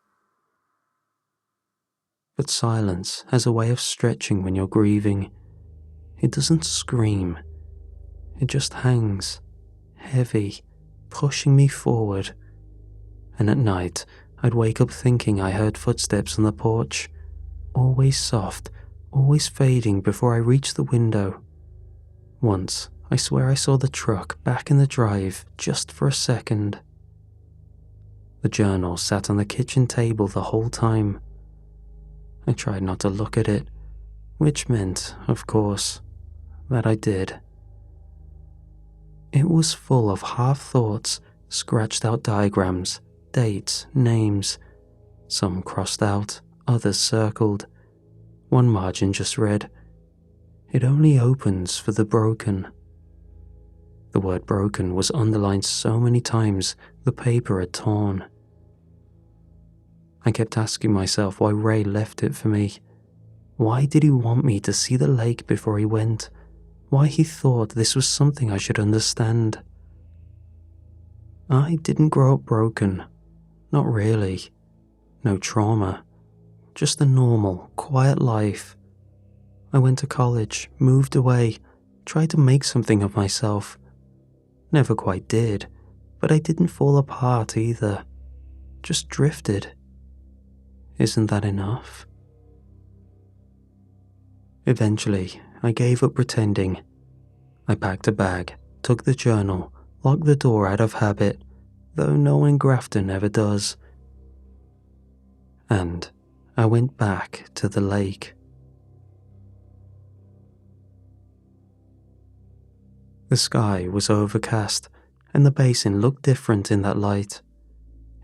But silence has a way of stretching when you're grieving. It doesn't scream. It just hangs, heavy, pushing me forward. And at night, I'd wake up thinking I heard footsteps on the porch, always soft, always fading before I reached the window. Once, I swear I saw the truck back in the drive just for a second. The journal sat on the kitchen table the whole time. I tried not to look at it, which meant, of course, that I did. It was full of half-thoughts, scratched-out diagrams, dates, names. Some crossed out, others circled. One margin just read, "It only opens for the broken." The word broken was underlined so many times the paper had torn. I kept asking myself why Ray left it for me. Why did he want me to see the lake before he went? Why he thought this was something I should understand. I didn't grow up broken. Not really. No trauma. Just a normal, quiet life. I went to college, moved away, tried to make something of myself. Never quite did, but I didn't fall apart either. Just drifted. Isn't that enough? Eventually, I gave up pretending. I packed a bag, took the journal, locked the door out of habit, though no one in Grafton ever does. And I went back to the lake. The sky was overcast, and the basin looked different in that light.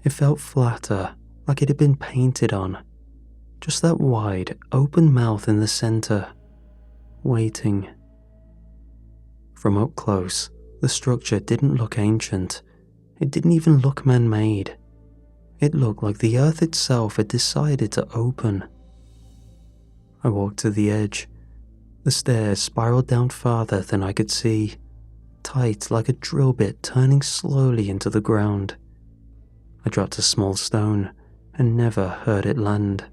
It felt flatter, like it had been painted on. Just that wide, open mouth in the center, waiting. From up close, the structure didn't look ancient. It didn't even look man-made. It looked like the earth itself had decided to open. I walked to the edge. The stairs spiraled down farther than I could see, tight like a drill bit turning slowly into the ground. I dropped a small stone and never heard it land.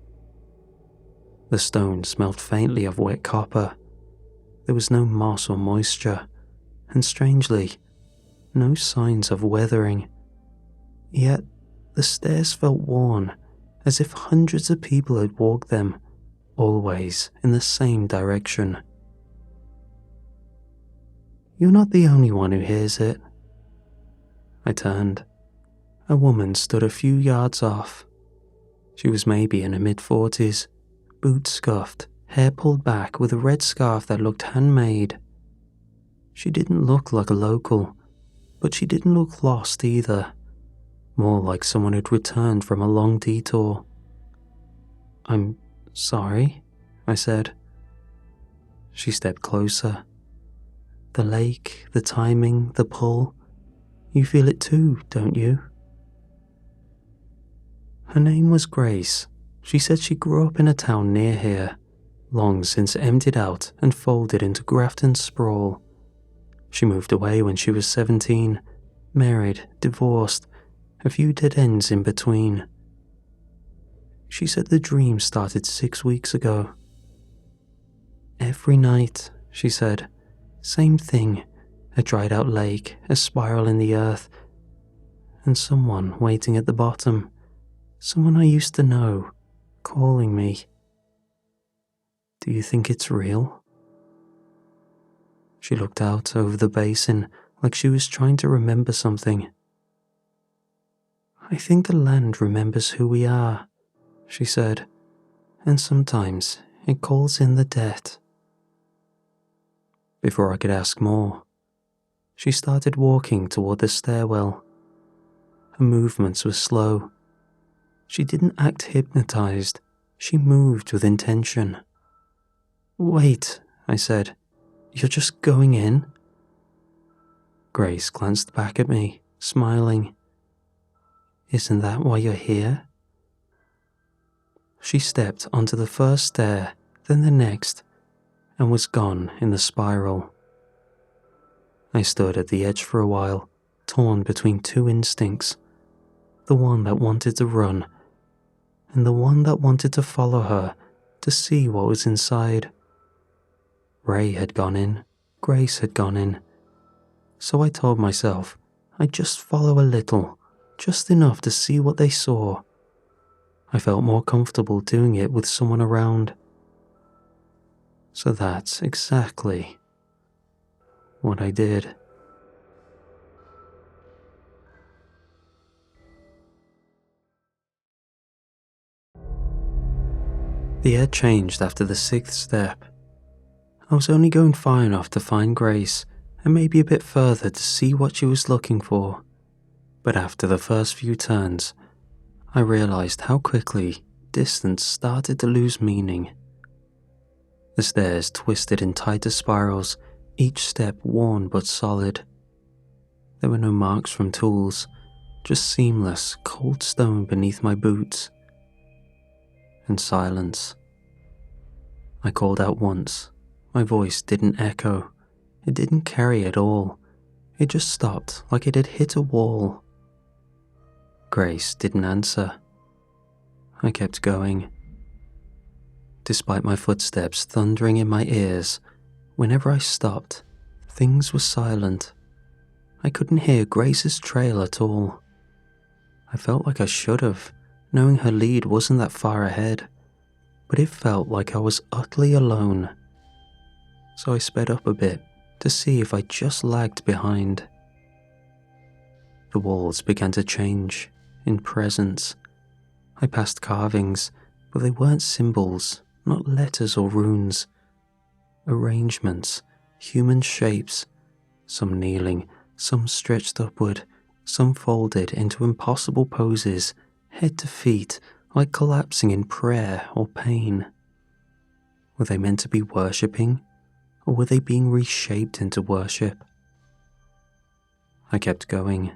The stone smelled faintly of wet copper. There was no moss or moisture, and strangely, no signs of weathering. Yet, the stairs felt worn, as if hundreds of people had walked them, always in the same direction. "You're not the only one who hears it." I turned. A woman stood a few yards off. She was maybe in her mid-40s, boots scuffed, hair pulled back with a red scarf that looked handmade. She didn't look like a local, but she didn't look lost either, more like someone who'd returned from a long detour. "I'm sorry," I said. She stepped closer. "The lake, the timing, the pull, you feel it too, don't you?" Her name was Grace. She said she grew up in a town near here, long since emptied out and folded into Grafton sprawl. She moved away when she was 17, married, divorced, a few dead ends in between. She said the dream started 6 weeks ago. "Every night," she said, "same thing, a dried out lake, a spiral in the earth, and someone waiting at the bottom, someone I used to know, calling me. Do you think it's real?" She looked out over the basin like she was trying to remember something. "I think the land remembers who we are," she said, "and sometimes it calls in the dead." Before I could ask more, she started walking toward the stairwell. Her movements were slow. She didn't act hypnotized, she moved with intention. "Wait," I said, "you're just going in?" Grace glanced back at me, smiling. "Isn't that why you're here?" She stepped onto the first stair, then the next, and was gone in the spiral. I stood at the edge for a while, torn between two instincts, the one that wanted to run, and the one that wanted to follow her to see what was inside. Ray had gone in, Grace had gone in, so I told myself I'd just follow a little, just enough to see what they saw. I felt more comfortable doing it with someone around. So that's exactly what I did. The air changed after the 6th step. I was only going far enough to find Grace, and maybe a bit further to see what she was looking for. But after the first few turns, I realized how quickly distance started to lose meaning. The stairs twisted in tighter spirals, each step worn but solid. There were no marks from tools, just seamless, cold stone beneath my boots. And silence. I called out once. My voice didn't echo. It didn't carry at all. It just stopped like it had hit a wall. Grace didn't answer. I kept going. Despite my footsteps thundering in my ears, whenever I stopped, things were silent. I couldn't hear Grace's trail at all. I felt like I should have, knowing her lead wasn't that far ahead, but it felt like I was utterly alone. So I sped up a bit to see if I just lagged behind. The walls began to change, in presence. I passed carvings, but they weren't symbols, not letters or runes. Arrangements, human shapes, some kneeling, some stretched upward, some folded into impossible poses, head to feet, like collapsing in prayer or pain. Were they meant to be worshipping, or were they being reshaped into worship? I kept going.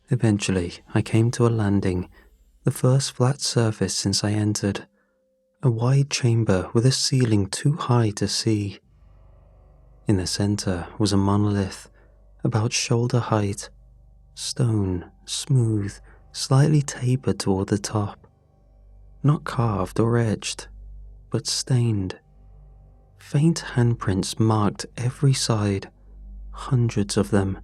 Eventually, I came to a landing, the first flat surface since I entered, a wide chamber with a ceiling too high to see. In the center was a monolith, about shoulder height, stone, smooth, slightly tapered toward the top. Not carved or etched, but stained. Faint handprints marked every side, hundreds of them,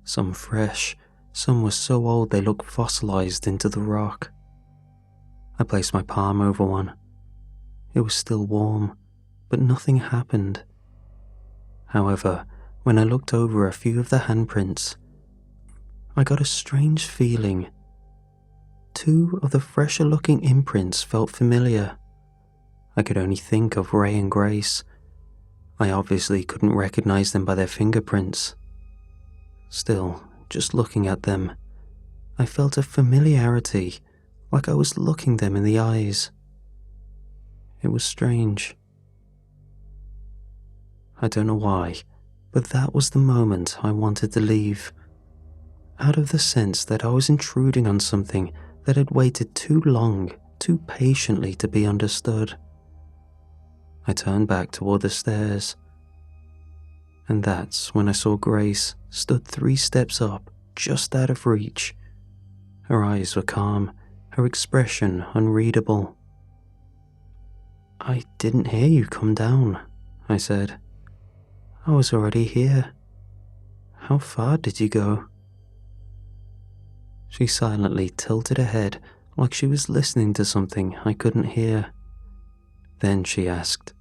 some fresh, some were so old they looked fossilized into the rock. I placed my palm over one. It was still warm, but nothing happened. However, when I looked over a few of the handprints, I got a strange feeling. 2 of the fresher-looking imprints felt familiar. I could only think of Ray and Grace. I obviously couldn't recognize them by their fingerprints. Still, just looking at them, I felt a familiarity, like I was looking them in the eyes. It was strange. I don't know why, but that was the moment I wanted to leave. Out of the sense that I was intruding on something that had waited too long, too patiently to be understood. I turned back toward the stairs. And that's when I saw Grace stood 3 steps up, just out of reach. Her eyes were calm, her expression unreadable. "I didn't hear you come down," I said. "I was already here. How far did you go?" She silently tilted her head like she was listening to something I couldn't hear. Then she asked,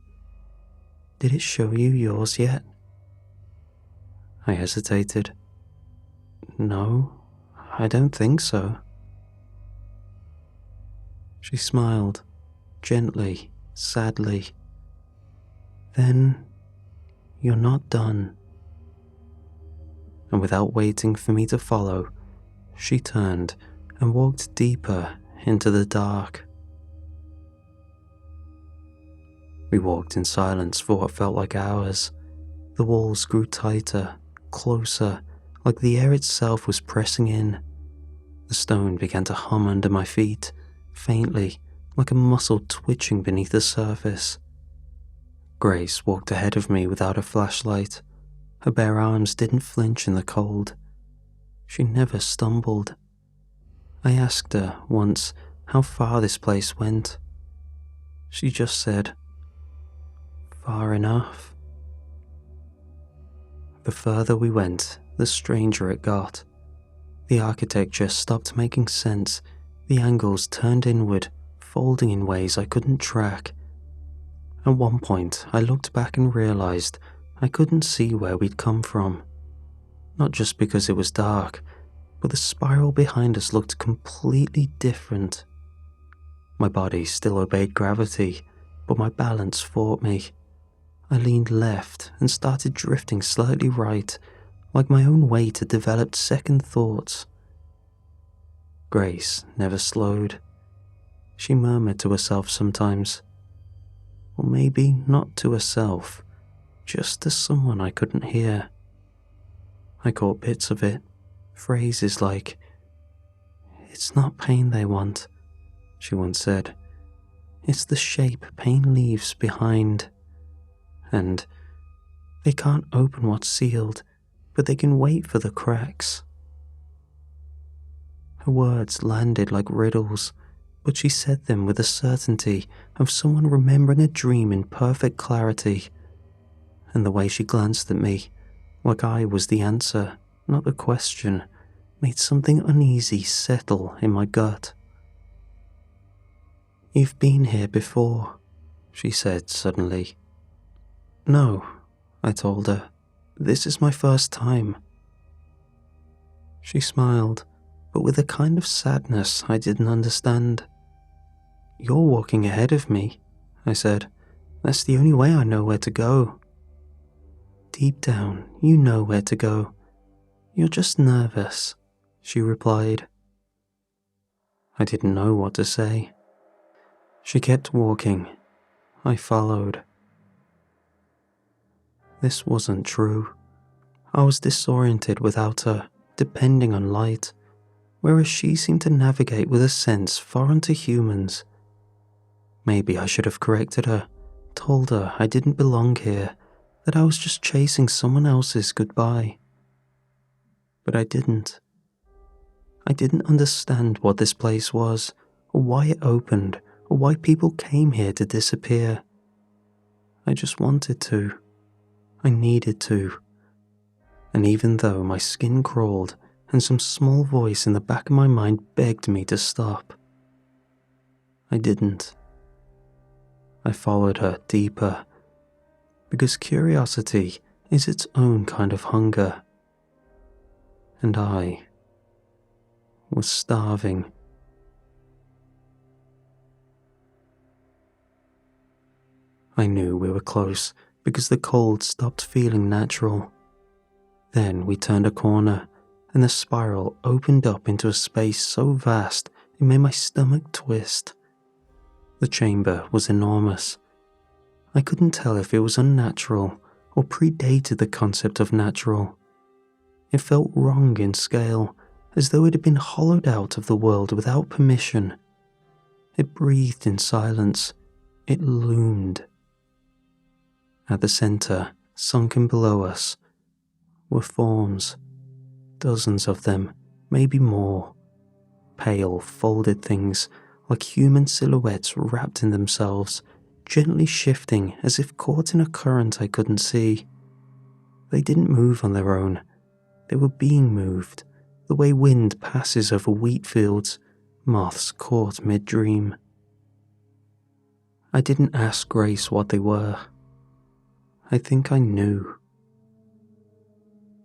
"Did it show you yours yet?" I hesitated. "No, I don't think so." She smiled, gently, sadly. "Then you're not done." And without waiting for me to follow, she turned and walked deeper into the dark. We walked in silence for what felt like hours. The walls grew tighter, closer, like the air itself was pressing in. The stone began to hum under my feet, faintly, like a muscle twitching beneath the surface. Grace walked ahead of me without a flashlight. Her bare arms didn't flinch in the cold. She never stumbled. I asked her once how far this place went. She just said, "Far enough." The further we went, the stranger it got. The architecture stopped making sense. The angles turned inward, folding in ways I couldn't track. At one point, I looked back and realized I couldn't see where we'd come from. Not just because it was dark, but the spiral behind us looked completely different. My body still obeyed gravity, but my balance fought me. I leaned left and started drifting slightly right, like my own weight had developed second thoughts. Grace never slowed. She murmured to herself sometimes. Or maybe not to herself, just to someone I couldn't hear. I caught bits of it, phrases like, "It's not pain they want," she once said. "It's the shape pain leaves behind." And, "They can't open what's sealed, but they can wait for the cracks." Her words landed like riddles, but she said them with the certainty of someone remembering a dream in perfect clarity. And the way she glanced at me, like I was the answer, not the question, made something uneasy settle in my gut. "You've been here before," she said suddenly. "No," I told her. "This is my first time." She smiled, but with a kind of sadness I didn't understand. "You're walking ahead of me," I said. "That's the only way I know where to go." "Deep down, you know where to go. You're just nervous," she replied. I didn't know what to say. She kept walking. I followed. This wasn't true. I was disoriented without her, depending on light, whereas she seemed to navigate with a sense foreign to humans. Maybe I should have corrected her, told her I didn't belong here, that I was just chasing someone else's goodbye. But I didn't. I didn't understand what this place was, or why it opened, or why people came here to disappear. I just wanted to. I needed to. And even though my skin crawled and some small voice in the back of my mind begged me to stop, I didn't. I followed her deeper, because curiosity is its own kind of hunger, and I was starving. I knew we were close because the cold stopped feeling natural. Then we turned a corner, and the spiral opened up into a space so vast it made my stomach twist. The chamber was enormous. I couldn't tell if it was unnatural or predated the concept of natural. It felt wrong in scale, as though it had been hollowed out of the world without permission. It breathed in silence. It loomed. At the center, sunken below us, were forms. Dozens of them, maybe more. Pale, folded things, like human silhouettes wrapped in themselves, gently shifting as if caught in a current I couldn't see. They didn't move on their own. They were being moved, the way wind passes over wheat fields, moths caught mid-dream. I didn't ask Grace what they were. I think I knew.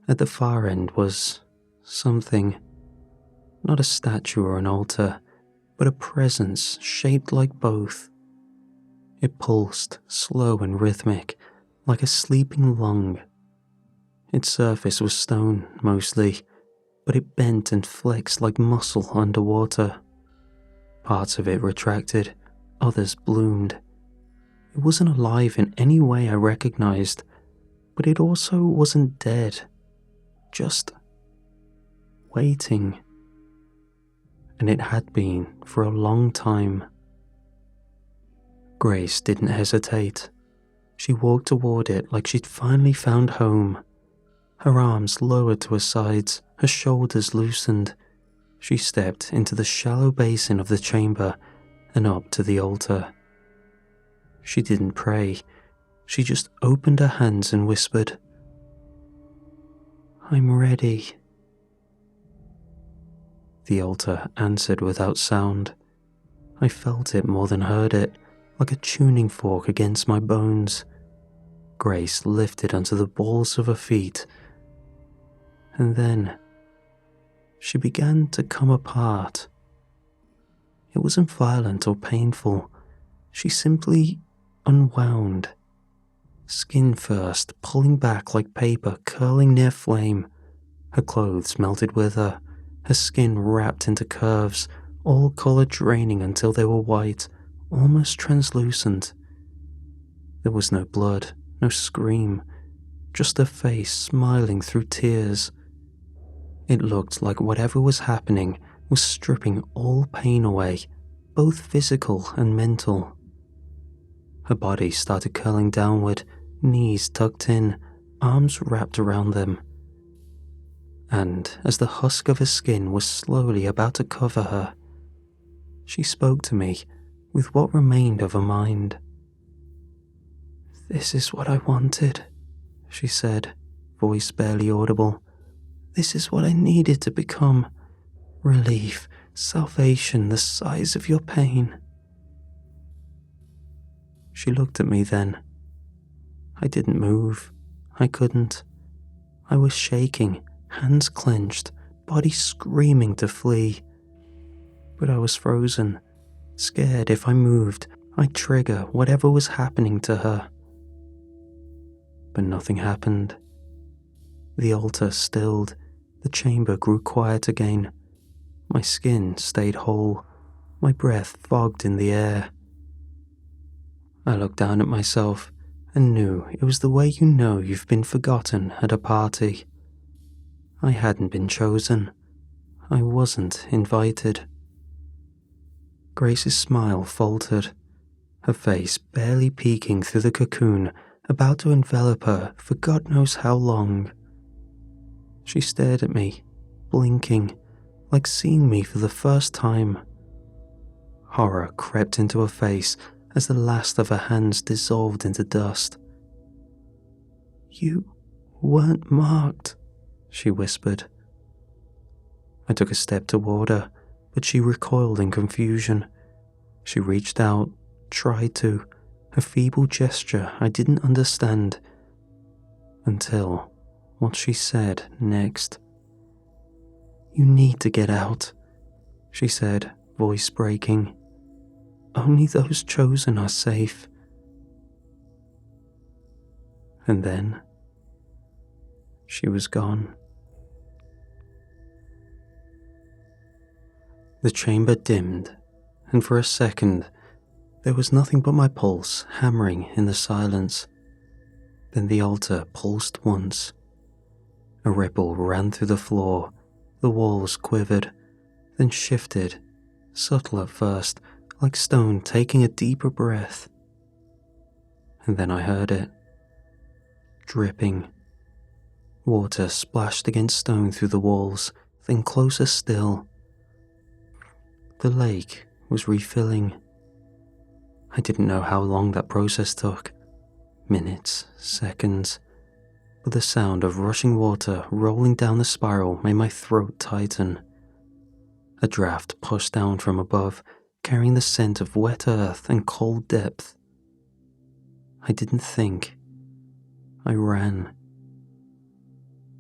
At the far end was something, not a statue or an altar, but a presence shaped like both. It pulsed, slow and rhythmic, like a sleeping lung. Its surface was stone, mostly, but it bent and flexed like muscle underwater. Parts of it retracted, others bloomed. It wasn't alive in any way I recognized, but it also wasn't dead. Just waiting. And it had been for a long time. Grace didn't hesitate. She walked toward it like she'd finally found home. Her arms lowered to her sides, her shoulders loosened. She stepped into the shallow basin of the chamber and up to the altar. She didn't pray. She just opened her hands and whispered, "I'm ready." The altar answered without sound. I felt it more than heard it, like a tuning fork against my bones. Grace lifted onto the balls of her feet, and then she began to come apart. It wasn't violent or painful. She simply unwound. Skin first, pulling back like paper curling near flame. Her clothes melted with her skin wrapped into curves, all color draining until they were white, almost translucent. There was no blood, no scream, just her face smiling through tears. It looked like whatever was happening was stripping all pain away, both physical and mental. Her body started curling downward, knees tucked in, arms wrapped around them. And as the husk of her skin was slowly about to cover her, she spoke to me with what remained of her mind. "This is what I wanted," she said, voice barely audible. "This is what I needed to become. Relief, salvation, the size of your pain." She looked at me then. I didn't move. I couldn't. I was shaking, hands clenched, body screaming to flee. But I was frozen, scared if I moved, I'd trigger whatever was happening to her. But nothing happened. The altar stilled, the chamber grew quiet again. My skin stayed whole, my breath fogged in the air. I looked down at myself and knew it was the way you know you've been forgotten at a party. I hadn't been chosen. I wasn't invited. Grace's smile faltered, her face barely peeking through the cocoon about to envelop her for God knows how long. She stared at me, blinking, like seeing me for the first time. Horror crept into her face as the last of her hands dissolved into dust. "You weren't marked," she whispered. I took a step toward her, but she recoiled in confusion. She reached out, tried to, a feeble gesture I didn't understand, until what she said next. "You need to get out," she said, voice breaking. "Only those chosen are safe." And then she was gone. The chamber dimmed, and for a second there was nothing but my pulse hammering in the silence. Then the altar pulsed once. A ripple ran through the floor, the walls quivered, then shifted, subtle at first, like stone taking a deeper breath. And then I heard it. Dripping. Water splashed against stone through the walls, then closer still. The lake was refilling. I didn't know how long that process took. Minutes, seconds. But the sound of rushing water rolling down the spiral made my throat tighten. A draft pushed down from above, carrying the scent of wet earth and cold depth. I didn't think. I ran.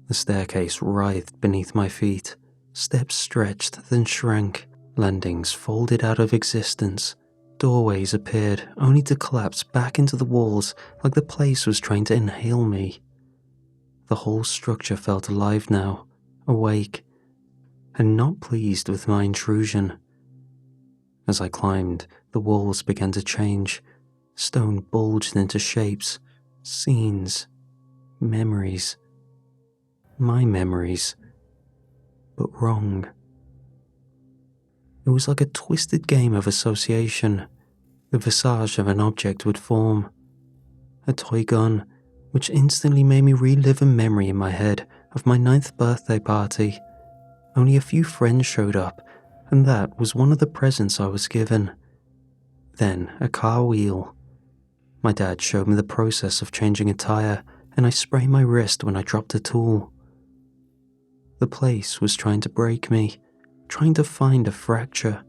The staircase writhed beneath my feet. Steps stretched, then shrank. Landings folded out of existence. Doorways appeared, only to collapse back into the walls like the place was trying to inhale me. The whole structure felt alive now, awake, and not pleased with my intrusion. As I climbed, the walls began to change. Stone bulged into shapes, scenes, memories. My memories, but wrong. It was like a twisted game of association. The visage of an object would form. A toy gun, which instantly made me relive a memory in my head of my 9th birthday party. Only a few friends showed up, and that was one of the presents I was given. Then a car wheel. My dad showed me the process of changing a tire, and I sprained my wrist when I dropped a tool. The place was trying to break me, trying to find a fracture,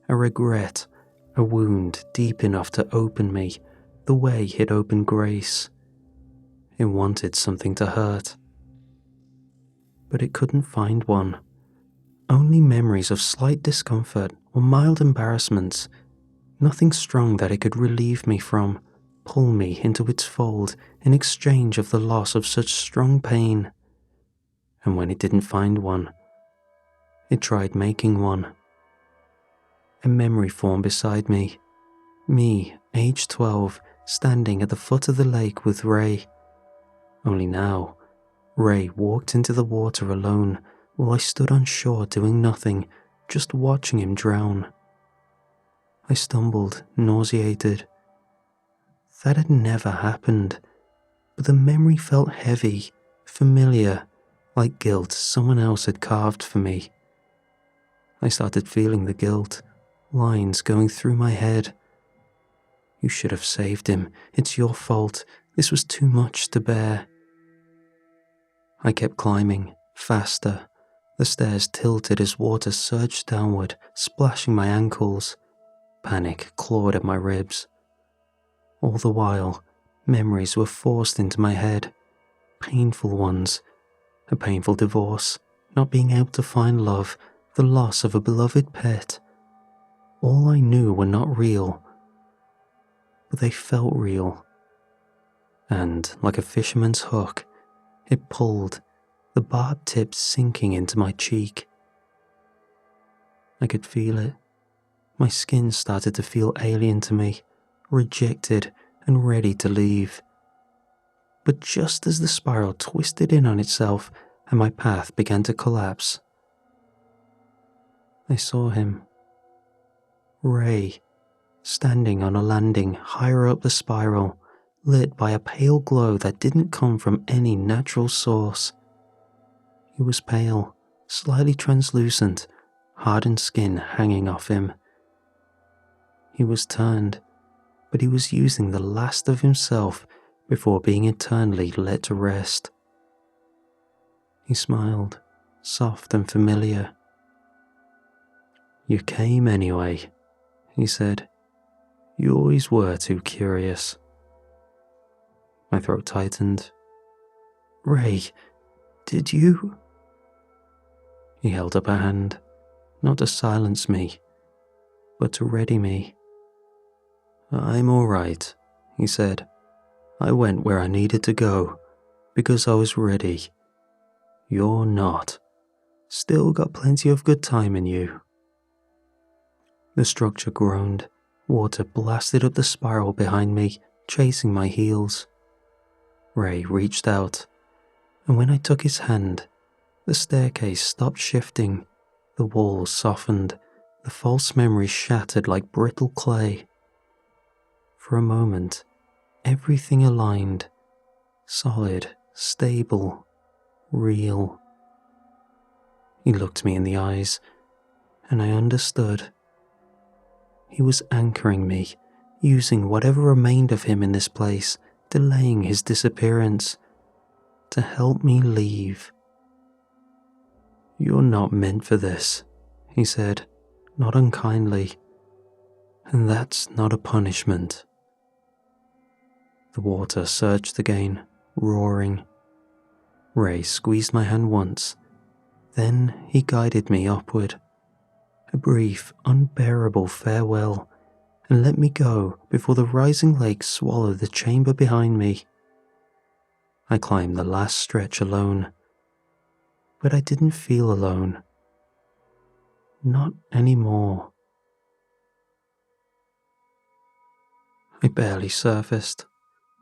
a regret, a wound deep enough to open me, the way it opened Grace. It wanted something to hurt. But it couldn't find one. Only memories of slight discomfort or mild embarrassments, nothing strong that it could relieve me from, pull me into its fold in exchange of the loss of such strong pain. And when it didn't find one, it tried making one. A memory formed beside me, age 12, standing at the foot of the lake with Ray. Only now, Ray walked into the water alone while I stood on shore doing nothing, just watching him drown. I stumbled, nauseated. That had never happened, but the memory felt heavy, familiar, like guilt someone else had carved for me. I started feeling the guilt, lines going through my head. "You should have saved him. It's your fault. This was too much to bear." I kept climbing, faster. The stairs tilted as water surged downward, splashing my ankles. Panic clawed at my ribs. All the while, memories were forced into my head. Painful ones. A painful divorce, not being able to find love, the loss of a beloved pet. All I knew were not real, but they felt real. And, like a fisherman's hook, it pulled, the barbed tip sinking into my cheek. I could feel it. My skin started to feel alien to me, rejected and ready to leave. But just as the spiral twisted in on itself and my path began to collapse, I saw him. Ray, standing on a landing higher up the spiral, lit by a pale glow that didn't come from any natural source. He was pale, slightly translucent, hardened skin hanging off him. He was turned, but he was using the last of himself before being eternally let to rest. He smiled, soft and familiar. "You came anyway," he said, You always were too curious. My throat tightened. Ray, did you? He held up a hand, not to silence me, but to ready me. I'm all right, he said. I went where I needed to go, because I was ready. You're not. Still got plenty of good time in you. The structure groaned. Water blasted up the spiral behind me, chasing my heels. Ray reached out, and when I took his hand, the staircase stopped shifting, the walls softened, the false memories shattered like brittle clay. For a moment, everything aligned, solid, stable, real. He looked me in the eyes, and I understood. He was anchoring me, using whatever remained of him in this place, delaying his disappearance, to help me leave. You're not meant for this, he said, not unkindly, and that's not a punishment. The water surged again, roaring. Ray squeezed my hand once, then he guided me upward. A brief, unbearable farewell, and let me go before the rising lake swallowed the chamber behind me. I climbed the last stretch alone, but I didn't feel alone. Not anymore. I barely surfaced.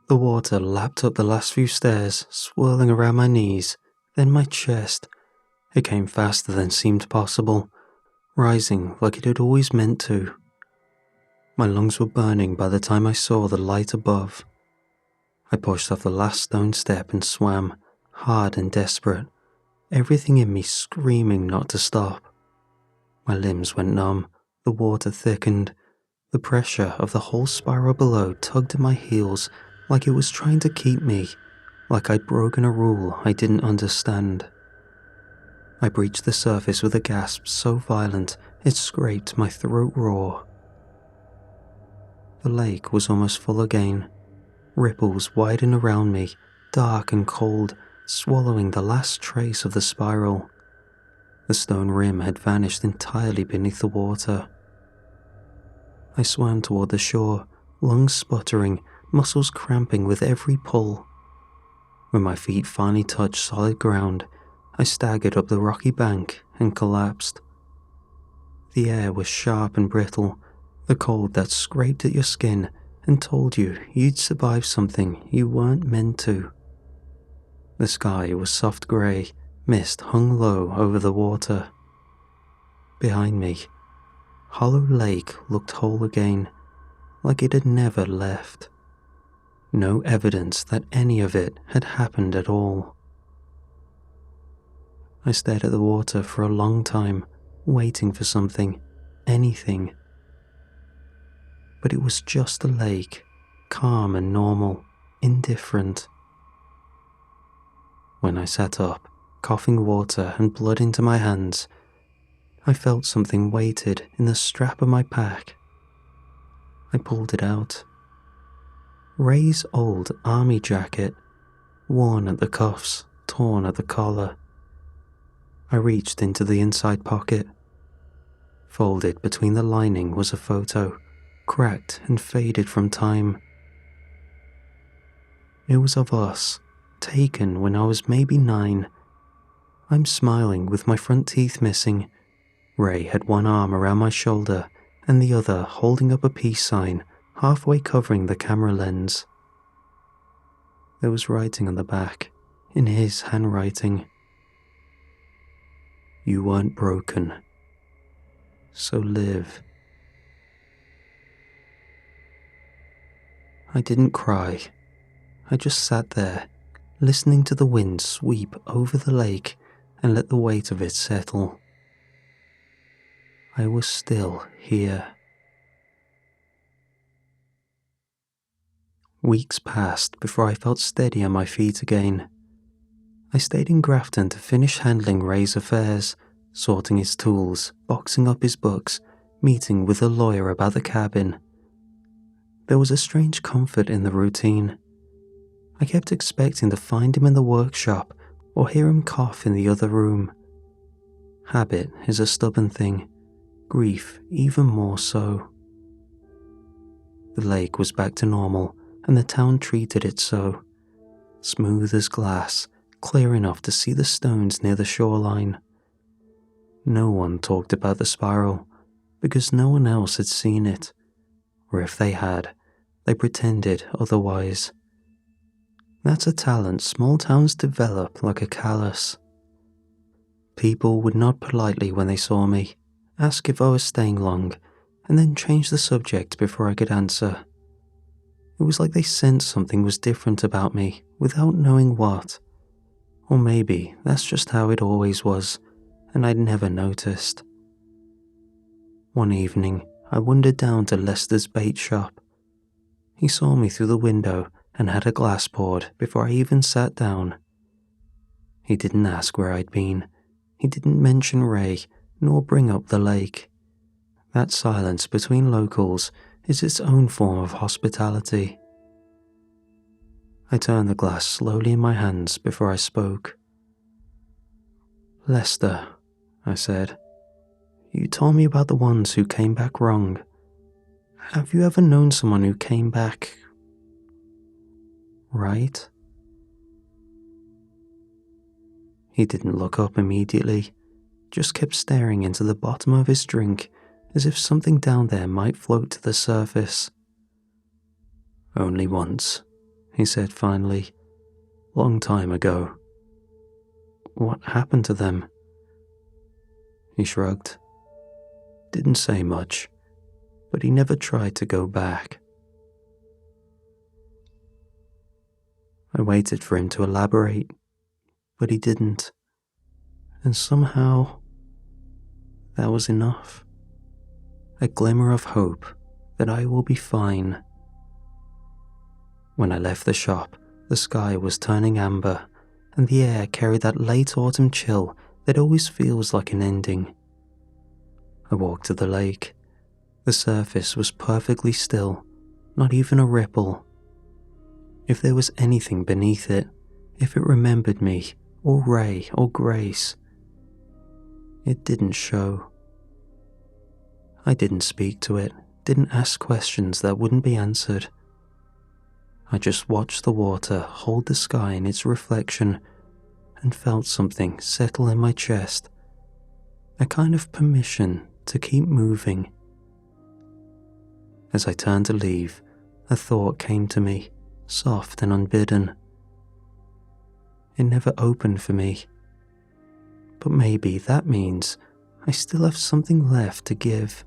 The water lapped up the last few stairs, swirling around my knees, then my chest. It came faster than seemed possible, rising like it had always meant to. My lungs were burning by the time I saw the light above. I pushed off the last stone step and swam, hard and desperate, everything in me screaming not to stop. My limbs went numb, the water thickened, the pressure of the whole spiral below tugged at my heels like it was trying to keep me, like I'd broken a rule I didn't understand. I breached the surface with a gasp so violent it scraped my throat raw. The lake was almost full again. Ripples widened around me, dark and cold, swallowing the last trace of the spiral. The stone rim had vanished entirely beneath the water. I swam toward the shore, lungs sputtering, muscles cramping with every pull. When my feet finally touched solid ground, I staggered up the rocky bank and collapsed. The air was sharp and brittle, the cold that scraped at your skin and told you you'd survive something you weren't meant to. The sky was soft grey, mist hung low over the water. Behind me, Hollow Lake looked whole again, like it had never left. No evidence that any of it had happened at all. I stared at the water for a long time, waiting for something, anything. But it was just a lake, calm and normal, indifferent. When I sat up, coughing water and blood into my hands, I felt something weighted in the strap of my pack. I pulled it out. Ray's old army jacket, worn at the cuffs, torn at the collar. I reached into the inside pocket. Folded between the lining was a photo, cracked and faded from time. It was of us, taken when I was maybe 9. I'm smiling with my front teeth missing. Ray had one arm around my shoulder and the other holding up a peace sign, halfway covering the camera lens. There was writing on the back, in his handwriting. You weren't broken, so live. I didn't cry. I just sat there, listening to the wind sweep over the lake and let the weight of it settle. I was still here. Weeks passed before I felt steady on my feet again. I stayed in Grafton to finish handling Ray's affairs, sorting his tools, boxing up his books, meeting with a lawyer about the cabin. There was a strange comfort in the routine. I kept expecting to find him in the workshop or hear him cough in the other room. Habit is a stubborn thing, grief even more so. The lake was back to normal, and the town treated it so. Smooth as glass, clear enough to see the stones near the shoreline. No one talked about the spiral, because no one else had seen it, or if they had, they pretended otherwise. That's a talent small towns develop like a callus. People would nod politely when they saw me, ask if I was staying long, and then change the subject before I could answer. It was like they sensed something was different about me without knowing what. Or maybe that's just how it always was, and I'd never noticed. One evening, I wandered down to Lester's bait shop. He saw me through the window and had a glass poured before I even sat down. He didn't ask where I'd been. He didn't mention Ray, nor bring up the lake. That silence between locals is its own form of hospitality. I turned the glass slowly in my hands before I spoke. "Lester," I said, "you told me about the ones who came back wrong. Have you ever known someone who came back right?" He didn't look up immediately, just kept staring into the bottom of his drink as if something down there might float to the surface. "Only once," he said finally. "Long time ago." "What happened to them?" He shrugged. Didn't say much, but he never tried to go back. I waited for him to elaborate, but he didn't. And somehow, that was enough. A glimmer of hope that I will be fine. When I left the shop, the sky was turning amber, and the air carried that late autumn chill that always feels like an ending. I walked to the lake. The surface was perfectly still, not even a ripple. If there was anything beneath it, if it remembered me, or Ray, or Grace, it didn't show. I didn't speak to it, didn't ask questions that wouldn't be answered. I just watched the water hold the sky in its reflection and felt something settle in my chest, a kind of permission to keep moving. As I turned to leave, a thought came to me, soft and unbidden. It never opened for me, but maybe that means I still have something left to give.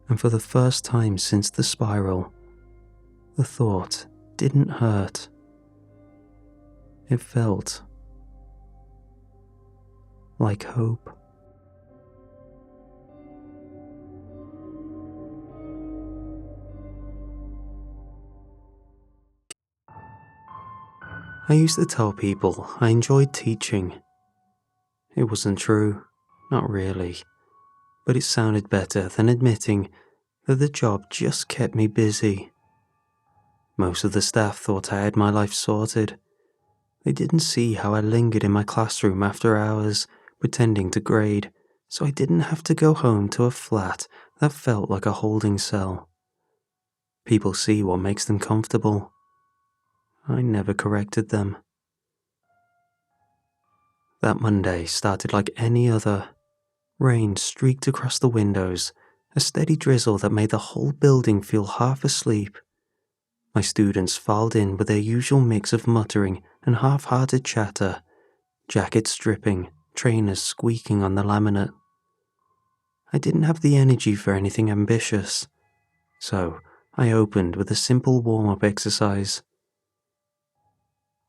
And for the first time since the spiral, the thought didn't hurt. It felt like hope. I used to tell people I enjoyed teaching. It wasn't true, not really, but it sounded better than admitting that the job just kept me busy. Most of the staff thought I had my life sorted. They didn't see how I lingered in my classroom after hours, pretending to grade, so I didn't have to go home to a flat that felt like a holding cell. People see what makes them comfortable. I never corrected them. That Monday started like any other. Rain streaked across the windows, a steady drizzle that made the whole building feel half asleep. My students filed in with their usual mix of muttering and half-hearted chatter, jackets dripping, trainers squeaking on the laminate. I didn't have the energy for anything ambitious, so I opened with a simple warm-up exercise.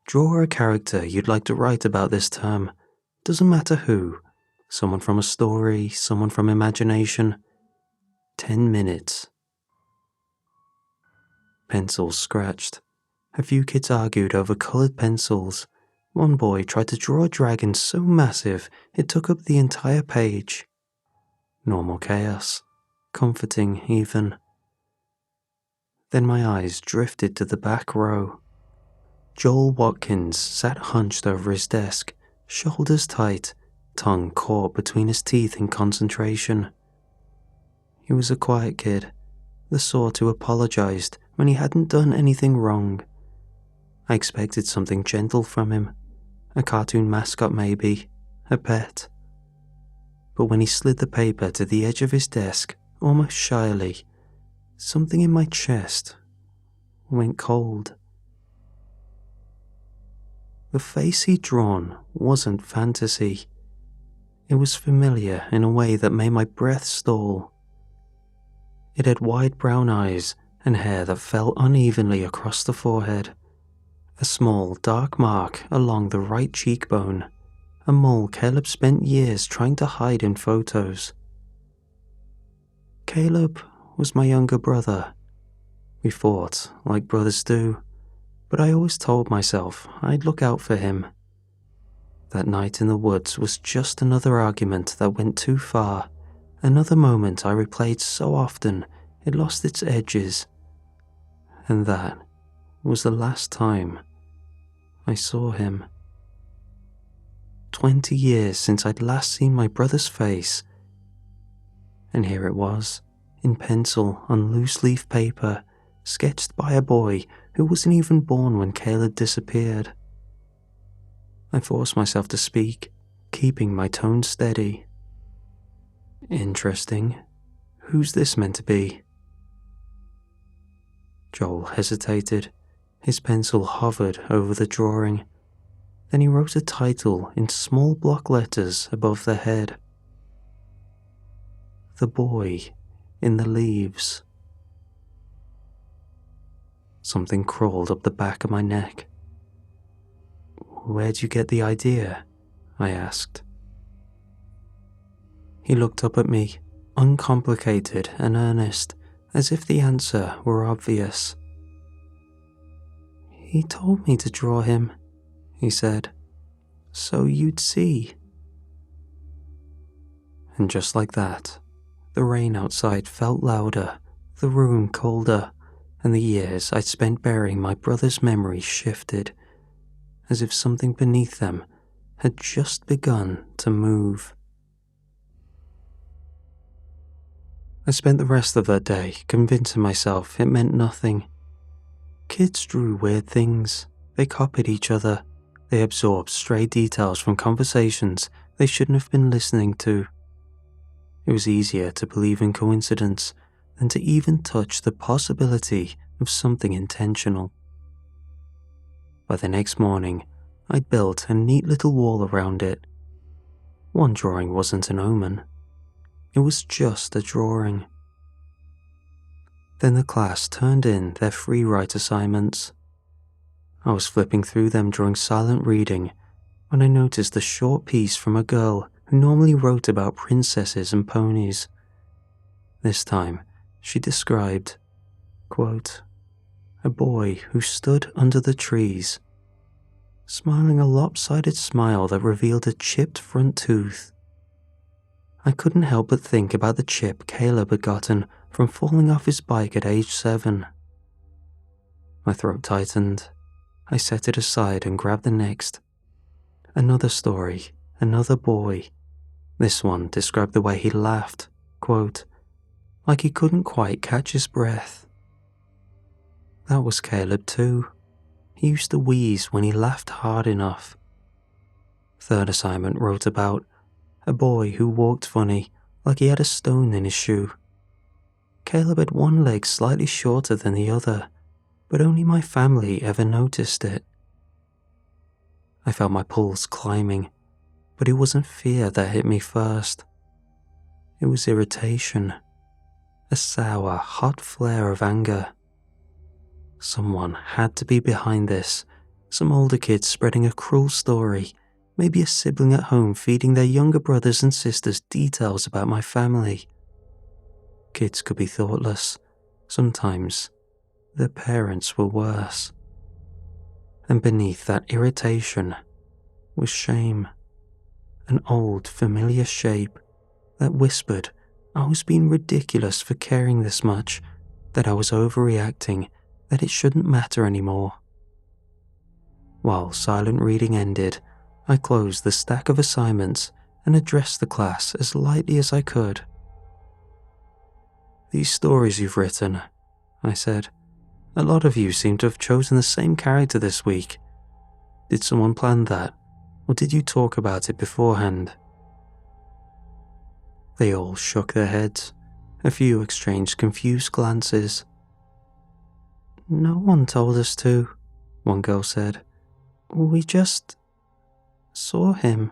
Draw a character you'd like to write about this term. Doesn't matter who. Someone from a story, someone from imagination. 10 minutes. Pencils scratched. A few kids argued over colored pencils. One boy tried to draw a dragon so massive it took up the entire page. Normal chaos. Comforting even. Then my eyes drifted to the back row. Joel Watkins sat hunched over his desk, shoulders tight, tongue caught between his teeth in concentration. He was a quiet kid, the sort who apologized when he hadn't done anything wrong. I expected something gentle from him, a cartoon mascot maybe, a pet. But when he slid the paper to the edge of his desk, almost shyly, something in my chest went cold. The face he'd drawn wasn't fantasy. It was familiar in a way that made my breath stall. It had wide brown eyes and hair that fell unevenly across the forehead, a small dark mark along the right cheekbone, a mole Caleb spent years trying to hide in photos. Caleb was my younger brother. We fought like brothers do, but I always told myself I'd look out for him. That night in the woods was just another argument that went too far, another moment I replayed so often it lost its edges. And that was the last time I saw him. 20 years since I'd last seen my brother's face. And here it was, in pencil on loose leaf paper, sketched by a boy who wasn't even born when Caleb disappeared. I forced myself to speak, keeping my tone steady. Interesting. Who's this meant to be? Joel hesitated. His pencil hovered over the drawing. Then he wrote a title in small block letters above the head. The Boy in the Leaves. Something crawled up the back of my neck. Where'd you get the idea? I asked. He looked up at me, uncomplicated and earnest, as if the answer were obvious. He told me to draw him, he said, so you'd see. And just like that, the rain outside felt louder, the room colder, and the years I'd spent burying my brother's memory shifted, as if something beneath them had just begun to move. I spent the rest of that day convincing myself it meant nothing. Kids drew weird things, they copied each other, they absorbed stray details from conversations they shouldn't have been listening to. It was easier to believe in coincidence than to even touch the possibility of something intentional. By the next morning, I'd built a neat little wall around it. One drawing wasn't an omen. It was just a drawing. Then the class turned in their free write assignments. I was flipping through them during silent reading when I noticed a short piece from a girl who normally wrote about princesses and ponies. This time, she described, quote, a boy who stood under the trees, smiling a lopsided smile that revealed a chipped front tooth. I couldn't help but think about the chip Caleb had gotten from falling off his bike at age 7. My throat tightened. I set it aside and grabbed the next. Another story, another boy. This one described the way he laughed, quote, like he couldn't quite catch his breath. That was Caleb too. He used to wheeze when he laughed hard enough. Third assignment wrote about a boy who walked funny, like he had a stone in his shoe. Caleb had one leg slightly shorter than the other, but only my family ever noticed it. I felt my pulse climbing, but it wasn't fear that hit me first. It was irritation, a sour, hot flare of anger. Someone had to be behind this, some older kids spreading a cruel story, maybe a sibling at home feeding their younger brothers and sisters details about my family. Kids could be thoughtless. Sometimes their parents were worse. And beneath that irritation was shame, an old familiar shape that whispered I was being ridiculous for caring this much, that I was overreacting, that it shouldn't matter anymore. While silent reading ended, I closed the stack of assignments and addressed the class as lightly as I could. "These stories you've written," I said, "a lot of you seem to have chosen the same character this week. Did someone plan that, or did you talk about it beforehand?" They all shook their heads. A few exchanged confused glances. "No one told us to," one girl said. "We just saw him."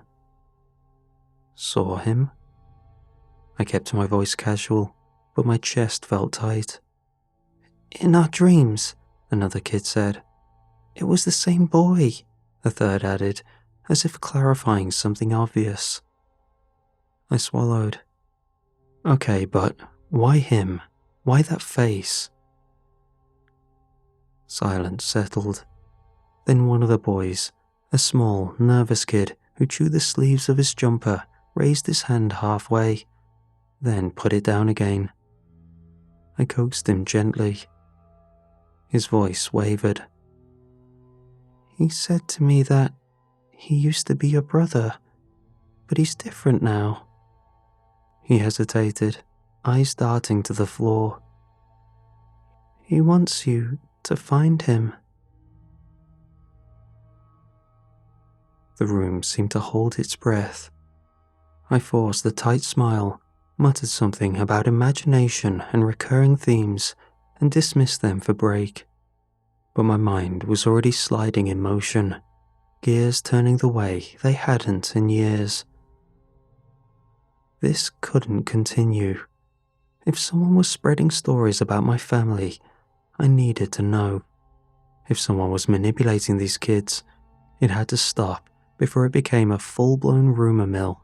"Saw him?" I kept my voice casual, but my chest felt tight. "In our dreams," another kid said. "It was the same boy," a third added, as if clarifying something obvious. I swallowed. "Okay, but why him? Why that face?" Silence settled. Then one of the boys, a small, nervous kid who chewed the sleeves of his jumper, raised his hand halfway, then put it down again. I coaxed him gently. His voice wavered. "He said to me that he used to be your brother, but he's different now." He hesitated, eyes darting to the floor. "He wants you to find him." The room seemed to hold its breath. I forced a tight smile, muttered something about imagination and recurring themes, and dismissed them for break. But my mind was already sliding in motion, gears turning the way they hadn't in years. This couldn't continue. If someone was spreading stories about my family, I needed to know. If someone was manipulating these kids, it had to stop before it became a full-blown rumor mill.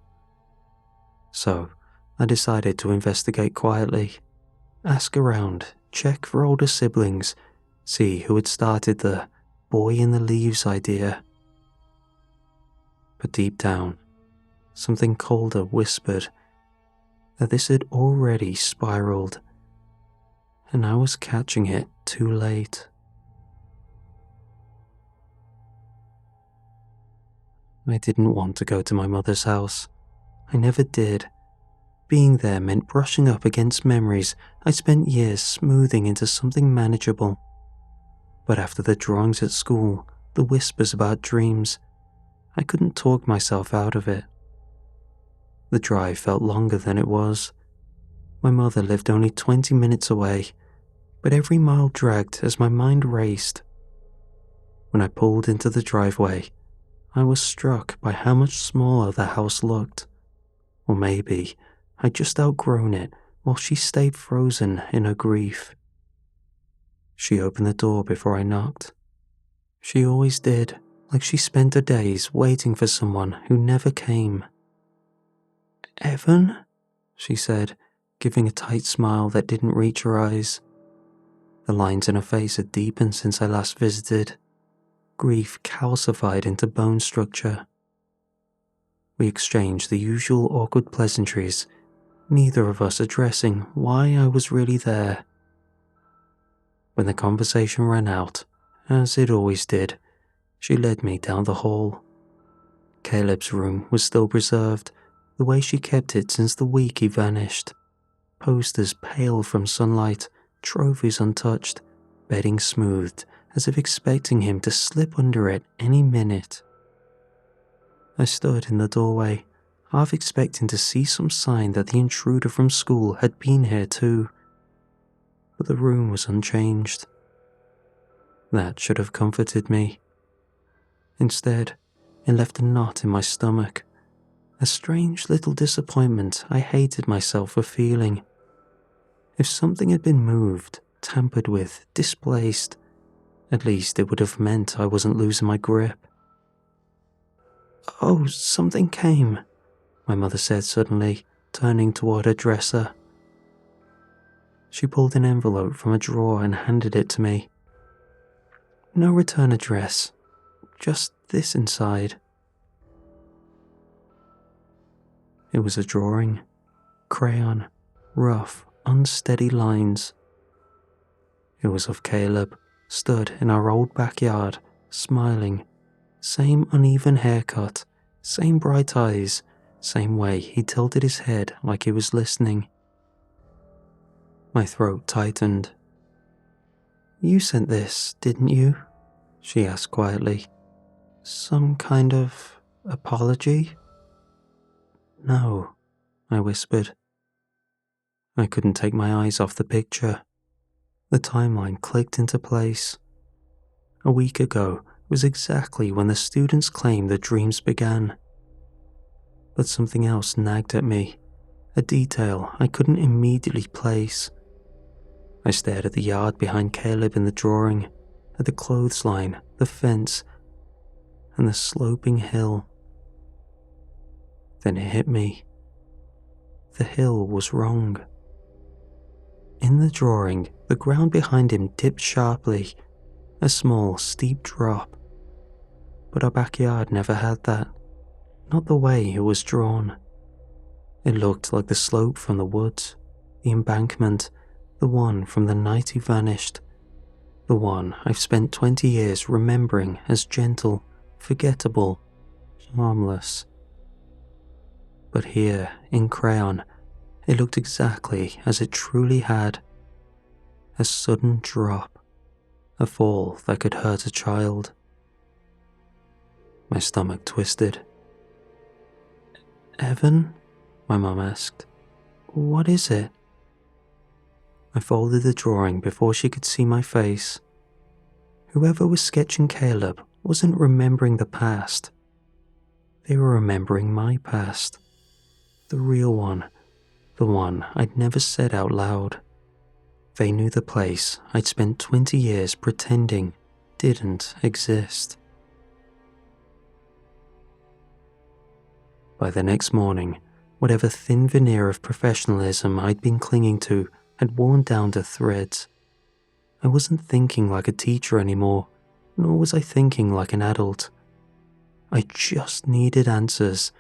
So, I decided to investigate quietly, ask around, check for older siblings, see who had started the boy in the leaves idea. But deep down, something colder whispered that this had already spiraled, and I was catching it too late. I didn't want to go to my mother's house. I never did. Being there meant brushing up against memories I spent years smoothing into something manageable. But after the drawings at school, the whispers about dreams, I couldn't talk myself out of it. The drive felt longer than it was. My mother lived only 20 minutes away, but every mile dragged as my mind raced. When I pulled into the driveway, I was struck by how much smaller the house looked. Or maybe I'd just outgrown it while she stayed frozen in her grief. She opened the door before I knocked. She always did, like she spent her days waiting for someone who never came. "Evan?" she said, giving a tight smile that didn't reach her eyes. The lines in her face had deepened since I last visited. Grief calcified into bone structure. We exchanged the usual awkward pleasantries, neither of us addressing why I was really there. When the conversation ran out, as it always did, she led me down the hall. Caleb's room was still preserved, the way she kept it since the week he vanished. Posters pale from sunlight, trophies untouched, bedding smoothed as if expecting him to slip under it any minute. I stood in the doorway, half expecting to see some sign that the intruder from school had been here too. But the room was unchanged. That should have comforted me. Instead, it left a knot in my stomach, a strange little disappointment I hated myself for feeling. If something had been moved, tampered with, displaced, at least it would have meant I wasn't losing my grip. "Oh, something came," my mother said suddenly, turning toward her dresser. She pulled an envelope from a drawer and handed it to me. "No return address, just this inside." It was a drawing, crayon, rough, unsteady lines. It was of Caleb, stood in our old backyard, smiling. Same uneven haircut, same bright eyes, same way he tilted his head like he was listening. My throat tightened. "You sent this, didn't you?" she asked quietly. "Some kind of apology?" "No," I whispered. I couldn't take my eyes off the picture. The timeline clicked into place. A week ago was exactly when the students claimed the dreams began. But something else nagged at me, a detail I couldn't immediately place. I stared at the yard behind Caleb in the drawing, at the clothesline, the fence, and the sloping hill. Then it hit me. The hill was wrong. In the drawing, the ground behind him dipped sharply, a small, steep drop. But our backyard never had that, not the way it was drawn. It looked like the slope from the woods, the embankment, the one from the night he vanished, the one I've spent 20 years remembering as gentle, forgettable, harmless. But here, in crayon, it looked exactly as it truly had. A sudden drop, a fall that could hurt a child. My stomach twisted. "Evan?" my mum asked. "What is it?" I folded the drawing before she could see my face. Whoever was sketching Caleb wasn't remembering the past. They were remembering my past. The real one. The one I'd never said out loud. They knew the place I'd spent 20 years pretending didn't exist. By the next morning, whatever thin veneer of professionalism I'd been clinging to had worn down to threads. I wasn't thinking like a teacher anymore, nor was I thinking like an adult. I just needed answers,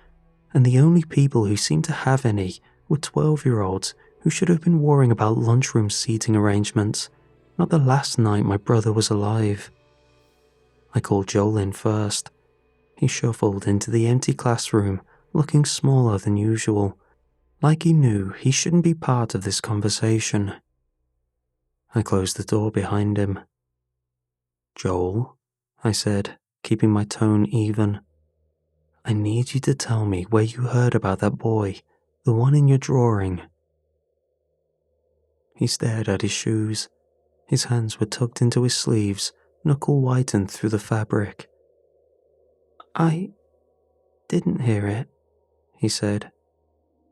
and the only people who seemed to have any were 12-year-olds who should have been worrying about lunchroom seating arrangements, not the last night my brother was alive. I called Joel in first. He shuffled into the empty classroom, looking smaller than usual, like he knew he shouldn't be part of this conversation. I closed the door behind him. "Joel," I said, keeping my tone even. "I need you to tell me where you heard about that boy, the one in your drawing." He stared at his shoes. His hands were tucked into his sleeves, knuckle whitened through the fabric. "I didn't hear it," he said.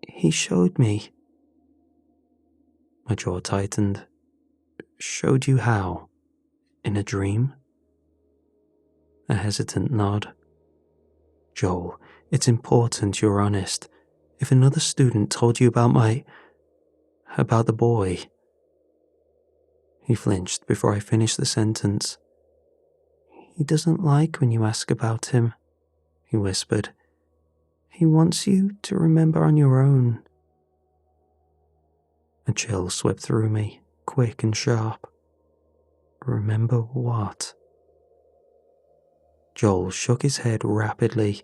"He showed me." My jaw tightened. "Showed you how? In a dream?" A hesitant nod. "Joel, it's important you're honest. If another student told you about about the boy..." He flinched before I finished the sentence. "He doesn't like when you ask about him," he whispered. "He wants you to remember on your own." A chill swept through me, quick and sharp. Remember what? Joel shook his head rapidly.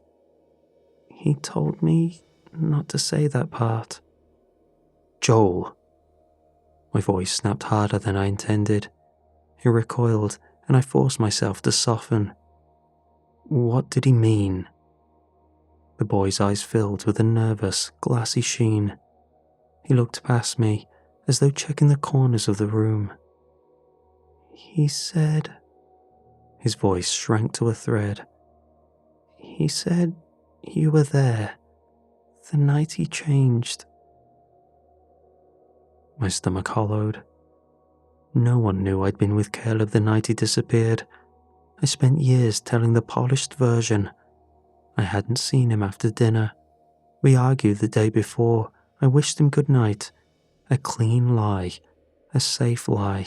"He told me not to say that part." "Joel!" My voice snapped harder than I intended. He recoiled, and I forced myself to soften. "What did he mean?" The boy's eyes filled with a nervous, glassy sheen. He looked past me, as though checking the corners of the room. "He said..." His voice shrank to a thread. "He said you were there, the night he changed." My stomach hollowed. No one knew I'd been with Caleb the night he disappeared. I spent years telling the polished version. I hadn't seen him after dinner. We argued the day before. I wished him good night. A clean lie. A safe lie.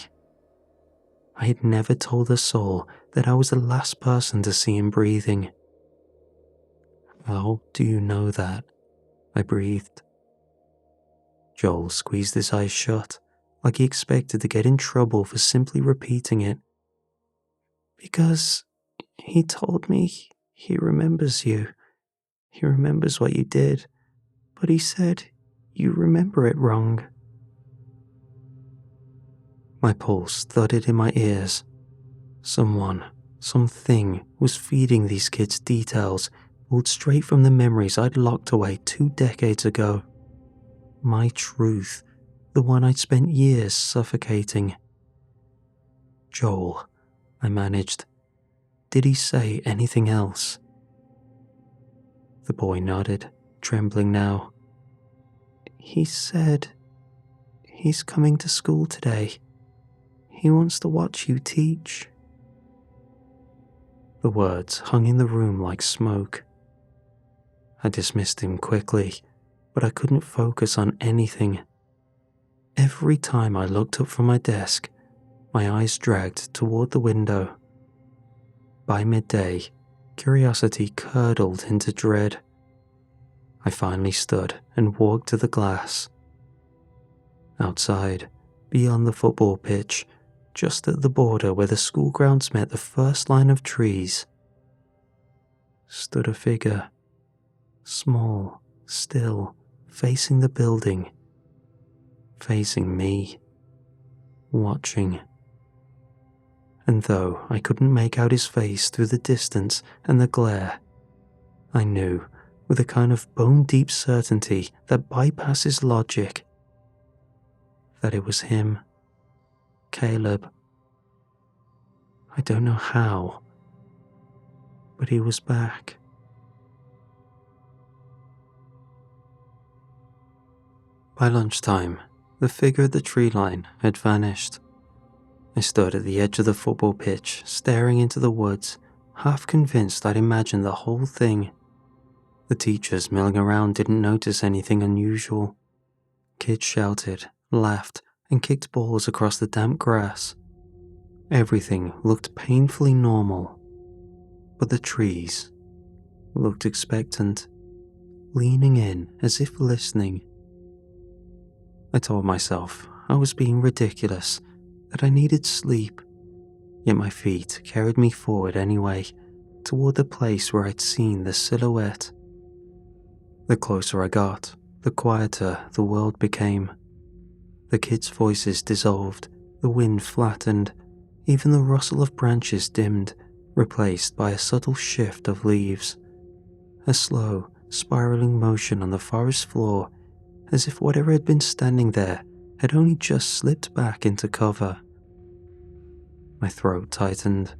I had never told a soul that I was the last person to see him breathing. "How do you know that?" I breathed. Joel squeezed his eyes shut, like he expected to get in trouble for simply repeating it. Because he told me he remembers you. He remembers what you did, but he said you remember it wrong. My pulse thudded in my ears. Something was feeding these kids details pulled straight from the memories I'd locked away 2 decades ago. My truth, the one I'd spent years suffocating. Joel, I managed. Did he say anything else? The boy nodded, trembling now. He said he's coming to school today. He wants to watch you teach. The words hung in the room like smoke. I dismissed him quickly, but I couldn't focus on anything. Every time I looked up from my desk, my eyes dragged toward the window. By midday, curiosity curdled into dread. I finally stood and walked to the glass. Outside, beyond the football pitch, just at the border where the school grounds met the first line of trees, stood a figure, small, still, facing the building, facing me, watching. And though I couldn't make out his face through the distance and the glare, I knew, with a kind of bone-deep certainty that bypasses logic, that it was him, Caleb. I don't know how, but he was back. By lunchtime, the figure at the tree line had vanished. I stood at the edge of the football pitch, staring into the woods, half convinced I'd imagined the whole thing. The teachers milling around didn't notice anything unusual. Kids shouted, laughed, and kicked balls across the damp grass. Everything looked painfully normal, but the trees looked expectant, leaning in as if listening. I told myself I was being ridiculous, that I needed sleep, yet my feet carried me forward anyway, toward the place where I'd seen the silhouette. The closer I got, the quieter the world became. The kids' voices dissolved, the wind flattened, even the rustle of branches dimmed, replaced by a subtle shift of leaves. A slow, spiraling motion on the forest floor, as if whatever had been standing there had only just slipped back into cover. My throat tightened.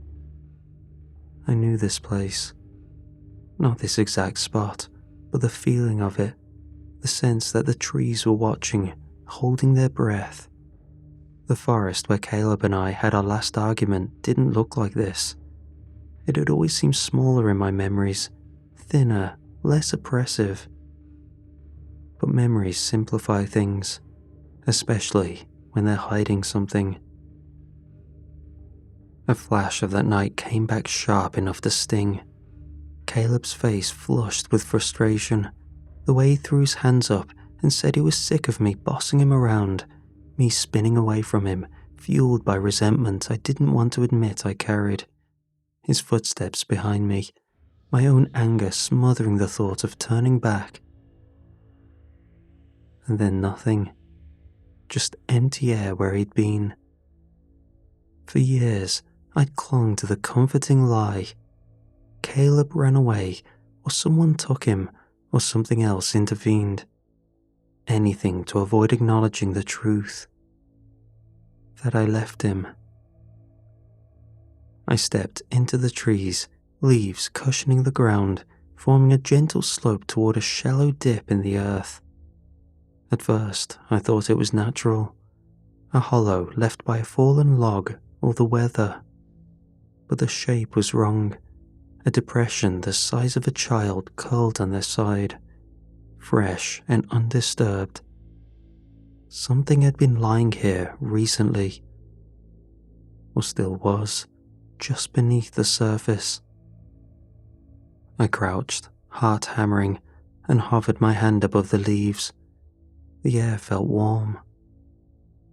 I knew this place. Not this exact spot, but the feeling of it, the sense that the trees were watching, holding their breath. The forest where Caleb and I had our last argument didn't look like this. It had always seemed smaller in my memories, thinner, less oppressive. But memories simplify things, especially when they're hiding something. A flash of that night came back sharp enough to sting. Caleb's face flushed with frustration, the way he threw his hands up and said he was sick of me bossing him around, me spinning away from him, fueled by resentment I didn't want to admit I carried. His footsteps behind me, my own anger smothering the thought of turning back. And then nothing, just empty air where he'd been. For years, I'd clung to the comforting lie. Caleb ran away, or someone took him, or something else intervened. Anything to avoid acknowledging the truth. That I left him. I stepped into the trees, leaves cushioning the ground, forming a gentle slope toward a shallow dip in the earth. At first, I thought it was natural, a hollow left by a fallen log or the weather. But the shape was wrong, a depression the size of a child curled on their side, fresh and undisturbed. Something had been lying here recently, or still was, just beneath the surface. I crouched, heart hammering, and hovered my hand above the leaves. The air felt warm.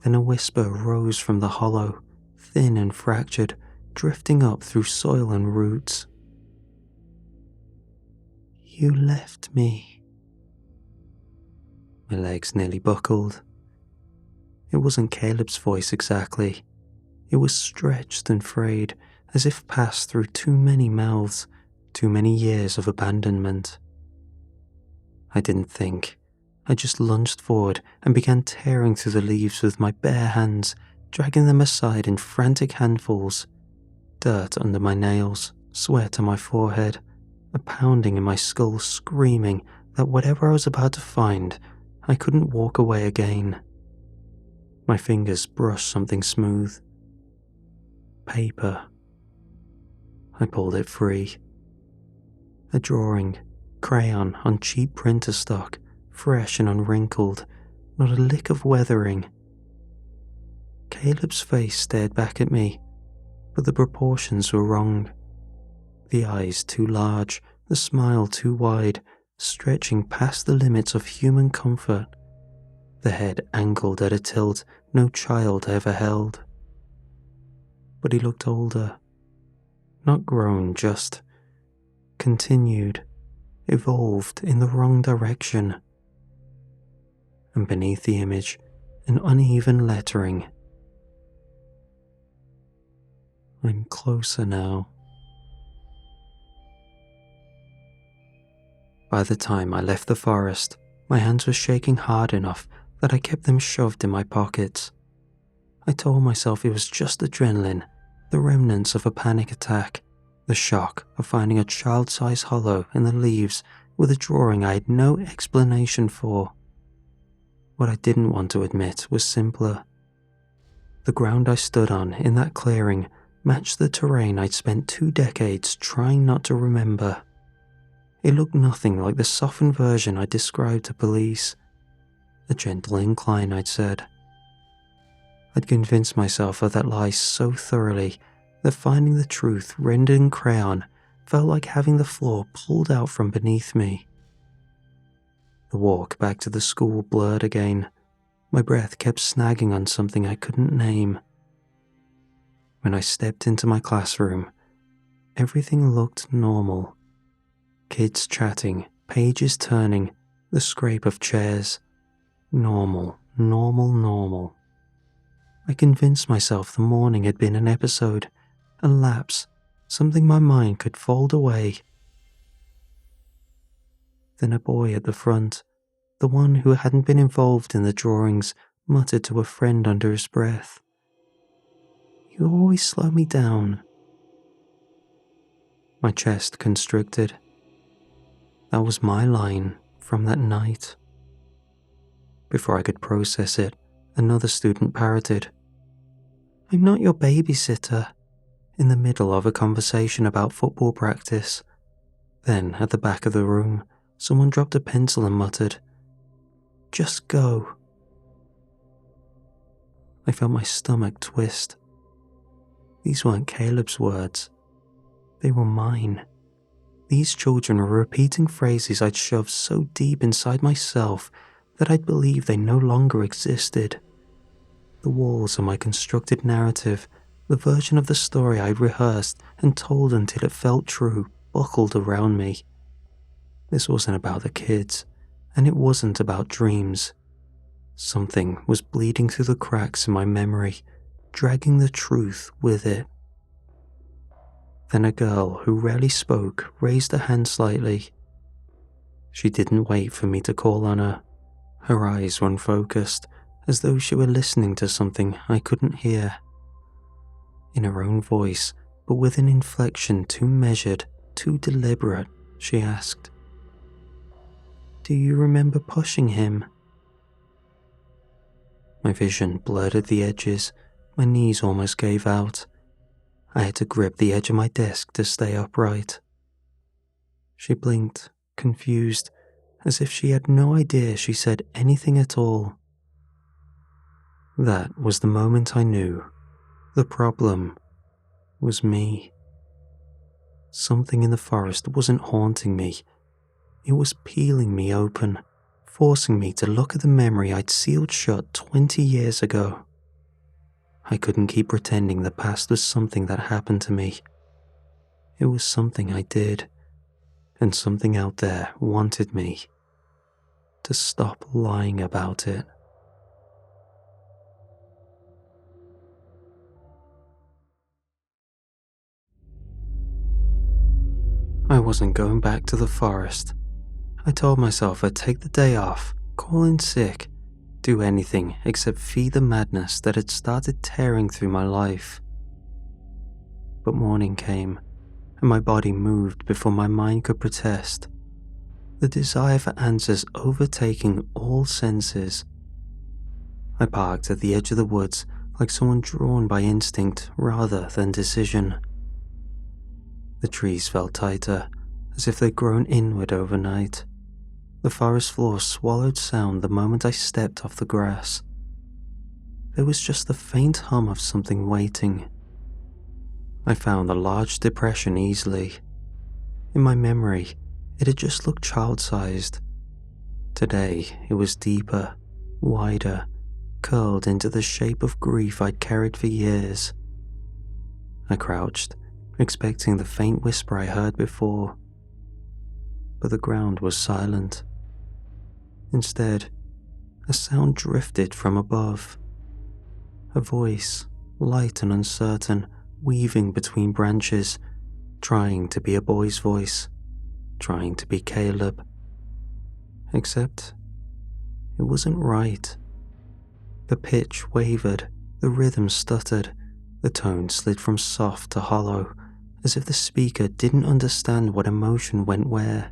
Then a whisper rose from the hollow, thin and fractured, drifting up through soil and roots. "You left me." My legs nearly buckled. It wasn't Caleb's voice exactly. It was stretched and frayed, as if passed through too many mouths, too many years of abandonment. I didn't think. I just lunged forward and began tearing through the leaves with my bare hands, dragging them aside in frantic handfuls. Dirt under my nails, sweat on my forehead, a pounding in my skull screaming that whatever I was about to find, I couldn't walk away again. My fingers brushed something smooth. Paper. I pulled it free. A drawing, crayon on cheap printer stock, fresh and unwrinkled, not a lick of weathering. Caleb's face stared back at me, but the proportions were wrong. The eyes too large, the smile too wide, stretching past the limits of human comfort. The head angled at a tilt no child ever held. But he looked older. Not grown, just continued, evolved in the wrong direction. And beneath the image, an uneven lettering. "I'm closer now." By the time I left the forest, my hands were shaking hard enough that I kept them shoved in my pockets. I told myself it was just adrenaline, the remnants of a panic attack, the shock of finding a child-sized hollow in the leaves with a drawing I had no explanation for. What I didn't want to admit was simpler. The ground I stood on in that clearing matched the terrain I'd spent 2 decades trying not to remember. It looked nothing like the softened version I described to police. A gentle incline, I'd said. I'd convinced myself of that lie so thoroughly that finding the truth rendered in crayon felt like having the floor pulled out from beneath me. The walk back to the school blurred again. My breath kept snagging on something I couldn't name. When I stepped into my classroom, everything looked normal. Kids chatting, pages turning, the scrape of chairs. Normal, normal, normal. I convinced myself the morning had been an episode, a lapse, something my mind could fold away. Then a boy at the front, the one who hadn't been involved in the drawings, muttered to a friend under his breath, "You always slow me down." My chest constricted. That was my line from that night. Before I could process it, another student parroted, "I'm not your babysitter," in the middle of a conversation about football practice. Then, at the back of the room, someone dropped a pencil and muttered, "Just go." I felt my stomach twist. These weren't Caleb's words. They were mine. These children were repeating phrases I'd shoved so deep inside myself that I'd believe they no longer existed. The walls of my constructed narrative, the version of the story I rehearsed and told until it felt true, buckled around me. This wasn't about the kids, and it wasn't about dreams. Something was bleeding through the cracks in my memory, dragging the truth with it. Then a girl who rarely spoke raised her hand slightly. She didn't wait for me to call on her. Her eyes were unfocused, as though she were listening to something I couldn't hear. In her own voice, but with an inflection too measured, too deliberate, she asked, "Do you remember pushing him?" My vision blurred at the edges, my knees almost gave out. I had to grip the edge of my desk to stay upright. She blinked, confused, as if she had no idea she said anything at all. That was the moment I knew. The problem was me. Something in the forest wasn't haunting me. It was peeling me open, forcing me to look at the memory I'd sealed shut 20 years ago. I couldn't keep pretending the past was something that happened to me. It was something I did, and something out there wanted me to stop lying about it. I wasn't going back to the forest. I told myself I'd take the day off, call in sick, do anything except feed the madness that had started tearing through my life. But morning came, and my body moved before my mind could protest, the desire for answers overtaking all senses. I parked at the edge of the woods like someone drawn by instinct rather than decision. The trees felt tighter, as if they'd grown inward overnight. The forest floor swallowed sound the moment I stepped off the grass. There was just the faint hum of something waiting. I found the large depression easily. In my memory, it had just looked child-sized. Today, it was deeper, wider, curled into the shape of grief I'd carried for years. I crouched, expecting the faint whisper I heard before. But the ground was silent. Instead, a sound drifted from above. A voice, light and uncertain, weaving between branches, trying to be a boy's voice, trying to be Caleb. Except, it wasn't right. The pitch wavered, the rhythm stuttered, the tone slid from soft to hollow, as if the speaker didn't understand what emotion went where.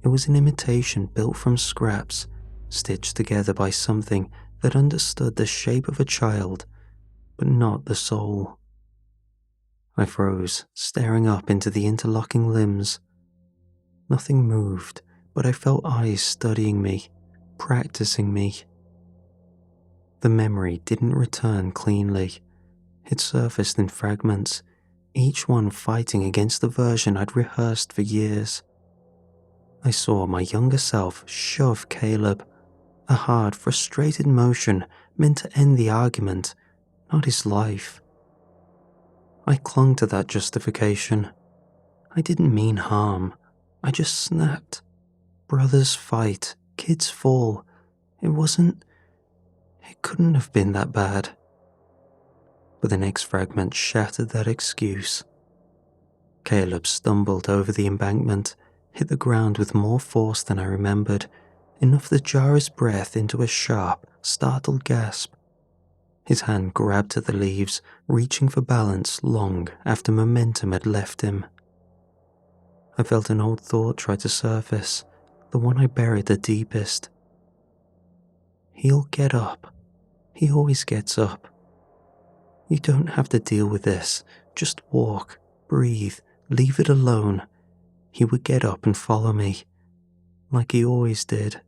It was an imitation built from scraps, stitched together by something that understood the shape of a child, but not the soul. I froze, staring up into the interlocking limbs. Nothing moved, but I felt eyes studying me, practicing me. The memory didn't return cleanly. It surfaced in fragments, each one fighting against the version I'd rehearsed for years. I saw my younger self shove Caleb, a hard, frustrated motion meant to end the argument, not his life. I clung to that justification. I didn't mean harm. I just snapped. Brothers fight, kids fall. It couldn't have been that bad. But the next fragment shattered that excuse. Caleb stumbled over the embankment, hit the ground with more force than I remembered, enough to jar his breath into a sharp, startled gasp. His hand grabbed at the leaves, reaching for balance long after momentum had left him. I felt an old thought try to surface, the one I buried the deepest. He'll get up. He always gets up. You don't have to deal with this. Just walk, breathe, leave it alone. He would get up and follow me, like he always did.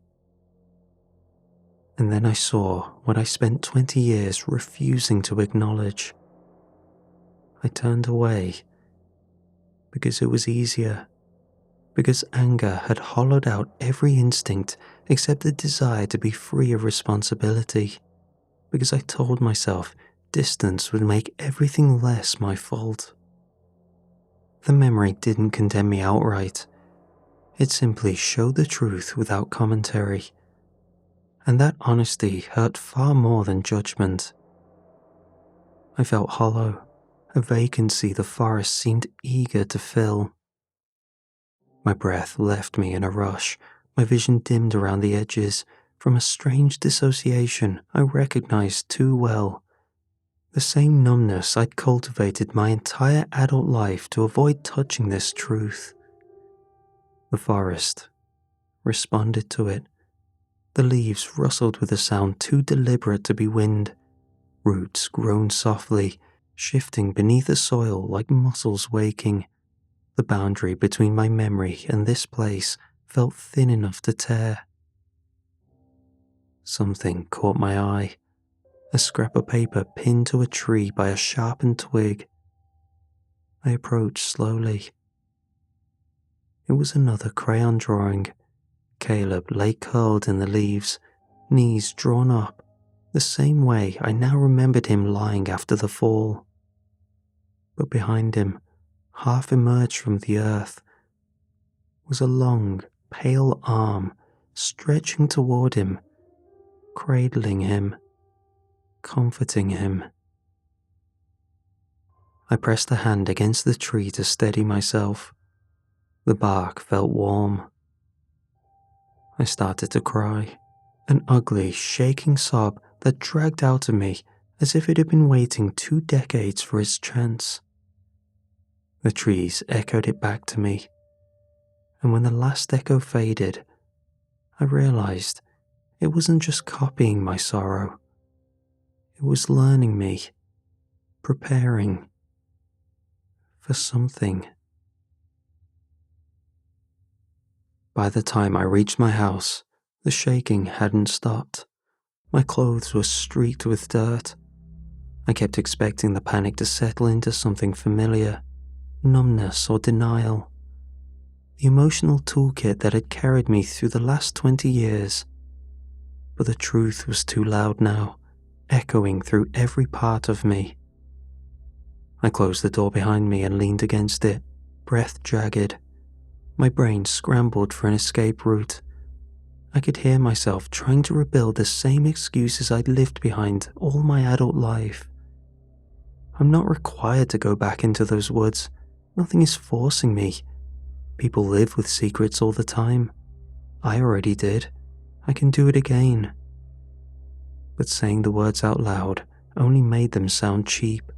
And then I saw what I spent 20 years refusing to acknowledge. I turned away because it was easier, because anger had hollowed out every instinct except the desire to be free of responsibility, because I told myself distance would make everything less my fault. The memory didn't condemn me outright. It simply showed the truth without commentary. And that honesty hurt far more than judgment. I felt hollow, a vacancy the forest seemed eager to fill. My breath left me in a rush, my vision dimmed around the edges, from a strange dissociation I recognized too well. The same numbness I'd cultivated my entire adult life to avoid touching this truth. The forest responded to it. The leaves rustled with a sound too deliberate to be wind. Roots groaned softly, shifting beneath the soil like muscles waking. The boundary between my memory and this place felt thin enough to tear. Something caught my eye. A scrap of paper pinned to a tree by a sharpened twig. I approached slowly. It was another crayon drawing. Caleb lay curled in the leaves, knees drawn up, the same way I now remembered him lying after the fall. But behind him, half emerged from the earth, was a long, pale arm stretching toward him, cradling him, comforting him. I pressed a hand against the tree to steady myself. The bark felt warm. I started to cry, an ugly, shaking sob that dragged out of me as if it had been waiting 2 decades for its chance. The trees echoed it back to me, and when the last echo faded, I realized it wasn't just copying my sorrow. It was learning me, preparing for something. By the time I reached my house, the shaking hadn't stopped. My clothes were streaked with dirt. I kept expecting the panic to settle into something familiar, numbness or denial. The emotional toolkit that had carried me through the last 20 years. But the truth was too loud now, echoing through every part of me. I closed the door behind me and leaned against it, breath jagged. My brain scrambled for an escape route. I could hear myself trying to rebuild the same excuses I'd lived behind all my adult life. I'm not required to go back into those woods. Nothing is forcing me. People live with secrets all the time. I already did. I can do it again. But saying the words out loud only made them sound cheap,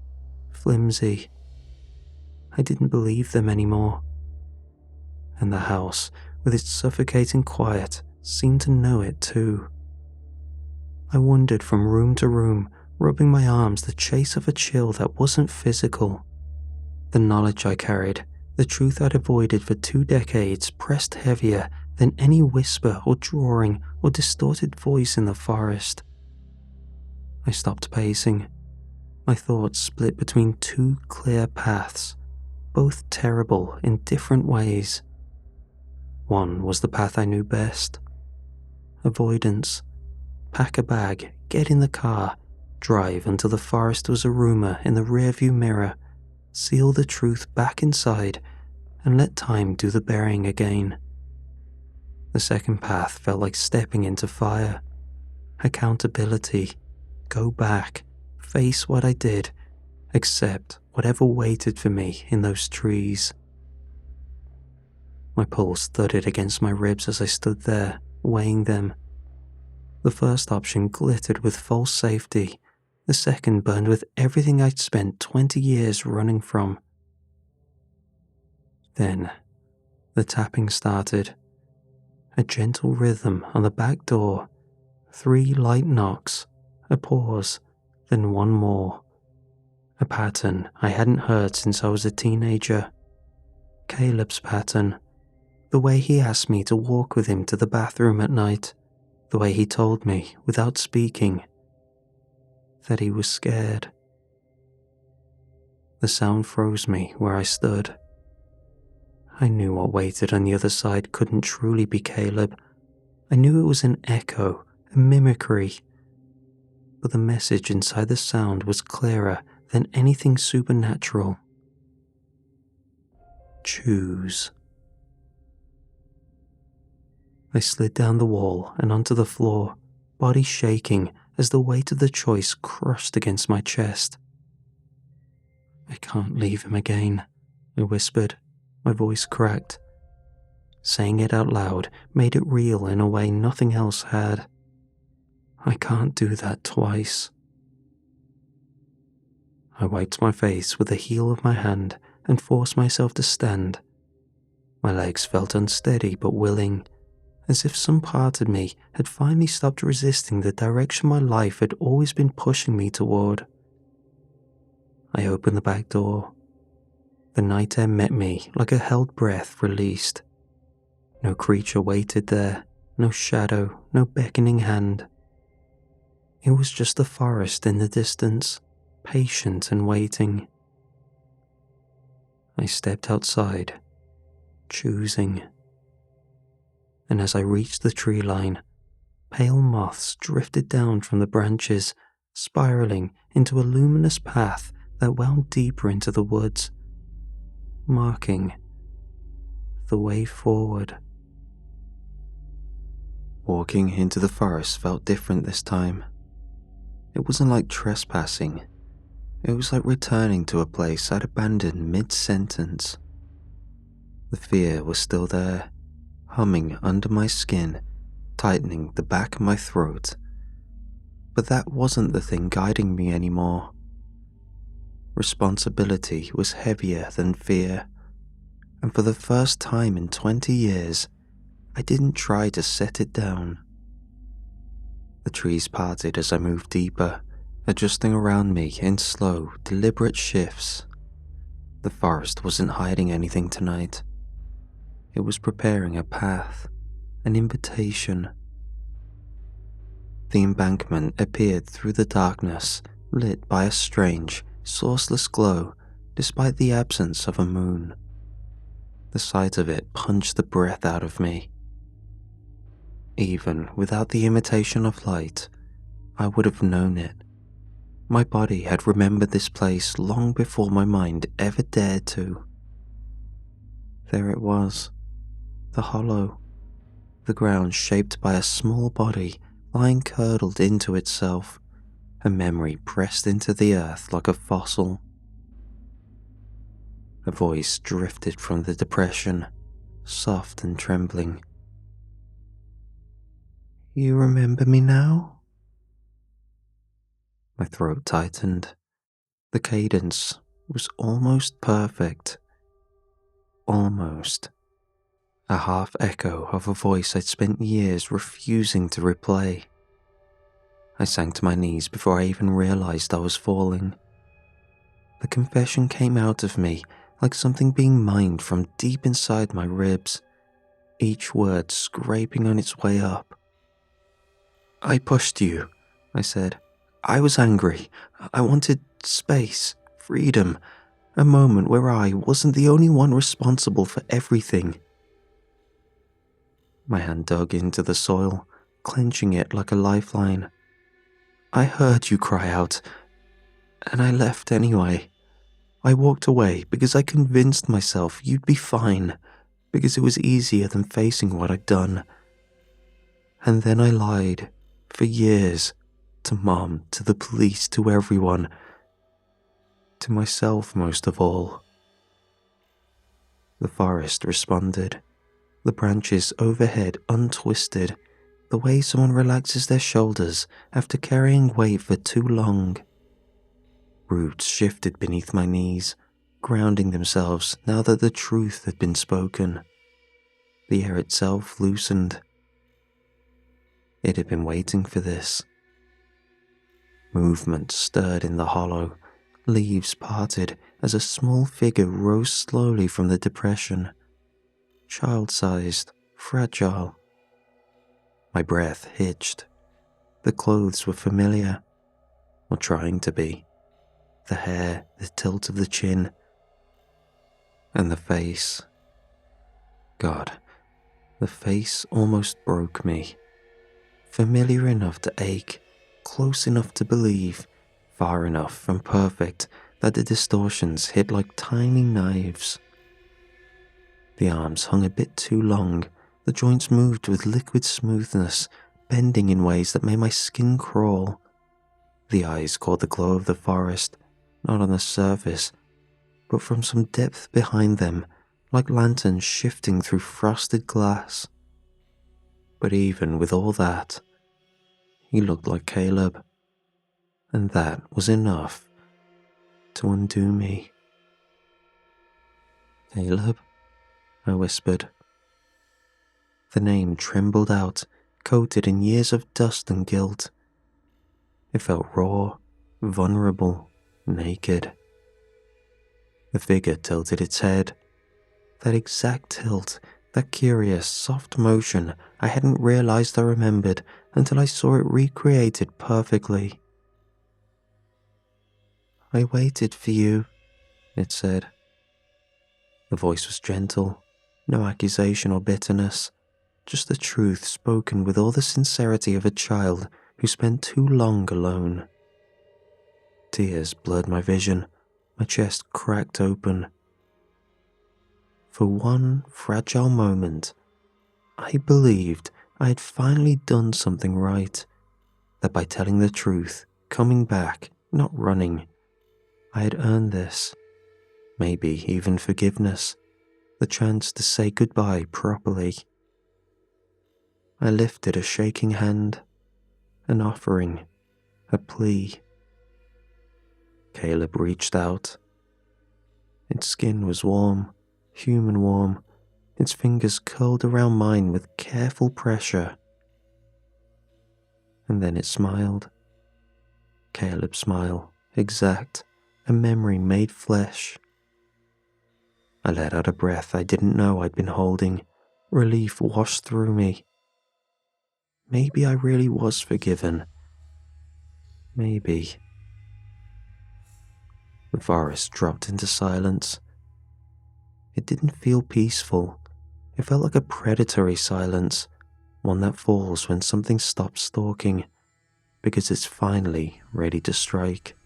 flimsy. I didn't believe them anymore. And the house, with its suffocating quiet, seemed to know it too. I wandered from room to room, rubbing my arms the chase of a chill that wasn't physical. The knowledge I carried, the truth I'd avoided for 2 decades, pressed heavier than any whisper or drawing or distorted voice in the forest. I stopped pacing. My thoughts split between 2 clear paths, both terrible in different ways. One was the path I knew best. Avoidance. Pack a bag, get in the car, drive until the forest was a rumor in the rearview mirror, seal the truth back inside, and let time do the burying again. The second path felt like stepping into fire. Accountability. Go back, face what I did, accept whatever waited for me in those trees. My pulse thudded against my ribs as I stood there, weighing them. The first option glittered with false safety. The second burned with everything I'd spent 20 years running from. Then, the tapping started. A gentle rhythm on the back door. 3 light knocks, a pause, then one more. A pattern I hadn't heard since I was a teenager. Caleb's pattern. The way he asked me to walk with him to the bathroom at night. The way he told me, without speaking, that he was scared. The sound froze me where I stood. I knew what waited on the other side couldn't truly be Caleb. I knew it was an echo, a mimicry. But the message inside the sound was clearer than anything supernatural. Choose. I slid down the wall and onto the floor, body shaking as the weight of the choice crushed against my chest. I can't leave him again, I whispered, my voice cracked. Saying it out loud made it real in a way nothing else had. I can't do that twice. I wiped my face with the heel of my hand and forced myself to stand. My legs felt unsteady but willing, as if some part of me had finally stopped resisting the direction my life had always been pushing me toward. I opened the back door. The night air met me like a held breath released. No creature waited there, no shadow, no beckoning hand. It was just the forest in the distance, patient and waiting. I stepped outside, choosing. And as I reached the tree line, Pale moths drifted down from the branches, spiraling into a luminous path that wound deeper into the woods, marking the way forward. Walking into the forest felt different this time. It wasn't like trespassing. It was like returning to a place I'd abandoned mid-sentence. The fear was still there, humming under my skin, tightening the back of my throat. But that wasn't the thing guiding me anymore. Responsibility was heavier than fear, and for the first time in 20 years, I didn't try to set it down. The trees parted as I moved deeper, adjusting around me in slow, deliberate shifts. The forest wasn't hiding anything tonight. It was preparing a path, an invitation. The embankment appeared through the darkness, lit by a strange, sourceless glow despite the absence of a moon. The sight of it punched the breath out of me. Even without the imitation of light, I would have known it. My body had remembered this place long before my mind ever dared to. There it was, the hollow, the ground shaped by a small body lying curdled into itself, a memory pressed into the earth like a fossil. A voice drifted from the depression, soft and trembling. "You remember me now?" My throat tightened. The cadence was almost perfect. Almost. A half echo of a voice I'd spent years refusing to replay. I sank to my knees before I even realized I was falling. The confession came out of me like something being mined from deep inside my ribs, each word scraping on its way up. "I pushed you," I said. "I was angry. I wanted space, freedom, a moment where I wasn't the only one responsible for everything." My hand dug into the soil, clenching it like a lifeline. "I heard you cry out, and I left anyway. I walked away because I convinced myself you'd be fine, because it was easier than facing what I'd done. And then I lied, for years, to Mom, to the police, to everyone. To myself most of all." The forest responded. The branches overhead untwisted, the way someone relaxes their shoulders after carrying weight for too long. Roots shifted beneath my knees, grounding themselves now that the truth had been spoken. The air itself loosened. It had been waiting for this. Movement stirred in the hollow. Leaves parted as a small figure rose slowly from the depression. Child-sized, fragile. My breath hitched. The clothes were familiar, or trying to be. The hair, the tilt of the chin, and the face. God, the face almost broke me. Familiar enough to ache, close enough to believe, far enough from perfect that the distortions hit like tiny knives. The arms hung a bit too long, the joints moved with liquid smoothness, bending in ways that made my skin crawl. The eyes caught the glow of the forest, not on the surface, but from some depth behind them, like lanterns shifting through frosted glass. But even with all that, he looked like Caleb, and that was enough to undo me. "Caleb?" I whispered. The name trembled out, coated in years of dust and guilt. It felt raw, vulnerable, naked. The figure tilted its head. That exact tilt, that curious, soft motion I hadn't realized I remembered until I saw it recreated perfectly. "I waited for you," it said. The voice was gentle, no accusation or bitterness, just the truth spoken with all the sincerity of a child who spent too long alone. Tears blurred my vision, my chest cracked open. For one fragile moment, I believed I had finally done something right, that by telling the truth, coming back, not running, I had earned this, maybe even forgiveness, the chance to say goodbye properly. I lifted a shaking hand, an offering, a plea. Caleb reached out. Its skin was warm, human warm, its fingers curled around mine with careful pressure. And then it smiled. Caleb's smile, exact, a memory made flesh. I let out a breath I didn't know I'd been holding. Relief washed through me. Maybe I really was forgiven. Maybe. The forest dropped into silence. It didn't feel peaceful. It felt like a predatory silence, one that falls when something stops stalking, because it's finally ready to strike.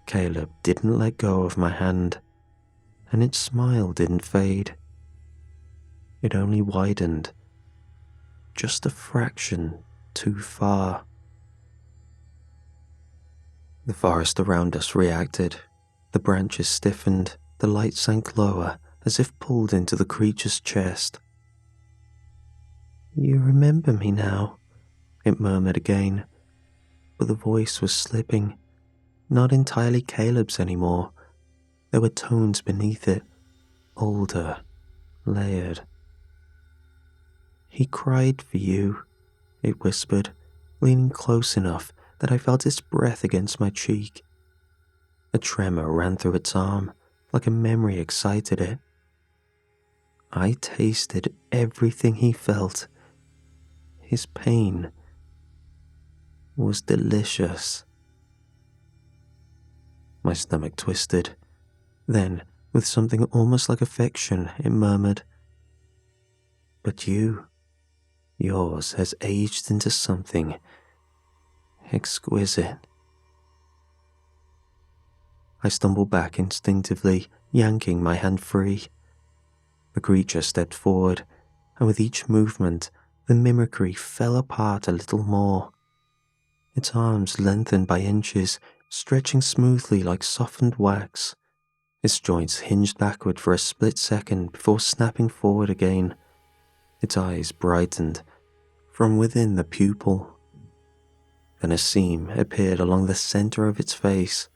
Caleb didn't let go of my hand, and its smile didn't fade. It only widened, just a fraction too far. The forest around us reacted. The branches stiffened, the light sank lower, as if pulled into the creature's chest. "You remember me now," it murmured again, but the voice was slipping, not entirely Caleb's anymore. There were tones beneath it, older, layered. "He cried for you," it whispered, leaning close enough that I felt its breath against my cheek. A tremor ran through its arm, like a memory excited it. I tasted everything he felt. His pain was delicious. My stomach twisted. Then, with something almost like affection, it murmured, "But yours has aged into something exquisite." I stumbled back instinctively, yanking my hand free. The creature stepped forward, and with each movement, the mimicry fell apart a little more. Its arms lengthened by inches, stretching smoothly like softened wax. Its joints hinged backward for a split second before snapping forward again. Its eyes brightened from within the pupil. Then a seam appeared along the center of its face,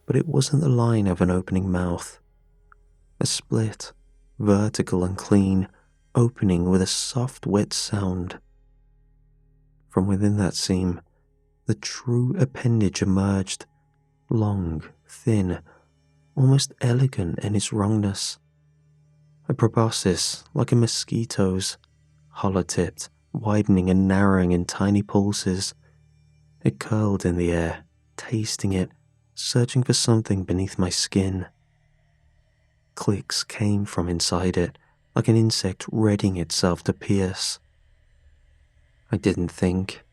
but it wasn't the line of an opening mouth. A split, vertical and clean, opening with a soft, wet sound. From within that seam, the true appendage emerged, long, thin, almost elegant in its wrongness. A proboscis like a mosquito's, hollow-tipped, widening and narrowing in tiny pulses. It curled in the air, tasting it, searching for something beneath my skin. Clicks came from inside it, like an insect readying itself to pierce. I didn't think.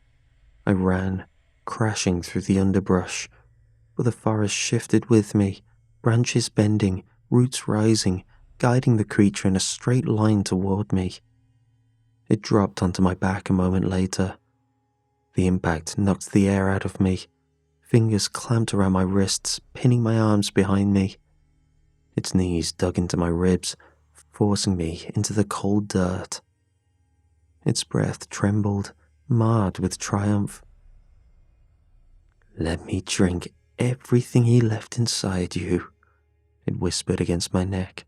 I ran, crashing through the underbrush, but the forest shifted with me, branches bending, roots rising, guiding the creature in a straight line toward me. It dropped onto my back a moment later. The impact knocked the air out of me. Fingers clamped around my wrists, pinning my arms behind me. Its knees dug into my ribs, forcing me into the cold dirt. Its breath trembled, marred with triumph. "Let me drink everything he left inside you," it whispered against my neck.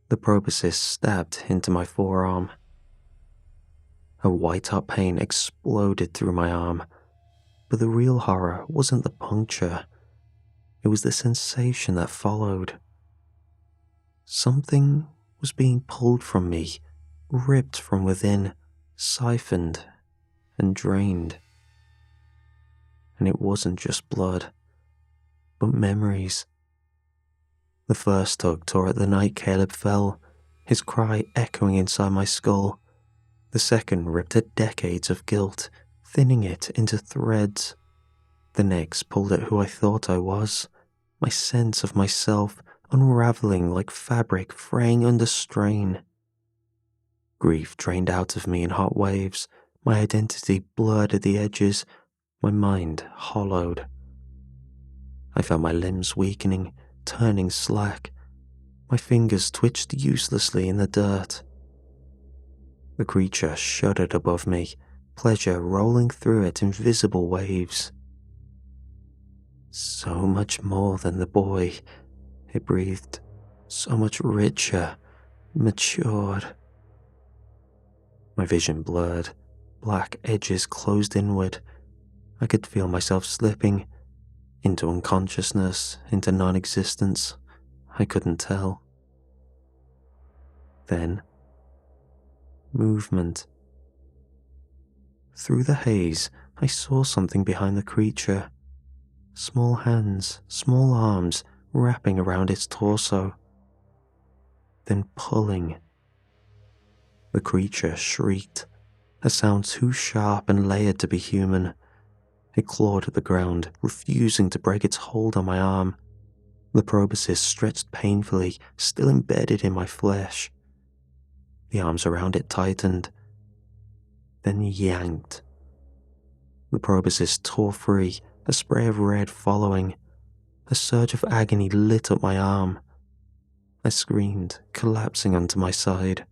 The proboscis stabbed into my forearm. A white-hot pain exploded through my arm, but the real horror wasn't the puncture. It was the sensation that followed. Something was being pulled from me, ripped from within, siphoned and drained. And it wasn't just blood, but memories. The first tug tore at the night Caleb fell, his cry echoing inside my skull. The second ripped at decades of guilt, thinning it into threads. The next pulled at who I thought I was, my sense of myself unraveling like fabric fraying under strain. Grief drained out of me in hot waves, my identity blurred at the edges, my mind hollowed. I felt my limbs weakening, turning slack. My fingers twitched uselessly in the dirt. The creature shuddered above me, pleasure rolling through it in visible waves. So much more than the boy, it breathed. So much richer, matured. My vision blurred, black edges closed inward. I could feel myself slipping into unconsciousness, into non-existence. I couldn't tell. Then, movement. Through the haze, I saw something behind the creature. Small hands, small arms wrapping around its torso. Then pulling. The creature shrieked, a sound too sharp and layered to be human. It clawed at the ground, refusing to break its hold on my arm. The proboscis stretched painfully, still embedded in my flesh. The arms around it tightened, then yanked. The proboscis tore free, a spray of red following. A surge of agony lit up my arm. I screamed, collapsing onto my side.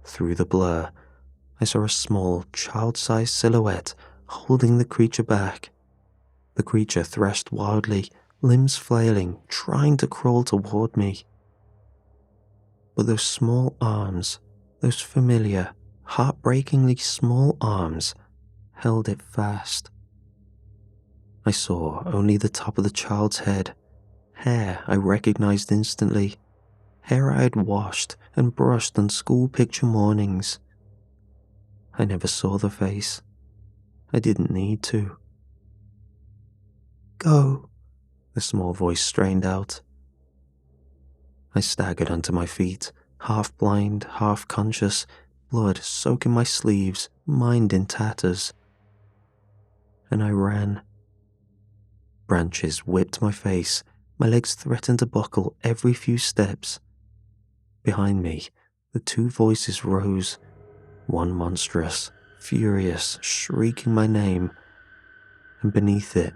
Through the blur, I saw a small, child-sized silhouette holding the creature back. The creature thrashed wildly, limbs flailing, trying to crawl toward me. But those small arms, those familiar, heartbreakingly small arms, held it fast. I saw only the top of the child's head, hair I recognized instantly, hair I had washed and brushed on school picture mornings. I never saw the face. I didn't need to. "Go," the small voice strained out. I staggered onto my feet, half blind, half conscious, blood soaking my sleeves, mind in tatters. And I ran. Branches whipped my face, my legs threatened to buckle every few steps. Behind me, the two voices rose, one monstrous, furious, shrieking my name, and beneath it,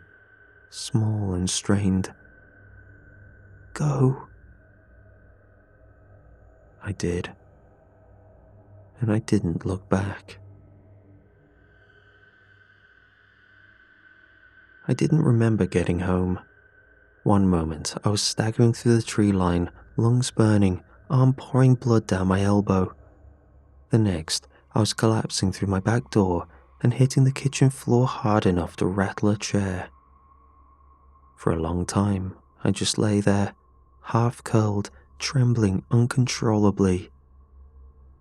small and strained, "Go." I did, and I didn't look back. I didn't remember getting home. One moment, I was staggering through the tree line, lungs burning, arm pouring blood down my elbow. The next, I was collapsing through my back door and hitting the kitchen floor hard enough to rattle a chair. For a long time, I just lay there, half curled, trembling uncontrollably.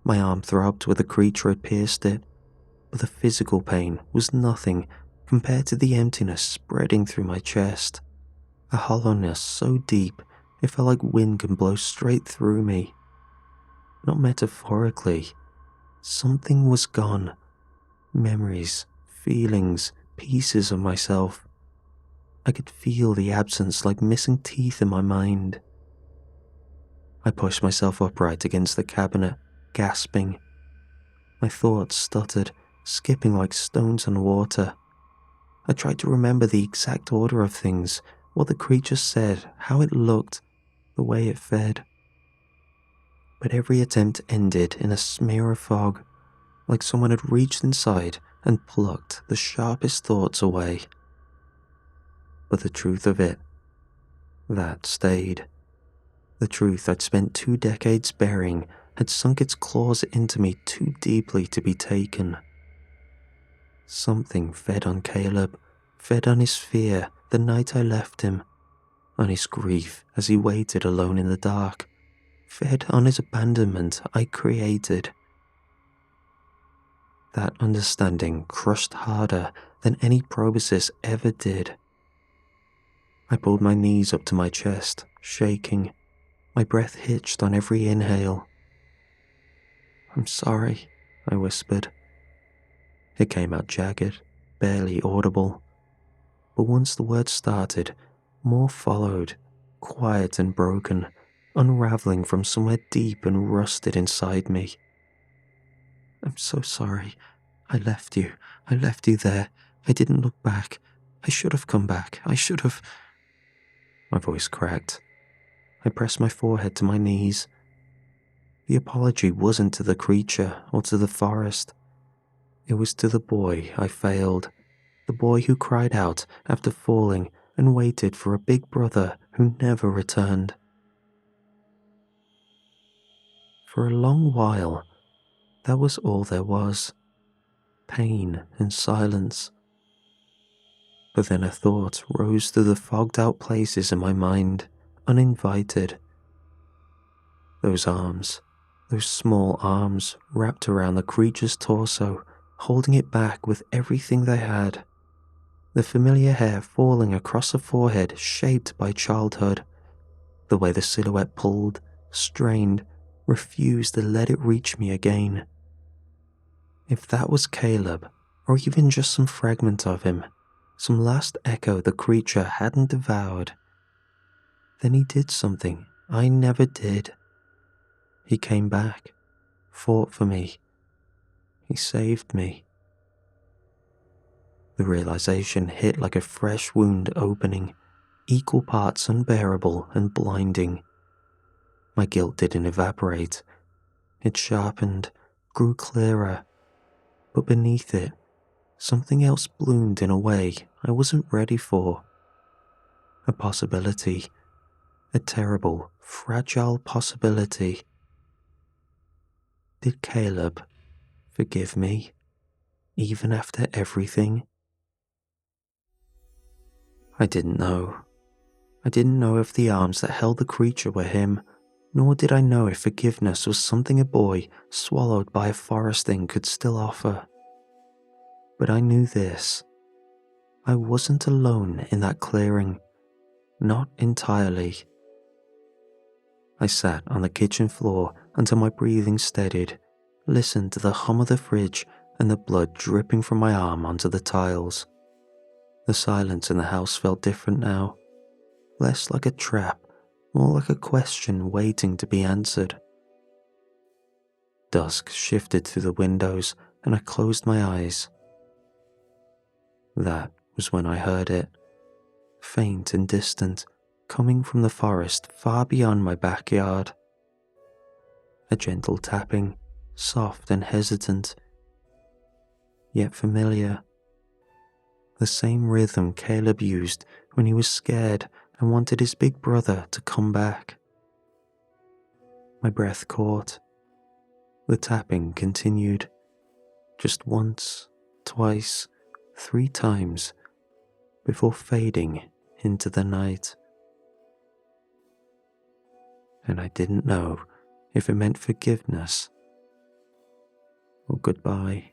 My arm throbbed where the creature had pierced it, but the physical pain was nothing compared to the emptiness spreading through my chest. A hollowness so deep it felt like wind can blow straight through me. Not metaphorically. Something was gone. Memories, feelings, pieces of myself. I could feel the absence like missing teeth in my mind. I pushed myself upright against the cabinet, gasping. My thoughts stuttered, skipping like stones on water. I tried to remember the exact order of things, what the creature said, how it looked, the way it fed. But every attempt ended in a smear of fog, like someone had reached inside and plucked the sharpest thoughts away. But the truth of it, that stayed. The truth I'd spent 2 decades burying had sunk its claws into me too deeply to be taken. Something fed on Caleb, fed on his fear the night I left him, on his grief as he waited alone in the dark, fed on his abandonment I created. That understanding crushed harder than any proboscis ever did. I pulled my knees up to my chest, shaking. My breath hitched on every inhale. "I'm sorry," I whispered. It came out jagged, barely audible. But once the words started, more followed, quiet and broken, unraveling from somewhere deep and rusted inside me. "I'm so sorry. I left you. I left you there. I didn't look back. I should have come back. I should have." My voice cracked. I pressed my forehead to my knees. The apology wasn't to the creature or to the forest. It was to the boy I failed. The boy who cried out after falling and waited for a big brother who never returned. For a long while, that was all there was. Pain and silence. But then a thought rose through the fogged out places in my mind, uninvited. Those arms, those small arms wrapped around the creature's torso, holding it back with everything they had. The familiar hair falling across a forehead shaped by childhood. The way the silhouette pulled, strained, refused to let it reach me again. If that was Caleb, or even just some fragment of him, some last echo the creature hadn't devoured, then he did something I never did. He came back, fought for me. He saved me. The realization hit like a fresh wound opening, equal parts unbearable and blinding. My guilt didn't evaporate. It sharpened, grew clearer, but beneath it, something else bloomed in a way I wasn't ready for. A possibility, a terrible, fragile possibility. Did Caleb forgive me, even after everything? I didn't know. I didn't know if the arms that held the creature were him, nor did I know if forgiveness was something a boy swallowed by a forest thing could still offer. But I knew this. I wasn't alone in that clearing. Not entirely. I sat on the kitchen floor until my breathing steadied, listened to the hum of the fridge and the blood dripping from my arm onto the tiles. The silence in the house felt different now. Less like a trap, more like a question waiting to be answered. Dusk shifted through the windows and I closed my eyes. That was when I heard it. Faint and distant, coming from the forest far beyond my backyard. A gentle tapping, soft and hesitant, yet familiar. The same rhythm Caleb used when he was scared and wanted his big brother to come back. My breath caught. The tapping continued. Just once, twice, 3 times, before fading into the night. And I didn't know if it meant forgiveness or goodbye.